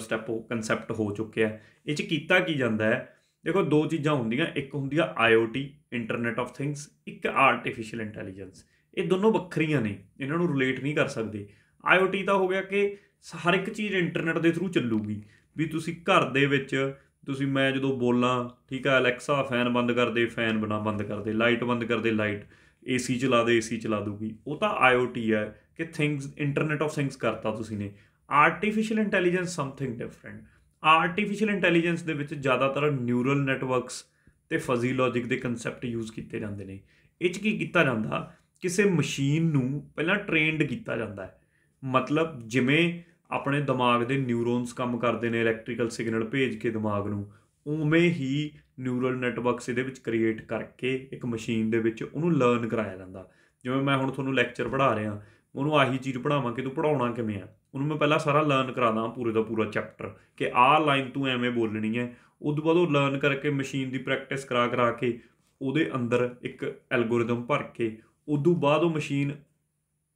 ਕੰਸੈਪਟ ਹੋ ਚੁੱਕਿਆ। ਇਹ 'ਚ ਕੀਤਾ ਕੀ ਜਾਂਦਾ ਹੈ, ਦੇਖੋ 2 ਚੀਜ਼ਾਂ ਹੁੰਦੀਆਂ, ਇੱਕ ਹੁੰਦੀ ਆ IoT ਇੰਟਰਨੈਟ ਆਫ ਥਿੰਗਸ, ਇੱਕ ਆਰਟੀਫਿਸ਼ੀਅਲ ਇੰਟੈਲੀਜੈਂਸ। ਇਹ ਦੋਨੋਂ ਵੱਖਰੀਆਂ ਨੇ, ਇਹਨਾਂ ਨੂੰ ਰਿਲੇਟ ਨਹੀਂ ਕਰ ਸਕਦੇ। IoT ਤਾਂ ਹੋ ਗਿਆ ਕਿ ਹਰ ਇੱਕ ਚੀਜ਼ ਇੰਟਰਨੈਟ ਦੇ ਥਰੂ ਚੱਲੂਗੀ, ਵੀ ਤੁਸੀਂ ਘਰ ਦੇ ਵਿੱਚ ਮੈਂ ਜਦੋਂ ਬੋਲਾਂ, ਠੀਕ ਆ, ਅਲੈਕਸਾ ਫੈਨ ਬੰਦ ਕਰ ਦੇ, ਫੈਨ ਬੰਦ ਕਰ ਦੇ, ਲਾਈਟ ਬੰਦ ਕਰ ਦੇ, ਲਾਈਟ, AC ਚਲਾ ਦੇ, AC ਚਲਾ ਦੂਗੀ। ਉਹ ਤਾਂ IoT ਹੈ ਕਿ ਥਿੰਗਸ, ਇੰਟਰਨੈਟ ਆਫ ਥਿੰਗਸ ਕਰਤਾ ਤੁਸੀਂ ਨੇ। Artificial intelligence something different. Artificial intelligence ਦੇ ਵਿੱਚ ਜ਼ਿਆਦਾਤਰ ਨਿਊਰਲ ਨੈਟਵਰਕਸ ਅਤੇ ਫਜ਼ੀ ਲੌਜਿਕ ਦੇ ਕੰਸੈਪਟ ਯੂਜ਼ ਕੀਤੇ ਜਾਂਦੇ ਨੇ। ਇਹ 'ਚ ਕੀ ਕੀਤਾ ਜਾਂਦਾ, ਕਿਸੇ ਮਸ਼ੀਨ ਨੂੰ ਪਹਿਲਾਂ ਟ੍ਰੇਨਡ ਕੀਤਾ ਜਾਂਦਾ ਹੈ, ਮਤਲਬ ਜਿਵੇਂ ਆਪਣੇ ਦਿਮਾਗ ਦੇ ਨਿਊਰੋਨਸ ਕੰਮ ਕਰਦੇ ਨੇ, ਇਲੈਕਟ੍ਰੀਕਲ ਸਿਗਨਲ ਭੇਜ ਕੇ ਦਿਮਾਗ ਨੂੰ, ਉਵੇਂ ਹੀ ਨਿਊਰਲ ਨੈਟਵਰਕਸ ਇਹਦੇ ਵਿੱਚ ਕ੍ਰੀਏਟ ਕਰਕੇ ਇੱਕ ਮਸ਼ੀਨ ਦੇ ਵਿੱਚ ਉਹਨੂੰ ਲਰਨ ਕਰਾਇਆ ਜਾਂਦਾ। ਜਿਵੇਂ ਮੈਂ ਹੁਣ ਤੁਹਾਨੂੰ ਲੈਕਚਰ ਪੜ੍ਹਾ ਰਿਹਾ, ਉਹਨੂੰ ਆਹੀ ਚੀਜ਼ ਪੜ੍ਹਾਵਾਂ ਕਿ ਤੂੰ ਪੜ੍ਹਾਉਣਾ ਕਿਵੇਂ ਆ, ਉਹਨੂੰ ਮੈਂ ਪਹਿਲਾਂ ਸਾਰਾ ਲਰਨ ਕਰਾਦਾ ਪੂਰੇ ਦਾ ਪੂਰਾ ਚੈਪਟਰ ਕਿ ਆਹ ਲਾਈਨ ਤੂੰ ਐਵੇਂ ਬੋਲਣੀ ਹੈ। ਉਦੋਂ ਬਾਅਦ ਉਹ ਲਰਨ ਕਰਕੇ ਮਸ਼ੀਨ ਦੀ ਪ੍ਰੈਕਟਿਸ ਕਰਾ ਕੇ ਉਹਦੇ ਅੰਦਰ ਇੱਕ ਐਲਗੋਰਿਦਮ ਭਰ ਕੇ, ਉਦੋਂ ਬਾਅਦ ਉਹ ਮਸ਼ੀਨ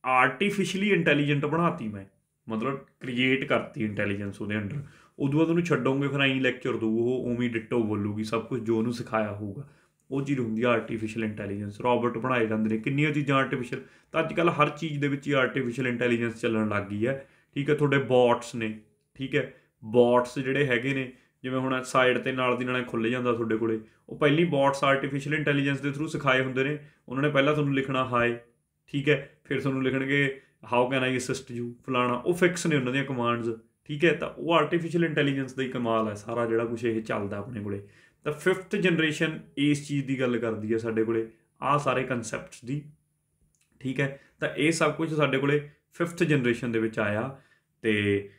ਆਰਟੀਫਿਸ਼ਲੀ ਇੰਟੈਲੀਜੈਂਟ ਬਣਾਤੀ ਮੈਂ। ਮਤਲਬ ਕ੍ਰੀਏਟ ਕਰਤੀ ਇੰਟੈਲੀਜੈਂਸ ਉਹਦੇ ਅੰਡਰ। ਉਦੋਂ ਬਾਅਦ ਉਹਨੂੰ ਛੱਡੋਗੇ ਫਿਰ ਐਂ ਲੈਕਚਰ ਦਊ, ਉਹ ਉਵੇਂ ਡਿੱਟੋ ਬੋਲੂਗੀ ਸਭ ਕੁਝ ਜੋ ਉਹਨੂੰ ਸਿਖਾਇਆ ਹੋਊਗਾ। ਉਹ ਚੀਜ਼ ਹੁੰਦੀ ਆ ਆਰਟੀਫਿਸ਼ੀਅਲ ਇੰਟੈਲੀਜੈਂਸ। ਰੋਬੋਟ ਬਣਾਏ ਜਾਂਦੇ ਨੇ, ਕਿੰਨੀਆਂ ਚੀਜ਼ਾਂ ਆਰਟੀਫਿਸ਼ੀਅਲ, ਤਾਂ ਅੱਜ ਕੱਲ੍ਹ ਹਰ ਚੀਜ਼ ਦੇ ਵਿੱਚ ਹੀ ਆਰਟੀਫਿਸ਼ੀਅਲ ਇੰਟੈਲੀਜੈਂਸ ਚੱਲਣ ਲੱਗ ਗਈ ਹੈ। ਠੀਕ ਹੈ, ਤੁਹਾਡੇ ਬੋਟਸ ਨੇ, ਠੀਕ ਹੈ, ਬੋਟਸ ਜਿਹੜੇ ਹੈਗੇ ਨੇ, ਜਿਵੇਂ ਹੁਣ ਸਾਈਡ 'ਤੇ ਨਾਲ ਦੀ ਨਾਲ ਖੁੱਲ੍ਹ ਜਾਂਦਾ ਤੁਹਾਡੇ ਕੋਲੇ, ਉਹ ਪਹਿਲੀ ਬੋਟਸ ਆਰਟੀਫਿਸ਼ੀਅਲ ਇੰਟੈਲੀਜੈਂਸ ਦੇ ਥਰੂ ਸਿਖਾਏ ਹੁੰਦੇ ਨੇ। ਉਹਨਾਂ ਨੇ ਪਹਿਲਾਂ ਤੁਹਾਨੂੰ ਲਿਖਣਾ ਹਾਏ, ਠੀਕ ਹੈ, ਫਿਰ ਤੁਹਾਨੂੰ ਲਿਖਣਗੇ how can I assist you ਫਲਾਣਾ, ਉਹ ਫਿਕਸ ਨੇ ਉਹਨਾਂ ਦੀਆਂ ਕਮਾਂਡਸ। ਠੀਕ ਹੈ, ਤਾਂ ਉਹ ਆਰਟੀਫਿਸ਼ੀਅਲ ਇੰਟੈਲੀਜੈਂਸ ਦਾ ਹੀ ਕਮਾਲ ਹੈ ਸਾਰਾ ਜਿਹੜਾ ਕੁਛ ਇਹ ਚੱਲਦਾ ਆਪਣੇ ਕੋਲੇ। ਤਾਂ 5th ਜਨਰੇਸ਼ਨ ਇਸ ਚੀਜ਼ ਦੀ ਗੱਲ ਕਰਦੀ ਹੈ ਸਾਡੇ ਕੋਲੇ, ਆਹ ਸਾਰੇ ਕੰਸੈਪਟਸ ਦੀ। ਠੀਕ ਹੈ, ਤਾਂ ਇਹ ਸਭ ਕੁਝ ਸਾਡੇ ਕੋਲੇ 5th ਜਨਰੇਸ਼ਨ ਦੇ ਵਿੱਚ ਆਇਆ। ਅਤੇ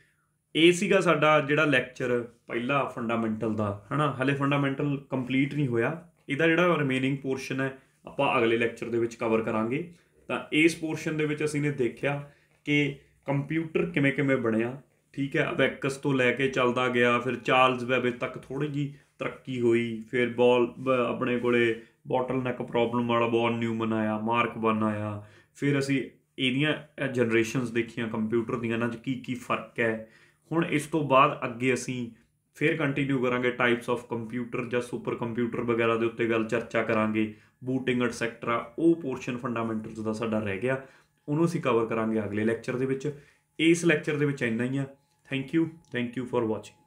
ਇਹ ਸੀਗਾ ਸਾਡਾ ਜਿਹੜਾ ਲੈਕਚਰ ਪਹਿਲਾ ਫੰਡਾਮੈਂਟਲ ਦਾ, ਹੈ ਨਾ। ਹਾਲੇ ਫੰਡਾਮੈਂਟਲ ਕੰਪਲੀਟ ਨਹੀਂ ਹੋਇਆ, ਇਹਦਾ ਜਿਹੜਾ ਰਿਮੇਨਿੰਗ ਪੋਰਸ਼ਨ ਹੈ ਆਪਾਂ ਅਗਲੇ ਲੈਕਚਰ ਦੇ ਵਿੱਚ ਕਵਰ ਕਰਾਂਗੇ। ਤਾਂ ਇਸ ਪੋਰਸ਼ਨ ਦੇ ਵਿੱਚ ਅਸੀਂ ਨੇ ਦੇਖਿਆ ਕਿ ਕੰਪਿਊਟਰ ਕਿਵੇਂ ਕਿਵੇਂ ਬਣਿਆ। ਠੀਕ ਹੈ, ਅਬੈਕਸ ਤੋਂ ਲੈ ਕੇ ਚੱਲਦਾ ਗਿਆ, ਫਿਰ ਚਾਰਲਸ ਬੈਬੇਜ ਤੱਕ ਥੋੜ੍ਹੀ ਜਿਹੀ ਤਰੱਕੀ ਹੋਈ, ਫਿਰ ਆਪਣੇ ਕੋਲੇ ਬੋਟਲਨੈਕ ਪ੍ਰੋਬਲਮ ਵਾਲਾ ਬੌਨ ਨਿਊਮਨ ਆਇਆ, ਮਾਰਕ 1 ਆਇਆ। ਫਿਰ ਅਸੀਂ ਇਹਦੀਆਂ ਜਨਰੇਸ਼ਨਸ ਦੇਖੀਆਂ ਕੰਪਿਊਟਰ ਦੀਆਂ, ਇਹਨਾਂ 'ਚ ਕੀ ਕੀ ਫਰਕ ਹੈ। ਹੁਣ ਇਸ ਤੋਂ ਬਾਅਦ ਅੱਗੇ ਅਸੀਂ ਫਿਰ ਕੰਟੀਨਿਊ ਕਰਾਂਗੇ ਟਾਈਪਸ ਆਫ ਕੰਪਿਊਟਰ ਜਾਂ ਸੁਪਰ ਕੰਪਿਊਟਰ ਵਗੈਰਾ ਦੇ ਉੱਤੇ ਗੱਲ ਚਰਚਾ ਕਰਾਂਗੇ, ਬੂਟਿੰਗ ਐਟਸੈਕਟਰਾ। ਉਹ ਪੋਰਸ਼ਨ ਫੰਡਾਮੈਂਟਲਸ ਦਾ ਸਾਡਾ ਰਹਿ ਗਿਆ, ਉਹਨੂੰ ਅਸੀਂ ਕਵਰ ਕਰਾਂਗੇ ਅਗਲੇ ਲੈਕਚਰ ਦੇ ਵਿੱਚ। ਇਸ ਲੈਕਚਰ ਦੇ ਵਿੱਚ ਇੰਨਾ ਹੀ ਆ। Thank you for watching.